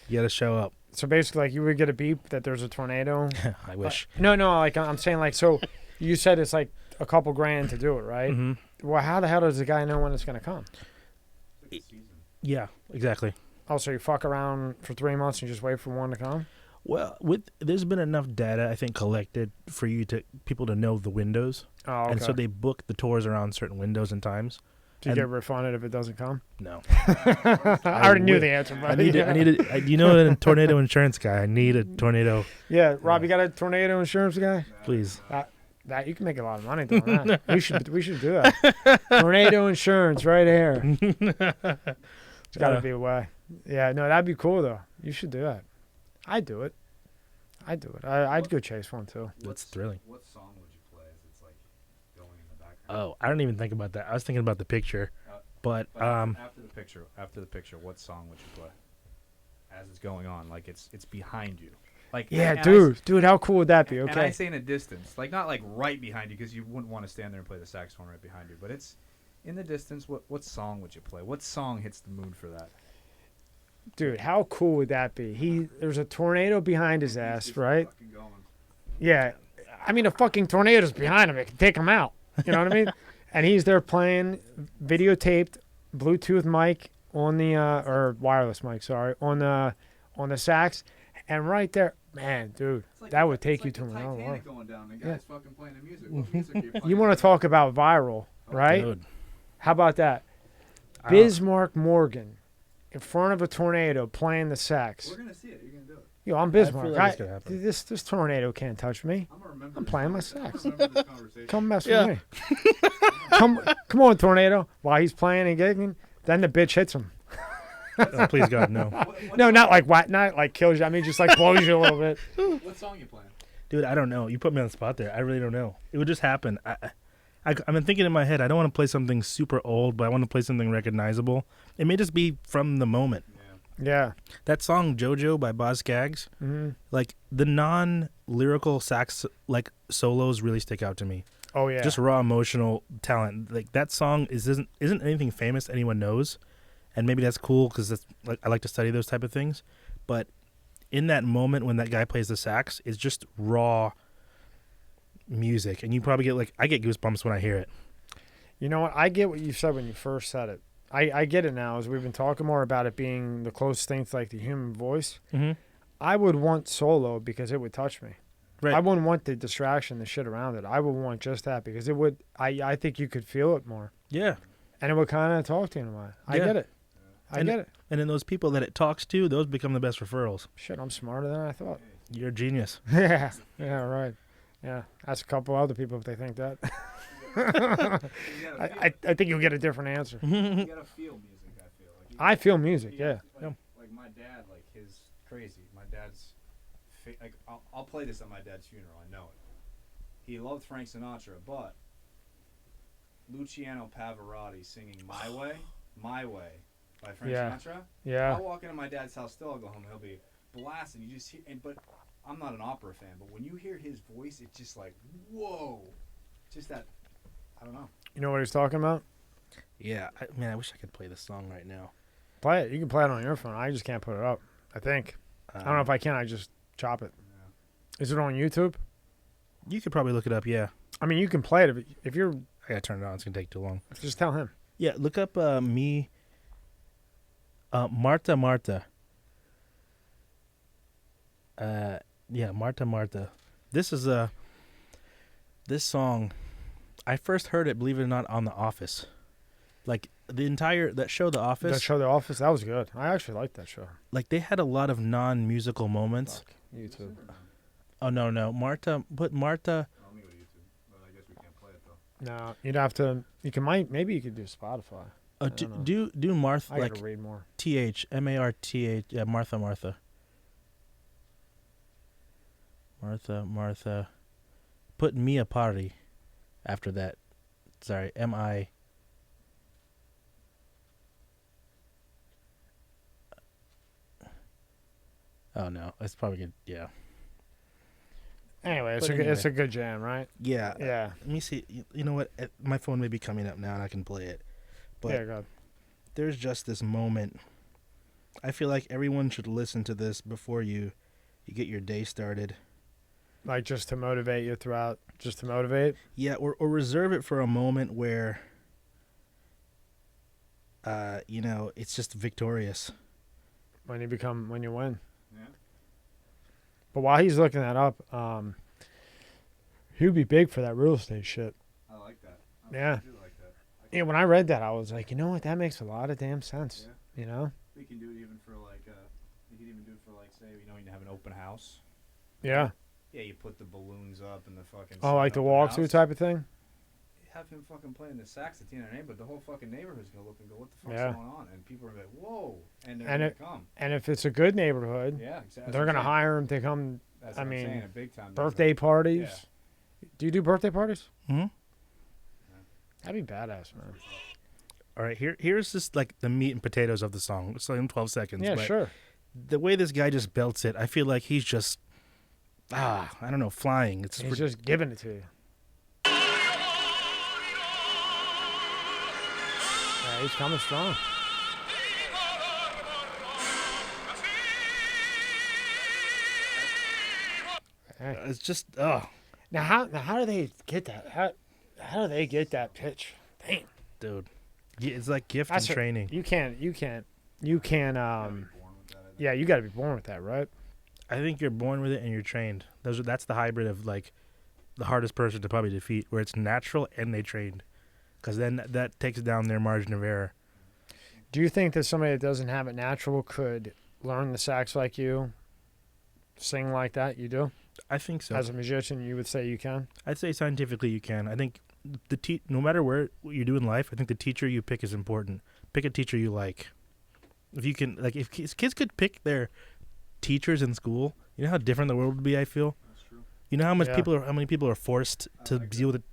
you gotta show up. So basically, like you would get a beep that there's a tornado. I wish. No, like I'm saying, like so. You said it's like a couple grand to do it, right? Hmm. Well, how the hell does the guy know when it's going to come? It's like a season. Yeah, exactly. Oh, so you fuck around for 3 months and you just wait for one to come? Well, there's been enough data I think collected for people to know the windows, Oh, okay. and so they book the tours around certain windows and times. Do you and- get refunded if it doesn't come? No, I already knew the answer, but you know, a tornado insurance guy. I need a tornado, Yeah, Rob, you got a tornado insurance guy? please. That you can make a lot of money doing that. we should do that. Tornado insurance right here. It's got to be a way. Yeah, no, that'd be cool though. You should do that. I'd do it. I'd go chase one too. That's thrilling. What song would you play as it's like going in the background? Oh, I don't even think about that. I was thinking about the picture, but after the picture, what song would you play as it's going on? Like it's behind you. Like Yeah, and dude, how cool would that be? And I Okay. say in a distance, like not like right behind you because you wouldn't want to stand there and play the saxophone right behind you. But it's in the distance. What song would you play? What song hits the mood for that? Dude, how cool would that be? There's a tornado behind his ass, Just right? fucking going. Yeah. I mean, a fucking tornado's behind him. It can take him out. You know what I mean? And he's there playing videotaped Bluetooth mic on the or wireless mic, sorry, on the sax, and right there, man, dude, that would take you to another level. Titanic going down. The guy's fucking playing the music. What music are you playing? You want to talk about viral, right? dude, How about that? Bismarck Morgan in front of a tornado playing the sax. We're gonna see it. You're gonna do it. Yo, I'm feel Bismarck. like it's gonna happen. This tornado can't touch me. I'm gonna remember. I'm this playing my conversation. sax. I'm gonna remember this conversation. Come mess Yeah. with me. come on, tornado. While he's playing and gigging, then the bitch hits him. oh, please God, no, No, not like kills you. I mean, just like blows you a little bit. What song you playing? dude. I don't know. You put me on the spot there. I really don't know. It would just happen. I've been thinking in my head. I don't want to play something super old, but I want to play something recognizable. It may just be from the moment. Yeah. That song "JoJo" by Boz Scaggs, Mm-hmm. like the non-lyrical sax like solos really stick out to me. Oh yeah. Just raw emotional talent. Like that song isn't anything famous anyone knows, and maybe that's cool because like I like to study those type of things. But in that moment when that guy plays the sax, it's just raw music, and you probably get I get goosebumps when I hear it. You know what? I get what you said when you first said it. I get it now as we've been talking more about it being the closest thing to like the human voice. Mm-hmm. I would want solo because it would touch me. Right. I wouldn't want the distraction, the shit around it. I would want just that because it would. I think you could feel it more, Yeah. and it would kind of talk to you in a way. I Yeah. get it. I And- get it. And then those people that it talks to, those become the best referrals. Shit, I'm smarter than I thought. You're a genius. Yeah. Yeah. Right. Yeah. Ask a couple other people if they think that. I think you'll get a different answer. You gotta feel music. I feel like I feel music. Yeah. Like my dad, like his crazy. My dad's like I'll play this at my dad's funeral. I know it. He loved Frank Sinatra, but Luciano Pavarotti singing "My Way" by Frank Yeah. Sinatra. Yeah. I'll walk into my dad's house still. I'll go home and he'll be blasting. You just hear, but I'm not an opera fan, but when you hear his voice, it's just like, whoa. Just that, I don't know. You know what he's talking about? Yeah, man, I wish I could play this song right now. Play it. You can play it on your phone. I just can't put it up. I think. I don't know if I can. I just chop it. Yeah. Is it on YouTube? You could probably look it up, yeah. I mean, you can play it if you're. I gotta turn it on. It's gonna take too long. Just tell him. Yeah, look up Marta Marta. Yeah, Marta Marta. This is this song. I first heard it, believe it or not, on The Office. Like that show, The Office. That show, The Office, that was good. I actually liked that show. Like they had a lot of non-musical moments. Fuck, YouTube. Oh no, Marta. But Marta. I'll go to YouTube, but I guess we can't play it though. No, you'd have to. Maybe you could do Spotify. Do Martha I like gotta read more. THMARTH. Yeah, Martha. Martha. Put Mia Party after that. Sorry, MI. Oh no, it's probably good. Yeah. Anyway, But it's a good jam, right? Yeah. Yeah. Let me see. You know what? My phone may be coming up now, and I can play it. But yeah, go. there's just this moment. I feel like everyone should listen to this before you get your day started. Like just to motivate you throughout. Just to motivate. Yeah, or reserve it for a moment where, it's just victorious. When you win. Yeah. But while he's looking that up, he'd be big for that real estate shit. I like that. Yeah. I do like that. Yeah, when I read that, I was like, you know what? That makes a lot of damn sense. Yeah. You know? We can do it even for like, you can even do it for like, say, you have an open house. Yeah. Yeah, you put the balloons up and the fucking. Oh, like the open walkthrough house. type of thing? Have him fucking playing the sax at the end of the name, but the whole fucking neighborhood's gonna look and go, what the fuck's Yeah. going on? And people are gonna be like, whoa, and they're And gonna come. And if it's a good neighborhood, Yeah, exactly. they're going to hire him to come. That's I what I'm mean, saying, a big time Birthday parties. Yeah. Do you do birthday parties? Hmm. That'd be badass, man. All right, here's just like the meat and potatoes of the song. It's like in 12 seconds. Yeah, but sure. The way this guy just belts it, I feel like he's just, I don't know, flying. He's just giving it to you. Yeah, he's coming strong. Hey. It's just, Now how do they get that? How do they get that pitch? Damn. dude. It's like gift That's and training. You can't. Yeah, you got to be born with that, right? I think you're born with it and you're trained. That's the hybrid of like the hardest person to probably defeat, where it's natural and they trained, because then that takes down their margin of error. Do you think that somebody that doesn't have it natural could learn the sax like you, sing like that? You do? I think so. As a musician, you would say you can? I'd say scientifically you can. I think no matter what you do in life, I think the teacher you pick is important. Pick a teacher you like. If you can, like, if kids could pick their teachers in school, you know how different the world would be. I feel. That's true. You know how Yeah. many people are forced to deal with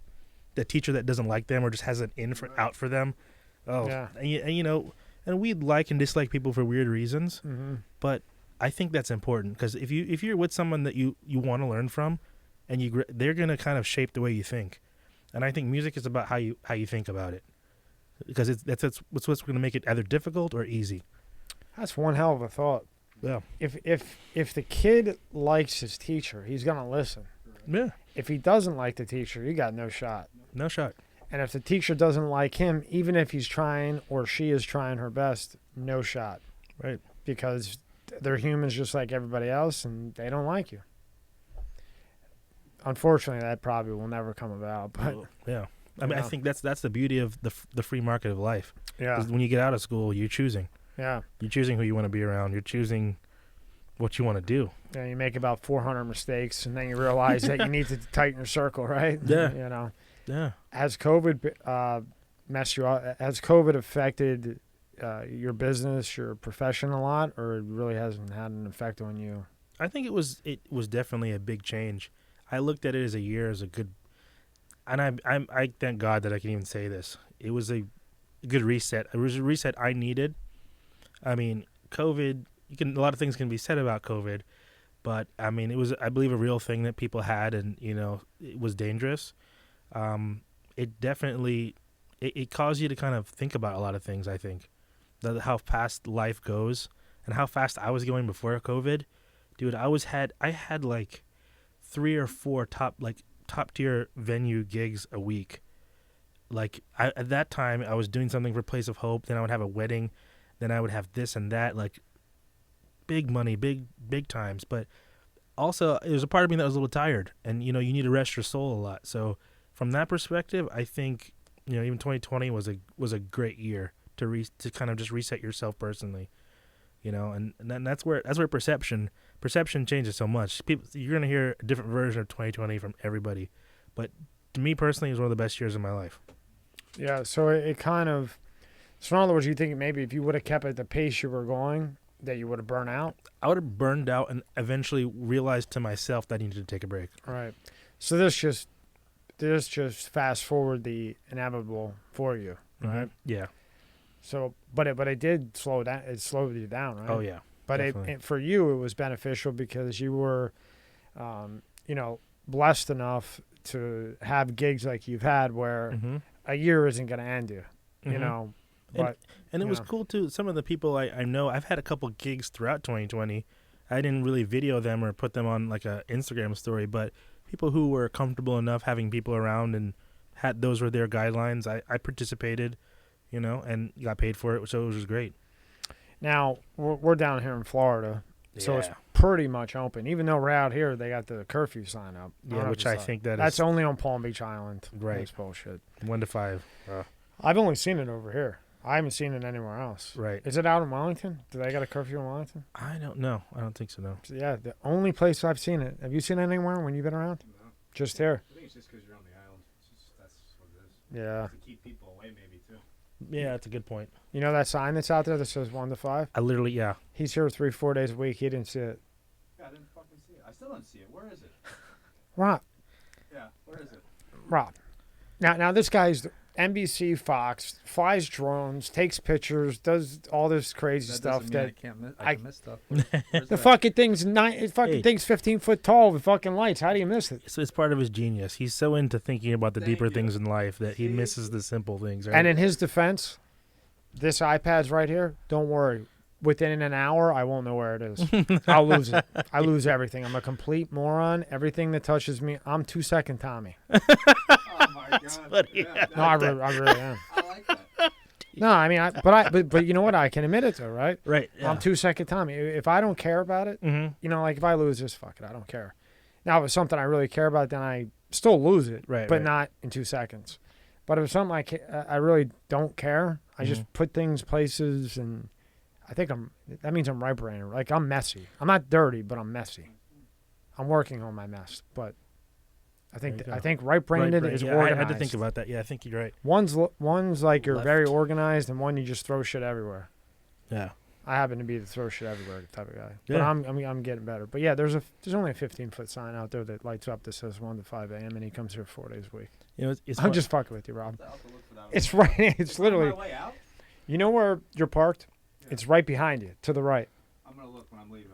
the teacher that doesn't like them or just has an out for them. Oh, Yeah. and we like and dislike people for weird reasons, Mm-hmm. but I think that's important, because if you're with someone that you want to learn from, and they're gonna kind of shape the way you think, and I think music is about how you think about it, because that's what's going to make it either difficult or easy. That's one hell of a thought. Yeah. If the kid likes his teacher, he's gonna listen. Yeah. If he doesn't like the teacher, you got no shot. No shot. And if the teacher doesn't like him, even if he's trying or she is trying her best, no shot. Right. Because they're humans just like everybody else, and they don't like you. Unfortunately, that probably will never come about. But Yeah. I mean, I Yeah. think that's the beauty of the free market of life. yeah, 'Cause when you get out of school, you're choosing. yeah, You're choosing who you want to be around. You're choosing what you want to do. yeah. You make about 400 mistakes, and then you realize that you need to tighten your circle, right? Yeah. You know, Yeah. has COVID messed you up? Has COVID affected your business, your profession a lot, or it really hasn't had an effect on you? I think it was definitely a big change. I looked at it as a year as a good, and I thank God that I can even say this. It was a good reset. It was a reset I needed. I mean, COVID. A lot of things can be said about COVID, but I mean, it was, I believe, a real thing that people had, and it was dangerous. It definitely it caused you to kind of think about a lot of things. I think how fast life goes and how fast I was going before COVID, dude. I had like 3 or 4 top tier venue gigs a week. Like at that time, I was doing something for Place of Hope. Then I would have a wedding. Then I would have this and that, like big money, big times. But also, there was a part of me that was a little tired, and you need to rest your soul a lot. So from that perspective, I think even 2020 was a great year to kind of just reset yourself personally. And that's where perception changes so much. You're gonna hear a different version of 2020 from everybody, but to me personally, it was one of the best years of my life. Yeah, so it kind of, so in other words, you think maybe if you would have kept at the pace you were going, that you would have burned out? I would have burned out and eventually realized to myself that I needed to take a break. Right. So this just fast forward the inevitable for you, right? Mm-hmm. Yeah. So, but it did slow down. It slowed you down, right? Oh yeah. But for you, it was beneficial because you were, blessed enough to have gigs like you've had where a year isn't going to end you, But and it was cool too. Some of the people I know, I've had a couple gigs throughout 2020. I didn't really video them or put them on like a Instagram story, but people who were comfortable enough having people around and those were their guidelines. I participated, and got paid for it, so it was great. Now we're down here in Florida, so it's pretty much open. Even though we're out here, they got the curfew sign up. Yeah, which I think that's only on Palm Beach Island. Right. That's bullshit. 1 to 5. I've only seen it over here. I haven't seen it anywhere else. Right. Is it out in Wellington? Do they got a curfew in Wellington? I don't know. I don't think so, no. Yeah, the only place I've seen it. Have you seen it anywhere when you've been around? No. Just here. I think it's just because you're on the island. That's what it is. Yeah. To keep people away, maybe, too. Yeah, that's a good point. You know that sign that's out there that says 1 to 5? I literally, yeah. He's here 3-4 days a week. He didn't see it. Yeah, I didn't fucking see it. I still don't see it. Where is it? Rob. Yeah, where is it? Rob. Now this guy's NBC Fox, flies drones, takes pictures, does all this crazy stuff that I can miss stuff. the fucking thing's thing's 15 foot tall with fucking lights. How do you miss it? So it's part of his genius. He's so into thinking about the deeper things in life that he misses the simple things. Right? And in his defense, this iPad's right here. Don't worry. Within an hour, I won't know where it is. I'll lose it. I lose everything. I'm a complete moron. Everything that touches me, I'm 2-second Tommy. Oh my god! Yeah, no, I really am. I like that. No, I mean, but you know what? I can admit it though, right? Right. Yeah. I'm 2-second Tommy. If I don't care about it, like if I lose this, fuck it, I don't care. Now, if it's something I really care about, then I still lose it, right? But not in 2 seconds. But if it's something I really don't care, I just put things places, and I think that means I'm right-brained. Like I'm messy. I'm not dirty, but I'm messy. I'm working on my mess, but I think right-brained is organized. I had to think about that. Yeah, I think you're right. One's like you're very organized, and one you just throw shit everywhere. Yeah, I happen to be the throw shit everywhere type of guy. Yeah. But I'm getting better. But yeah, there's only a 15-foot sign out there that lights up that says 1 to 5 a.m. and he comes here 4 days a week. I'm just fucking with you, Rob. It's right. It's literally. On my way out? You know where you're parked? Yeah. It's right behind you, to the right. I'm gonna look when I'm leaving.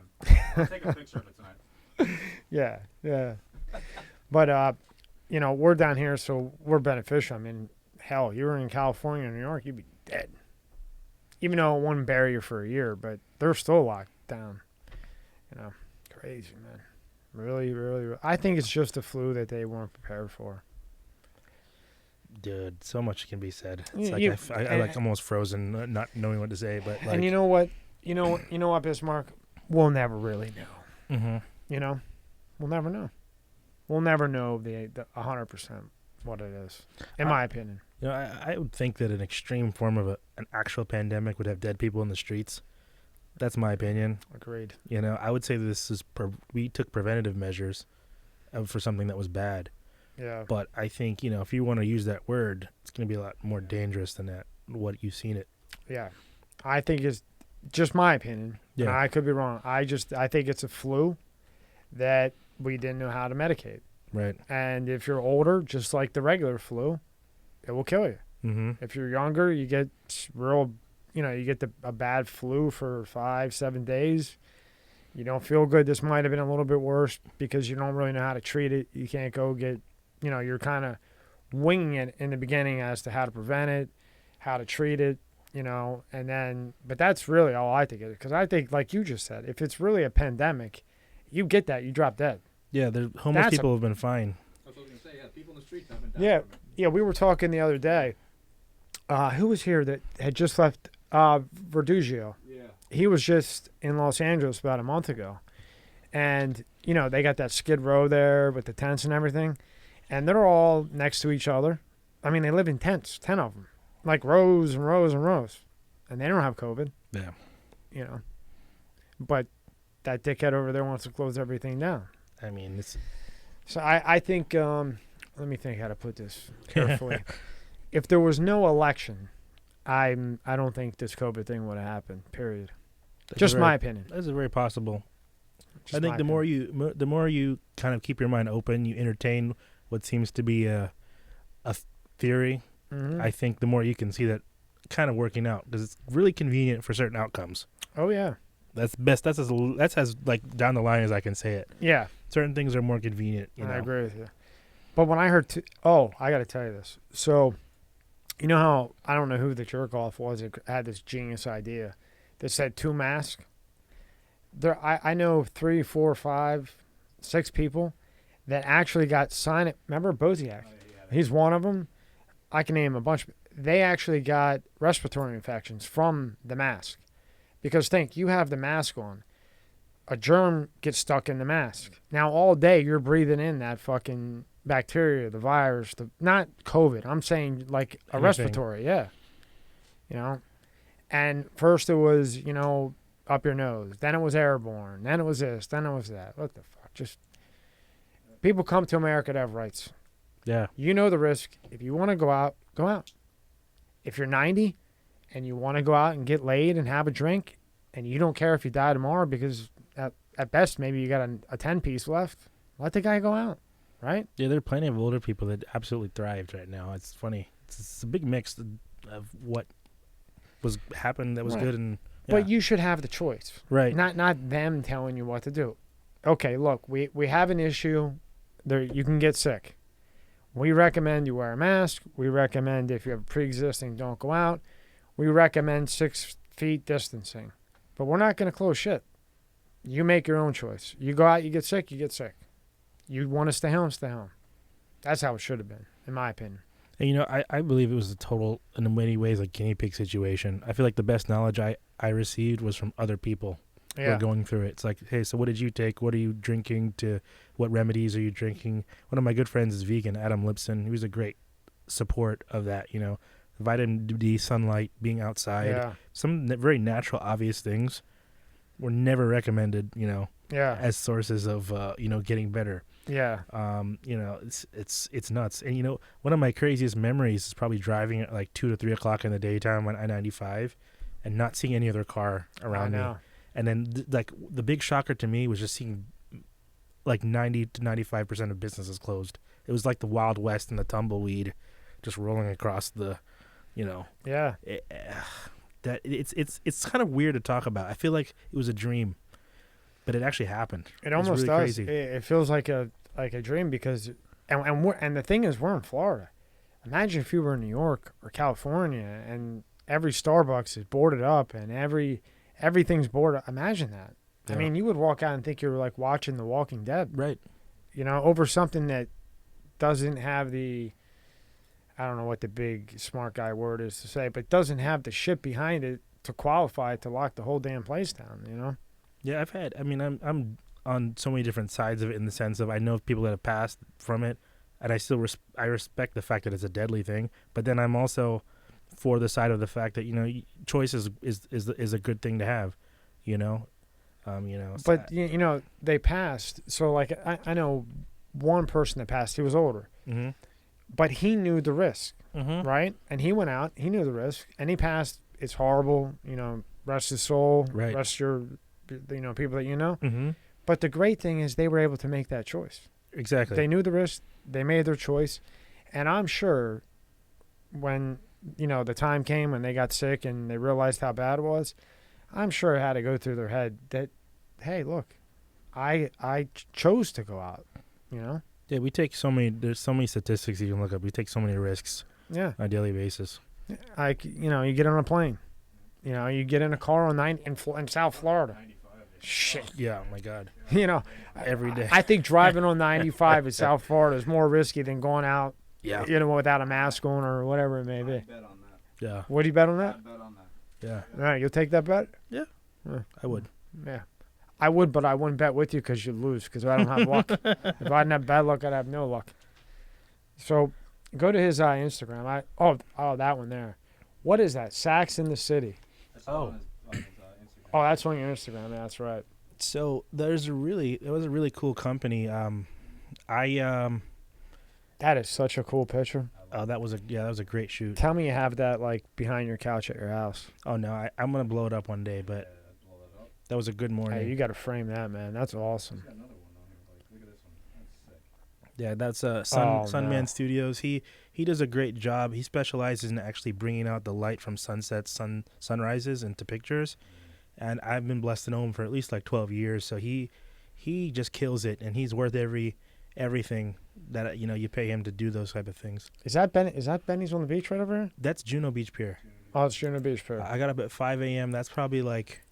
I'll take a picture of it tonight. Yeah. But, we're down here, so we're beneficial. I mean, hell, you were in California or New York, you'd be dead. Even though it wouldn't bury you for a year, but they're still locked down. Crazy, man. Really, really. I think it's just a flu that they weren't prepared for. Dude, so much can be said. It's I'm almost frozen, not knowing what to say. But and you know what? You know what, Bismarck? We'll never really know. Mm-hmm. We'll never know. We'll never know the 100% what it is, in my opinion. I would think that an extreme form of an actual pandemic would have dead people in the streets. That's my opinion. Agreed. I would say this is we took preventative measures for something that was bad. Yeah. But I think, if you want to use that word, it's going to be a lot more dangerous than that, what you've seen it. Yeah. I think it's just my opinion. Yeah. And I could be wrong. I think it's a flu that we didn't know how to medicate. Right. And if you're older, just like the regular flu, it will kill you. Mm-hmm. If you're younger, you get a bad flu for 5-7 days. You don't feel good. This might have been a little bit worse because you don't really know how to treat it. You can't go get, you're kind of winging it in the beginning as to how to prevent it, how to treat it, and then, but that's really all I think of it. Because I think, like you just said, if it's really a pandemic, you get that, you drop dead. Yeah, the homeless people have been fine. That's what I was going to say. Yeah, people in the streets haven't died Yeah, from it. yeah, we were talking the other day. Who was here that had just left Verdugio? Yeah. He was just in Los Angeles about a month ago. And, they got that Skid Row there with the tents and everything. And they're all next to each other. I mean, they live in tents, 10 of them. Like rows and rows and rows. And they don't have COVID. Yeah. But that dickhead over there wants to close everything down. I mean, it's... So I think, let me think how to put this carefully. If there was no election, I don't think this COVID thing would have happened, period. Just my opinion. That's very possible. Just I think my the opinion. more you kind of keep your mind open, you entertain what seems to be a theory, Mhm. I think the more you can see that kind of working out, because it's really convenient for certain outcomes. Oh, yeah. That's best. That's as like down the line as I can say it. Yeah, Certain things are more convenient. I agree with you. But when I heard, I got to tell you this. So, you know how, I don't know who the jerk off was that had this genius idea that said 2 masks? I know 3, 4, 5, 6 people that actually got signed. Remember Boziak? He's one of them. I can name a bunch. They actually got respiratory infections from the mask. Because think, you have the mask on. A germ gets stuck in the mask. Now all day you're breathing in that fucking bacteria, the virus, not COVID. I'm saying like a Anything. respiratory, yeah. And first it was, up your nose. Then it was airborne. Then it was this. Then it was that. What the fuck? Just people come to America to have rights. Yeah. You know the risk. If you want to go out, go out. If you're 90 and you want to go out and get laid and have a drink and you don't care if you die tomorrow because at best maybe you got a 10-piece left, let the guy go out, right? Yeah, there are plenty of older people that absolutely thrived right now. It's funny. It's a big mix of what was happened that was Right. good and But you should have the choice. right. Not them telling you what to do. Okay, look, we have an issue. There you can get sick. We recommend you wear a mask. We recommend if you have pre-existing, don't go out. We recommend 6 feet distancing. But we're not going to close shit. You make your own choice. You go out, you get sick, you get sick. You want to stay home, stay home. That's how it should have been, in my opinion. And I believe it was a total, in many ways, like guinea pig situation. I feel like the best knowledge I received was from other people who Yeah. are going through it. It's like, hey, so what did you take? What are you drinking? What remedies are you drinking? One of my good friends is vegan, Adam Lipson. He was a great support of that, vitamin D, sunlight, being outside. Yeah. Some very natural, obvious things were never recommended, Yeah. as sources of, getting better. Yeah. It's nuts. And one of my craziest memories is probably driving at like 2 to 3 o'clock in the daytime on I-95 and not seeing any other car around I me. know. And then like the big shocker to me was just seeing like 90 to 95% of businesses closed. It was like the Wild West and the tumbleweed just rolling across the, Yeah. it's kind of weird to talk about. I feel like it was a dream, but it actually happened. It almost really does. crazy. It feels like a dream because, and the thing is, we're in Florida. Imagine if you were in New York or California and every Starbucks is boarded up and everything's boarded. Imagine that. Yeah. I mean, you would walk out and think you were like watching The Walking Dead. Right. Over something that doesn't have I don't know what the big smart guy word is to say, but doesn't have the shit behind it to qualify to lock the whole damn place down. Yeah, I'm on so many different sides of it in the sense of I know people that have passed from it, and I still I respect the fact that it's a deadly thing. But then I'm also for the side of the fact that choice is a good thing to have, But they passed. So like I know one person that passed. He was older, Mm-hmm. but he knew the risk, Mm-hmm. right? And he went out. He knew the risk, and he passed. It's horrible. Rest his soul. Right. Rest your, people that you know. Mm-hmm. But the great thing is they were able to make that choice. Exactly. They knew the risk. They made their choice, and I'm sure when the time came when they got sick and they realized how bad it was, I'm sure it had to go through their head that hey, look, I chose to go out. You know. Yeah, we take so many. There's so many statistics you can look up. We take so many risks Yeah. on a daily basis. You get on a plane. You get in a car on in South Florida. Shit. Yeah, oh my God. Every day. I think driving on 95 in South Florida is more risky than going out, Yeah. without a mask on or whatever it may be. Bet on that. Yeah. What do you bet on that? Bet on that. Yeah. All right, you'll take that bet? I would. Yeah. I would, but I wouldn't bet with you because you'd lose because I don't have luck. If I didn't have bad luck, I'd have no luck. So go to his Instagram. That one there. What is that? Sax in the City. Oh. On his Instagram. Oh, that's on your Instagram. Yeah, that's right. So it was a really cool company. That is such a cool picture. That was a great shoot. Tell me you have that like behind your couch at your house. Oh no, I'm gonna blow it up one day, but that was a good morning. Hey, you got to frame that, man. That's awesome. Got another one on here. Like, look at this one. That's sick. Yeah, that's Oh, Sunman no. Studios. He does a great job. He specializes in actually bringing out the light from sunsets, sunrises into pictures. And I've been blessed to know him for at least like 12 years. So he just kills it, and he's worth everything that you pay him to do those type of things. Is that Benny's on the beach right over here? That's Juno Beach Pier. Oh, it's Juno Beach Pier. I got up at 5 a.m. That's probably like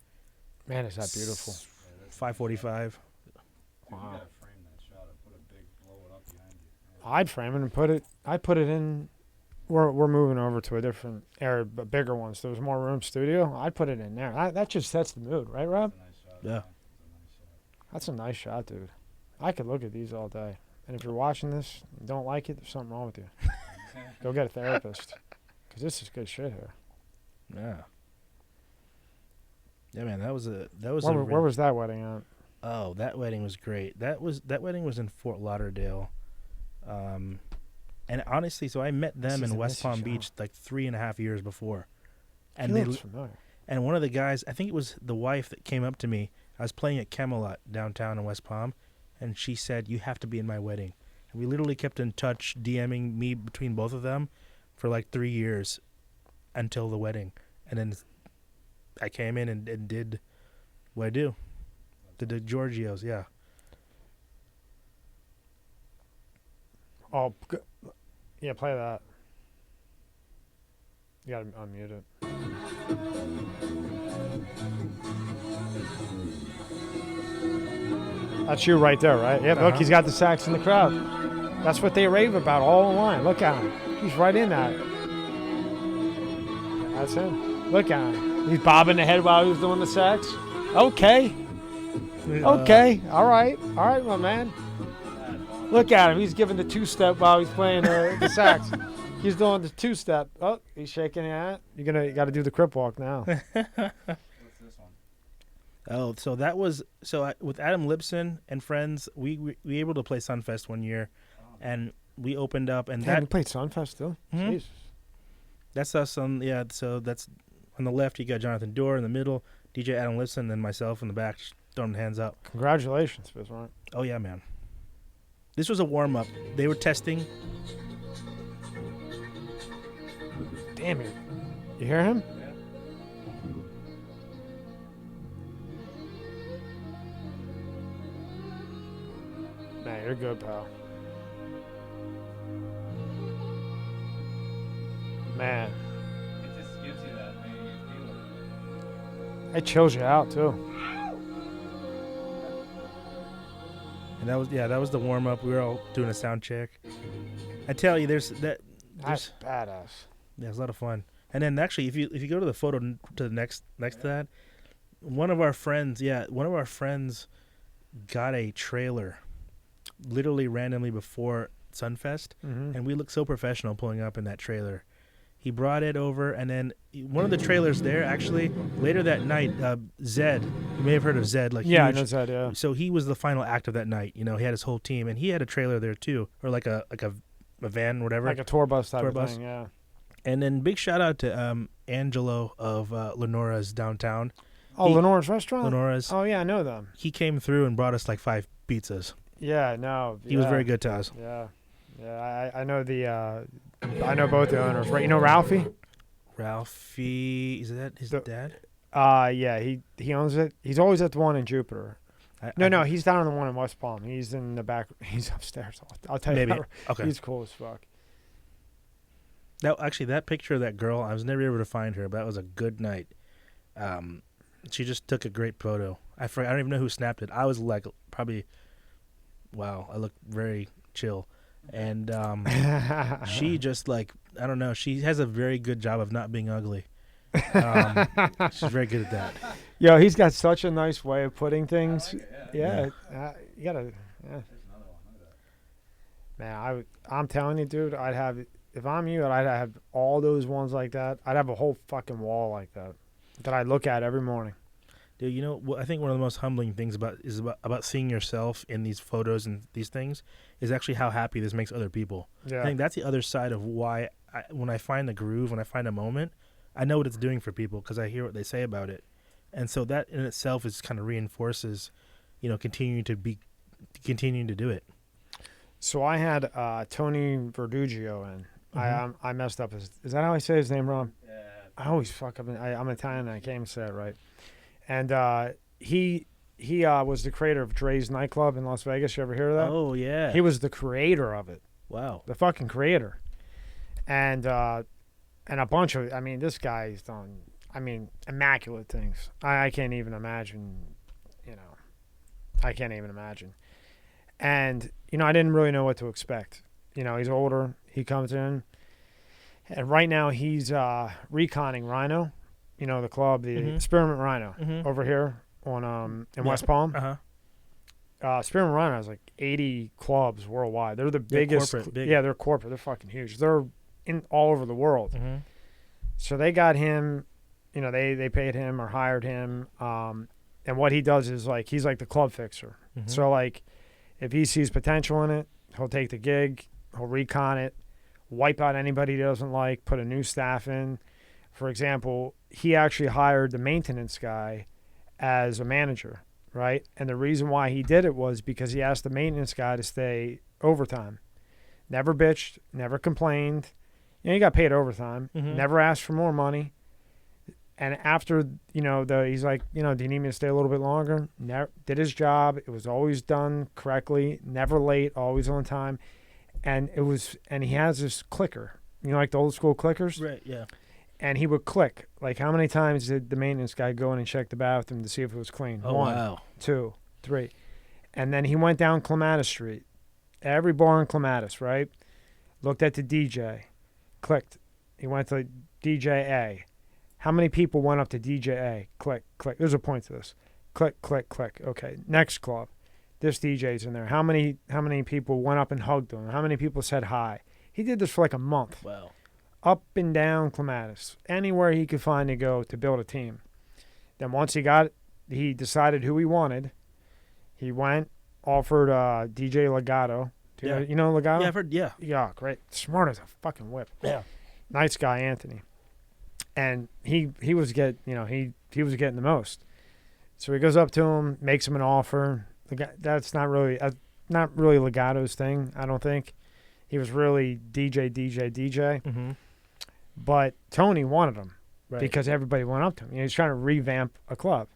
Man, is that beautiful? 5:45. Wow. You gotta frame that shot and put a big blow it up behind you. I'd frame it and put it in. We're moving over to a different area, but bigger one. So there's more room studio. I'd put it in there. That just sets the mood, right, Rob? It's a nice shot. Yeah. It's a nice shot. That's a nice shot, dude. I could look at these all day. And if you're watching this and don't like it, there's something wrong with you. Go get a therapist. Because this is good shit here. Yeah. Yeah, man, that was Where was that wedding at? Oh, that wedding was great. That wedding was in Fort Lauderdale. And honestly, so I met them This is in a West Palm messy Beach like 3.5 years before. And He they looks familiar. and one of the guys, I think it was the wife that came up to me. I was playing at Camelot downtown in West Palm, and she said, "You have to be in my wedding." And we literally kept in touch, DMing me between both of them for like 3 years until the wedding. And then I came in and did what I do. Did the Giorgios, yeah. Oh, yeah, play that. You gotta unmute it. That's you right there, right? Yeah, look, he's got the sax in the crowd. That's what they rave about all online. Look at him. He's right in that. That's him. Look at him. He's bobbing the head while he's doing the sax. Okay. Okay. All right, my man. Look at him. He's giving the two-step while he's playing the sax. He's doing the two-step. Oh, he's shaking your hand. You got to do the crip walk now. What's this one? Oh, so that was with Adam Lipson and friends. We were able to play Sunfest one year, and we opened up, and Damn, you played Sunfest too? Mhm. Jesus. that's us on. Yeah, so that's on the left. You got Jonathan Dorr in the middle, DJ Adam Lipson, and then myself in the back, just throwing hands up. Congratulations, Bismarck. Oh yeah, man. This was a warm up. They were testing. Damn it. You hear him? Man, you're good, pal. Man, It just gives you that, man. You feel it. it chills you out too. And that was the warm up. We were all doing a sound check. I tell you, there's That's badass. yeah, it's a lot of fun. And then actually, if you go to the photo to the next to that, one of our friends got a trailer, literally randomly before Sunfest, Mm-hmm. and we looked so professional pulling up in that trailer. He brought it over, and then one of the trailers there actually later that night, Zed, you may have heard of Zed, like Yeah, I huge. know that, yeah. So he was the final act of that night. You know, he had his whole team, and he had a trailer there too, or like a van, whatever. Like a tour bus type Tour of bus. thing, yeah. And then big shout out to Angelo of Lenora's downtown. Oh, He- Lenora's restaurant? Lenora's. Oh, yeah, I know them. He came through and brought us like 5 pizzas. Yeah, no. He was yeah. very good to us. Yeah. Yeah, I know I know both the owners, right? You know Ralphie? Ralphie, is that his The- dad? Yeah, he owns it. He's always at the one in Jupiter. No, he's down on the one in West Palm. He's in the back. He's upstairs. I'll tell you. Maybe. That, Okay. He's cool as fuck. That picture of that girl, I was never able to find her, but that was a good night. She just took a great photo. I don't even know who snapped it. I was like, probably, wow, I look very chill. And she just like, I don't know, she has a very good job of not being ugly. She's very good at that. Yo, he's got such a nice way of putting things. like it, You gotta. Yeah. There's another one. Look at that. Man, I'm telling you, dude. I'd have, if I'm you, I'd have all those ones like that. I'd have a whole fucking wall like that I look at every morning. Dude, you know, I think one of the most humbling things about seeing yourself in these photos and these things is actually how happy this makes other people. Yeah. I think that's the other side of why when I find a groove, when I find a moment, I know what it's doing for people because I hear what they say about it. And so that in itself is kind of reinforces, continuing to do it. So I had Tony Verduggio in. I messed up his. Is that how I say his name wrong? Yeah. I always fuck up. I'm Italian and I can't even say it right. And he was the creator of Dre's nightclub in Las Vegas. You ever hear of that? Oh yeah. He was the creator of it. Wow. The fucking creator. And a bunch of. I mean, this guy's done. I mean, immaculate things. I can't even imagine. I can't even imagine. And I didn't really know what to expect. He's older. He comes in, and right now he's reconning Rhino. The club, the Spearmint Rhino, over here on in West Palm. Spearmint Rhino has like 80 clubs worldwide. They're the biggest. Corporate, big. Yeah, they're corporate. They're fucking huge. They're in all over the world. Mm-hmm. So they got him. They paid him or hired him. And what he does is like he's like the club fixer. Mm-hmm. So like if he sees potential in it, he'll take the gig, he'll recon it, wipe out anybody he doesn't like, put a new staff in. For example, he actually hired the maintenance guy as a manager, right? And the reason why he did it was because he asked the maintenance guy to stay overtime. Never bitched, never complained. He got paid overtime, never asked for more money. And after, he's like, do you need me to stay a little bit longer? Never, did his job. It was always done correctly, never late, always on time. And he has this clicker, like the old school clickers. Right, yeah. And he would click. Like, how many times did the maintenance guy go in and check the bathroom to see if it was clean? Oh, 1, wow. 2, 3. And then he went down Clematis Street. Every bar in Clematis, right? Looked at the DJ. Clicked. He went to DJ A. How many people went up to DJ A? Click, click. There's a point to this. Click, click, click. Okay, next club. This DJ's in there. How many people went up and hugged him? How many people said hi? He did this for like a month. Wow. Up and down Clematis. Anywhere he could find to go to build a team. Then once he decided who he wanted. He went, offered DJ Legato. Yeah. You know Legato? Yeah, I've heard, yeah. Yeah, great. Smart as a fucking whip. Yeah. Nice guy, Anthony. And he was he was getting the most. So he goes up to him, makes him an offer. That's not really Legato's thing, I don't think. He was really DJ. Mm-hmm. But Tony wanted him Right. because everybody went up to him. He's trying to revamp a club.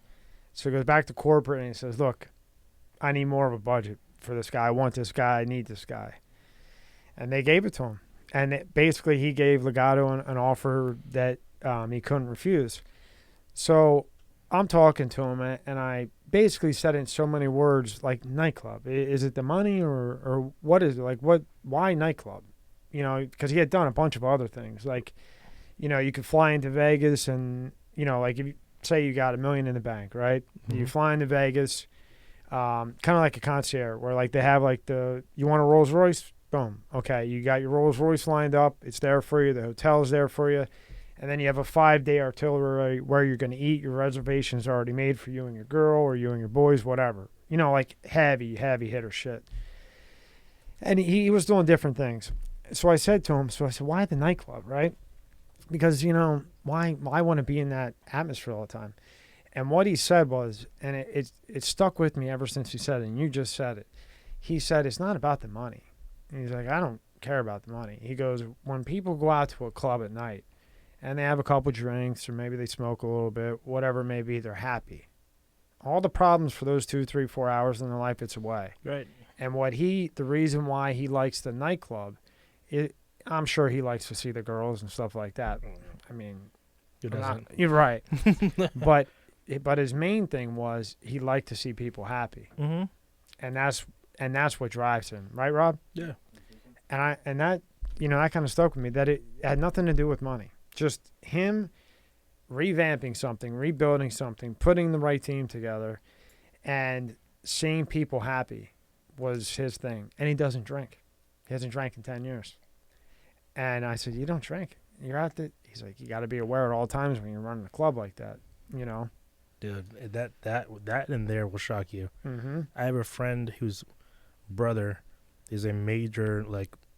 So he goes back to corporate and he says, look, I need more of a budget for this guy. I want this guy. I need this guy. And they gave it to him. And basically he gave Legato an offer that he couldn't refuse. So I'm talking to him, and I basically said in so many words, like, nightclub. Is it the money or what is it? Like, why nightclub? Because he had done a bunch of other things. Like, you could fly into Vegas and, like if you say you got $1 million in the bank, right? Mm-hmm. You fly into Vegas, kind of like a concierge where like they have like you want a Rolls Royce? Boom. Okay. You got your Rolls Royce lined up. It's there for you. The hotel's there for you. And then you have a 5-day itinerary where you're going to eat. Your reservation's already made for you and your girl or you and your boys, whatever. Like heavy hitter shit. And he was doing different things. So I said to him, why the nightclub, right? Because, why want to be in that atmosphere all the time? And what he said was, and it stuck with me ever since he said it, and you just said it. He said, it's not about the money. And he's like, I don't care about the money. He goes, when people go out to a club at night, and they have a couple drinks, or maybe they smoke a little bit, whatever it may be, they're happy. All the problems for those 2, 3, 4 hours in their life, it's away. Right. And the reason why he likes the nightclub, I'm sure he likes to see the girls and stuff like that. I mean, Who doesn't? you're right. but his main thing was he liked to see people happy, Mm-hmm. and that's what drives him, right, Rob? Yeah. And that that kind of stuck with me. That it had nothing to do with money, just him revamping something, rebuilding something, putting the right team together, and seeing people happy was his thing. And he doesn't drink. He hasn't drank in 10 years. And I said, you don't drink. You're out there. He's like, you got to be aware at all times when you're running a club like that, Dude, that in there will shock you. Mm-hmm. I have a friend whose brother is a major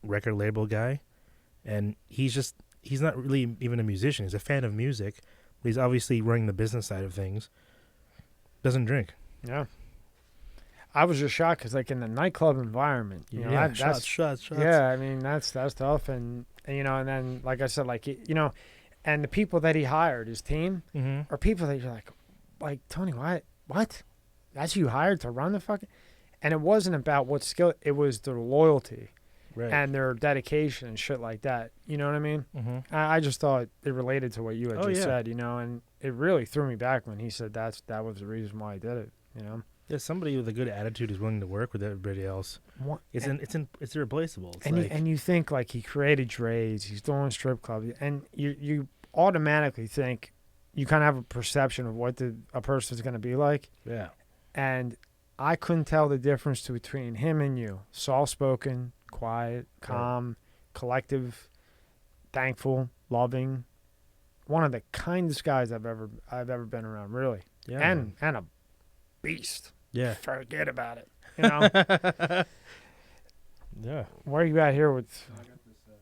record label guy, and he's not really even a musician. He's a fan of music, but he's obviously running the business side of things. Doesn't drink. Yeah. I was just shocked because, in the nightclub environment, that's shots. Yeah, I mean that's tough, and and then like I said, and the people that he hired, his team, Mm-hmm. are people that you're like Tony, what? That's who you hired to run the fucking, and it wasn't about what skill, it was their loyalty Right. and their dedication and shit like that. You know what I mean? Mm-hmm. I just thought it related to what you had Oh, just yeah. said, and it really threw me back when he said that was the reason why I did it. Yeah, somebody with a good attitude is willing to work with everybody else. It's irreplaceable. It's And you think he created Dre's, he's doing strip club, and you automatically think, you kind of have a perception of what a person's going to be like. yeah. And I couldn't tell the difference between him and you. Soft-spoken, quiet, calm, collective, thankful, loving. One of the kindest guys I've ever been around, really. Yeah. And a beast. Yeah. Forget about it. Yeah. Where are you at here with? I got this.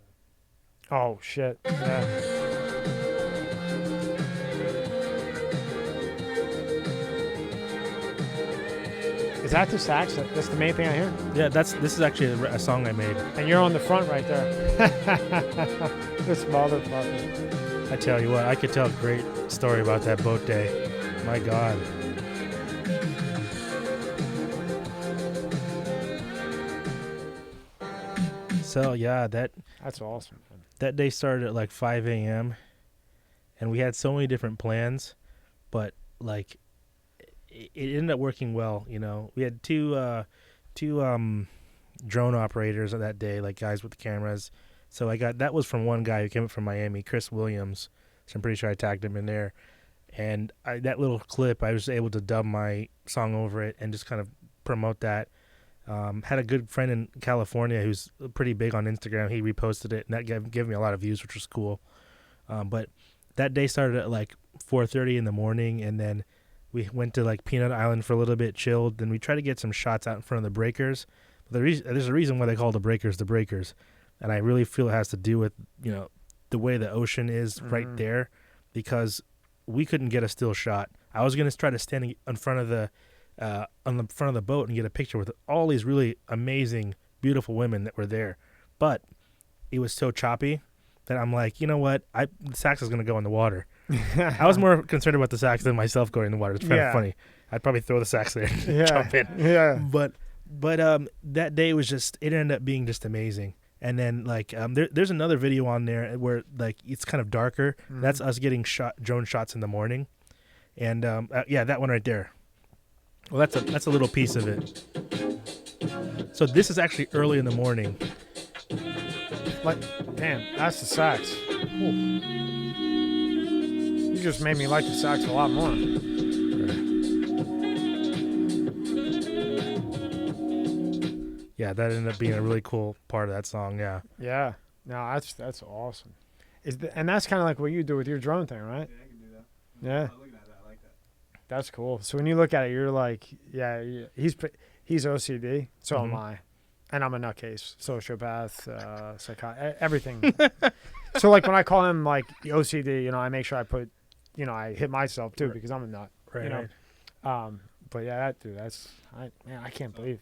Oh shit. Yeah. Is that the sax? That's the main thing I hear. Yeah, this is actually a song I made. And you're on the front right there. This motherfucker. I tell you what, I could tell a great story about that boat day. My God. So yeah, That's awesome, man. that day started at 5 a.m. and we had so many different plans, but it ended up working well. We had two drone operators that day, guys with the cameras. So that was from one guy who came up from Miami, Chris Williams. So I'm pretty sure I tagged him in there. And that little clip, I was able to dub my song over it and just kind of promote that. Had a good friend in California who's pretty big on Instagram. He reposted it, and that gave me a lot of views, which was cool. But that day started at 4:30 in the morning, and then we went to Peanut Island for a little bit, chilled. Then we tried to get some shots out in front of the breakers. But there's a reason why they call the breakers, and I really feel it has to do with the way the ocean is right there, because we couldn't get a still shot. I was gonna try to stand in front of the on the front of the boat and get a picture with all these really amazing, beautiful women that were there, but it was so choppy that I'm like, you know what? The sax is gonna go in the water. I was more concerned about the sax than myself going in the water. It's kind of funny. I'd probably throw the sax there and jump in. Yeah. But that day was it ended up being just amazing. And then there's another video on there where it's kind of darker. Mm-hmm. That's us getting drone shots in the morning, and that one right there. Well, that's a little piece of it. So this is actually early in the morning. Damn, that's the sax. Ooh. You just made me like the sax a lot more. Yeah, that ended up being a really cool part of that song. Yeah. Yeah. No, that's awesome. And that's kind of like what you do with your drone thing, right? Yeah, I can do that. Yeah. Looking at that, I like that. That's cool. So when you look at it, you're like, yeah, he's OCD, so am I. And I'm a nutcase, sociopath, psychotic, everything. So when I call him OCD, I make sure I put, I hit myself too, because I'm a nut. Right. But yeah, I can't believe.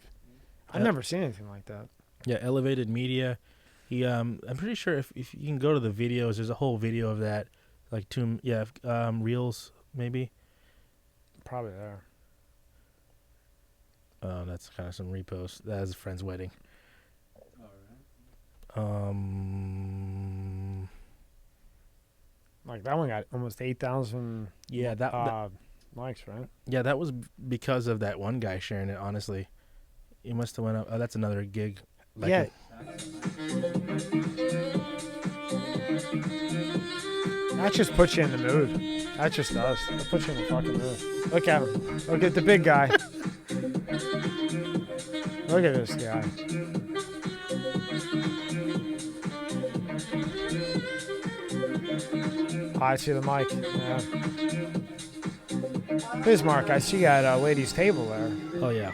I've never seen anything like that. Yeah, Elevated Media. He I'm pretty sure if you can go to the videos, there's a whole video of that like reels maybe. Probably there. That's kind of some reposts. That is a friend's wedding. All right. Like that one got almost 8,000 Yeah, that likes, right? yeah, that was because of that one guy sharing it. Honestly, he must have went up. Oh, that's another gig. Like Yeah. it. That just puts you in the mood. That just does. That puts you in the fucking mood. Look at him. Look at the big guy. Look at this guy. Oh, I see the mic. Yeah. Bismarck, I see you at a ladies' table there. Oh yeah.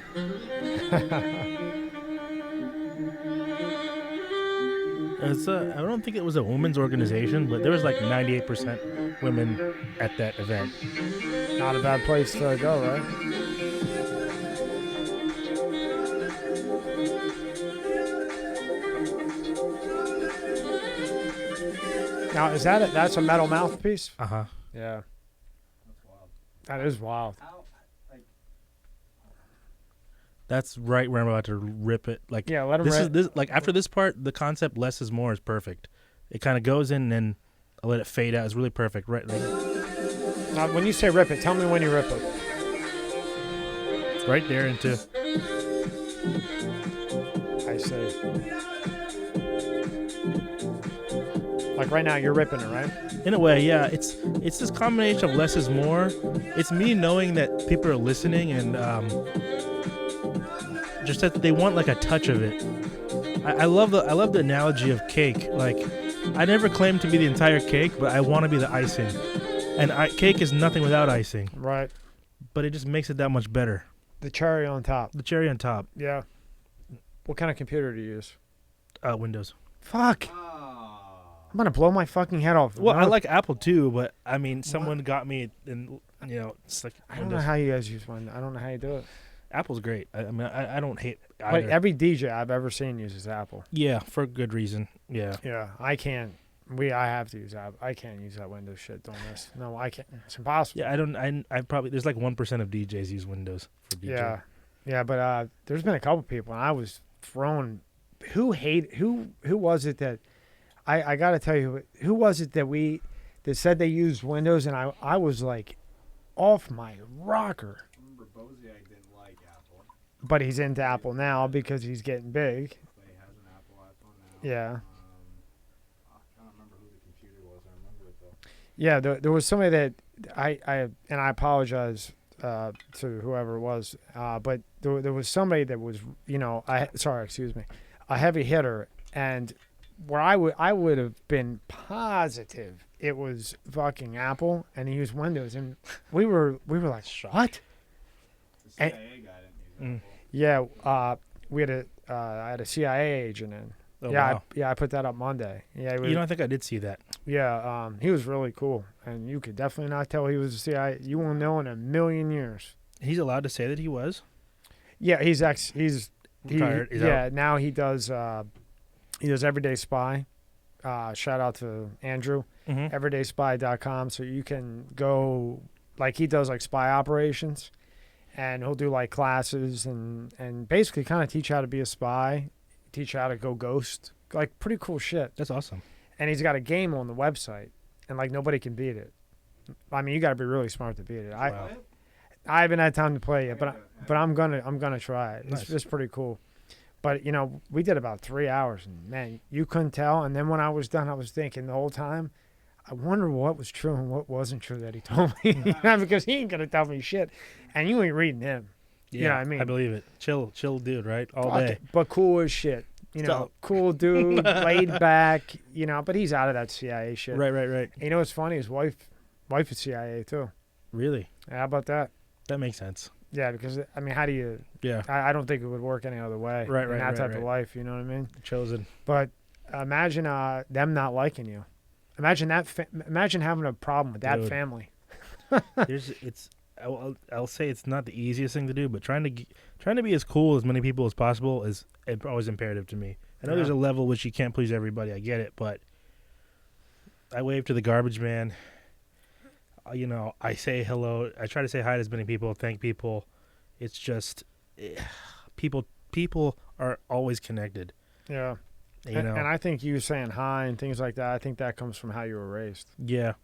I don't think it was a women's organization, but there was like 98% women at that event. Not a bad place to go, right? Now, that's a metal mouthpiece? Uh huh. Yeah. That's wild. That is wild. How, like, That's right where I'm about to rip it. Like Yeah, let him this like after this part, the concept less is more is perfect. It kind of goes in and then I'll let it fade out. It's really perfect. Right, like Now, when you say rip it, tell me when you rip it. right there into. I see. Like right now, you're ripping it, right? In a way, yeah. It's this combination of less is more. It's me knowing that people are listening and just that they want like a touch of it. I love the analogy of cake. Like I never claim to be the entire cake, but I want to be the icing. And cake is nothing without icing. Right. But it just makes it that much better. The cherry on top. The cherry on top. Yeah. What kind of computer do you use? Windows. Fuck. oh. I'm gonna blow my fucking head off. Well, I No, like Apple too, but I mean, someone got me, and it's like I don't know Windows. how you guys use one. I don't know how you do it. Apple's great. I mean, I don't hate But either. every DJ I've ever seen uses Apple. Yeah, for good reason. Yeah. Yeah, I can't. I have to use Apple. I can't use that Windows shit on this. No, I can't. It's impossible. Yeah, I don't. I probably there's like 1% of DJs use Windows for DJ. Yeah, yeah, but there's been a couple people, and I was thrown. Who was it that I got to tell you, who was it that said they used Windows, and I was like off my rocker. I remember Bozak didn't like Apple, But he's into Apple now because he's getting big. but he has an Apple iPhone now. Yeah. I can't remember who the computer was. I remember it though. Yeah, there was somebody that I apologize to whoever it was, but there was somebody that was a heavy hitter, and where I would have been positive it was fucking Apple, and he used Windows, and we were like, what? The And- CIA guy didn't use Mm. Apple. Yeah, I had a CIA agent in. Oh, yeah, wow. I put that up Monday. Yeah, I think I did see that. yeah, he was really cool, and you could definitely not tell he was a CIA. You won't know in a million years. He's allowed to say that he was. Yeah, he's Retired. He's yeah. out. Now he does Everyday Spy. Shout out to Andrew, Mm-hmm. everydayspy.com. So you can go, like, he does like spy operations, and he'll do like classes and basically kind of teach you how to be a spy, teach you how to go ghost, like pretty cool shit. That's awesome. And he's got a game on the website, and like nobody can beat it. I mean, you got to be really smart to beat it. Wow. I haven't had time to play it, but I'm gonna try it. Nice. It's pretty cool. But we did about 3 hours, and man, you couldn't tell. And then when I was done, I was thinking the whole time, I wonder what was true and what wasn't true that he told me, because he ain't gonna tell me shit, and you ain't reading him. Yeah, You know what I mean? I believe it. Chill dude, right? All Fuck day. it, but cool as shit. So- Cool dude, laid back. But he's out of that CIA shit. Right. And you know what's funny? His wife is CIA too. Really? How about that? That makes sense. Yeah, because I mean, how do you? Yeah. I don't think it would work any other way. Right, in right, that right, type right. of life, you know what I mean? Chosen. But imagine them not liking you. Imagine that. Imagine having a problem with that Dude. family. I'll say it's not the easiest thing to do, but trying to be as cool as many people as possible is always imperative to me. I know Yeah. there's a level which you can't please everybody. I get it, but I wave to the garbage man. I say hello. I try to say hi to as many people, thank people. It's just people are always connected. Yeah. You know. And I think you saying hi and things like that, I think that comes from how you were raised. Yeah.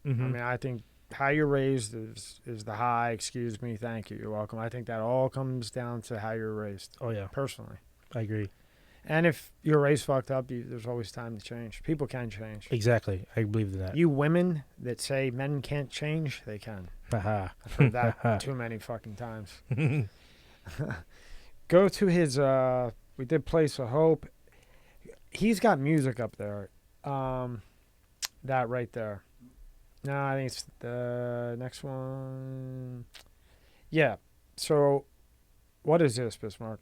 Mm-hmm. I mean, I think how you're raised is the hi, excuse me, thank you, you're welcome. I think that all comes down to how you're raised. Oh yeah, personally. I agree. And if you're raised fucked up, there's always time to change. People can change. Exactly, I believe in that. You women that say men can't change, they can. Haha. I've heard that too many fucking times. Go to his, we did Place of Hope. He's got music up there. That right there. No, I think it's the next one. Yeah. So, what is this, Bismarck?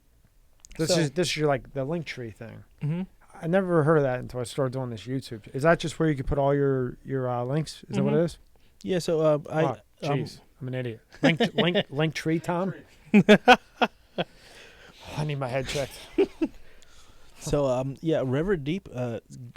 This is your like the link tree thing. Mm-hmm. I never heard of that until I started doing this YouTube. Is that just where you can put all your links? Is that what it is? Yeah. So Jeez, I'm an idiot. Link tree, Tom. I need my head checked. So River Deep,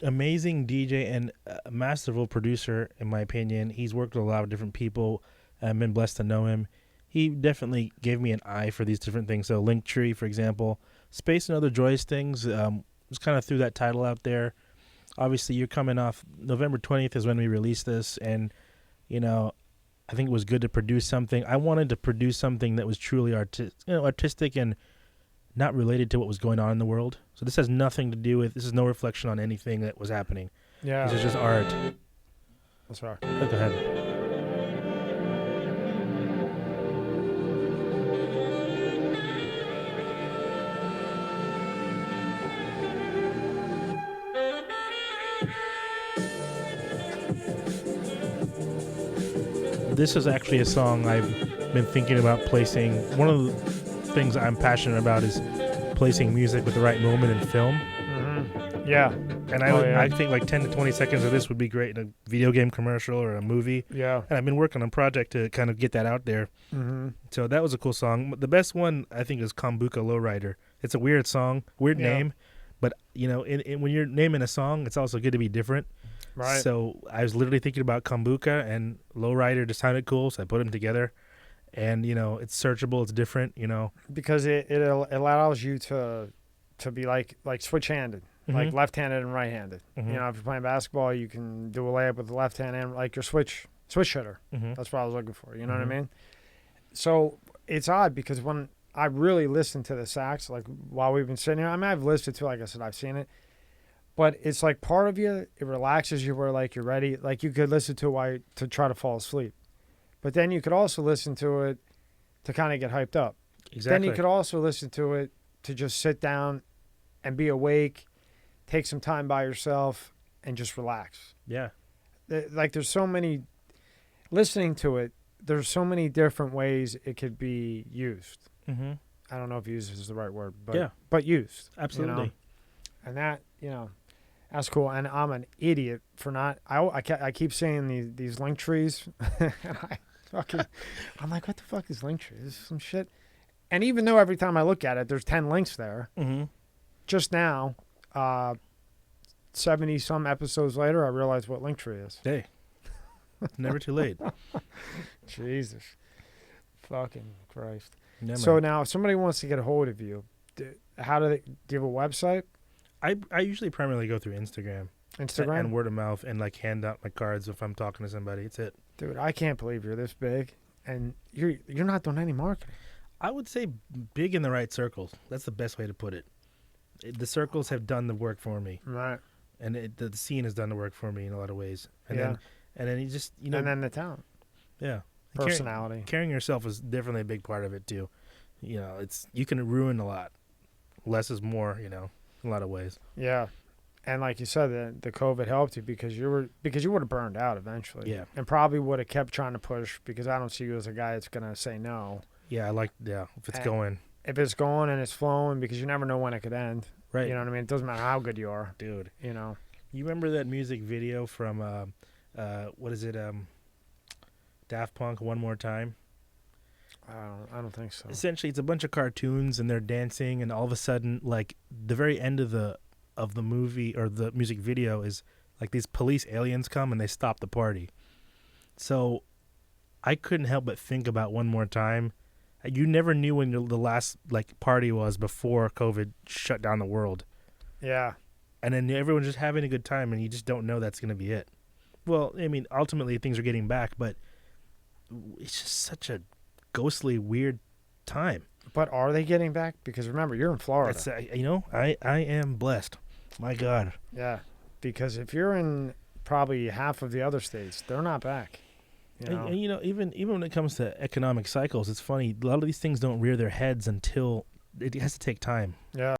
amazing DJ and masterful producer in my opinion. He's worked with a lot of different people. I've been blessed to know him. He definitely gave me an eye for these different things. So Linktree, for example, Space and Other Joyous Things. Just kind of threw that title out there. Obviously, you're coming off November 20th is when we released this, and I think it was good to produce something. I wanted to produce something that was truly artistic and not related to what was going on in the world. So this has nothing to do with. This is no reflection on anything that was happening. Yeah, this is just art. That's right. Go ahead. This is actually a song I've been thinking about placing. One of the things I'm passionate about is placing music with the right moment in film. Mm-hmm. Yeah. And I think like 10 to 20 seconds of this would be great in a video game commercial or a movie. Yeah. And I've been working on a project to kind of get that out there. Mm-hmm. So that was a cool song. The best one, I think, is Kombucha Lowrider. It's a weird song, weird name. But, when you're naming a song, it's also good to be different. Right. So I was literally thinking about Kombucha and Lowrider just sounded cool, so I put them together. And, it's searchable, it's different, Because it allows you to be like switch-handed, like left-handed and right-handed. Mm-hmm. If you're playing basketball, you can do a layup with the left hand and like your switch hitter. Mm-hmm. That's what I was looking for. You know what I mean? So it's odd because when I really listen to the sax, like while we've been sitting here, I mean, I've listened to, like I said, I've seen it. But it's like part of you, it relaxes you where like you're ready. Like you could listen to it to try to fall asleep. But then you could also listen to it to kind of get hyped up. Exactly. Then you could also listen to it to just sit down and be awake, take some time by yourself, and just relax. Yeah. Like there's so many, listening to it, there's so many different ways it could be used. Mm-hmm. I don't know if used is the right word, but yeah. But used. Absolutely. And that, that's cool. And I'm an idiot for not, I keep saying these link trees. I'm like, what the fuck is link tree? This is some shit. And even though every time I look at it, there's 10 links there. Mm-hmm. Just now, 70 some episodes later, I realized what link tree is. Hey, never too late. Jesus. Fucking Christ. Never. So now if somebody wants to get a hold of you, do you have a website? I usually primarily go through Instagram and word of mouth and like hand out my cards if I'm talking to somebody. It's it. Dude, I can't believe you're this big and you're not doing any marketing. I would say big in the right circles. That's the best way to put it. The circles have done the work for me. Right. And the scene has done the work for me in a lot of ways. And then you just, and then the talent. Yeah. Personality. Carrying yourself is definitely a big part of it too. You can ruin a lot. Less is more, in a lot of ways. Yeah. And like you said, the COVID helped you because you would have burned out eventually. Yeah. And probably would have kept trying to push because I don't see you as a guy that's going to say no. Yeah, if it's going. If it's going and it's flowing, because you never know when it could end. Right. You know what I mean? It doesn't matter how good you are. Dude. You remember that music video from, what is it, Daft Punk, One More Time? I don't think so. Essentially, it's a bunch of cartoons and they're dancing, and all of a sudden, like, the very end of the movie or the music video is like these police aliens come and they stop the party. So I couldn't help but think about one more time. You never knew when the last like party was before COVID shut down the world. Yeah. And then everyone's just having a good time, and you just don't know that's going to be it. Well, I mean, ultimately things are getting back, but it's just such a ghostly, weird time. But are they getting back? Because remember, you're in Florida. That's, I am blessed. My God. Yeah. Because if you're in probably half of the other states, they're not back. And, even when it comes to economic cycles, it's funny. A lot of these things don't rear their heads until it has to take time. Yeah.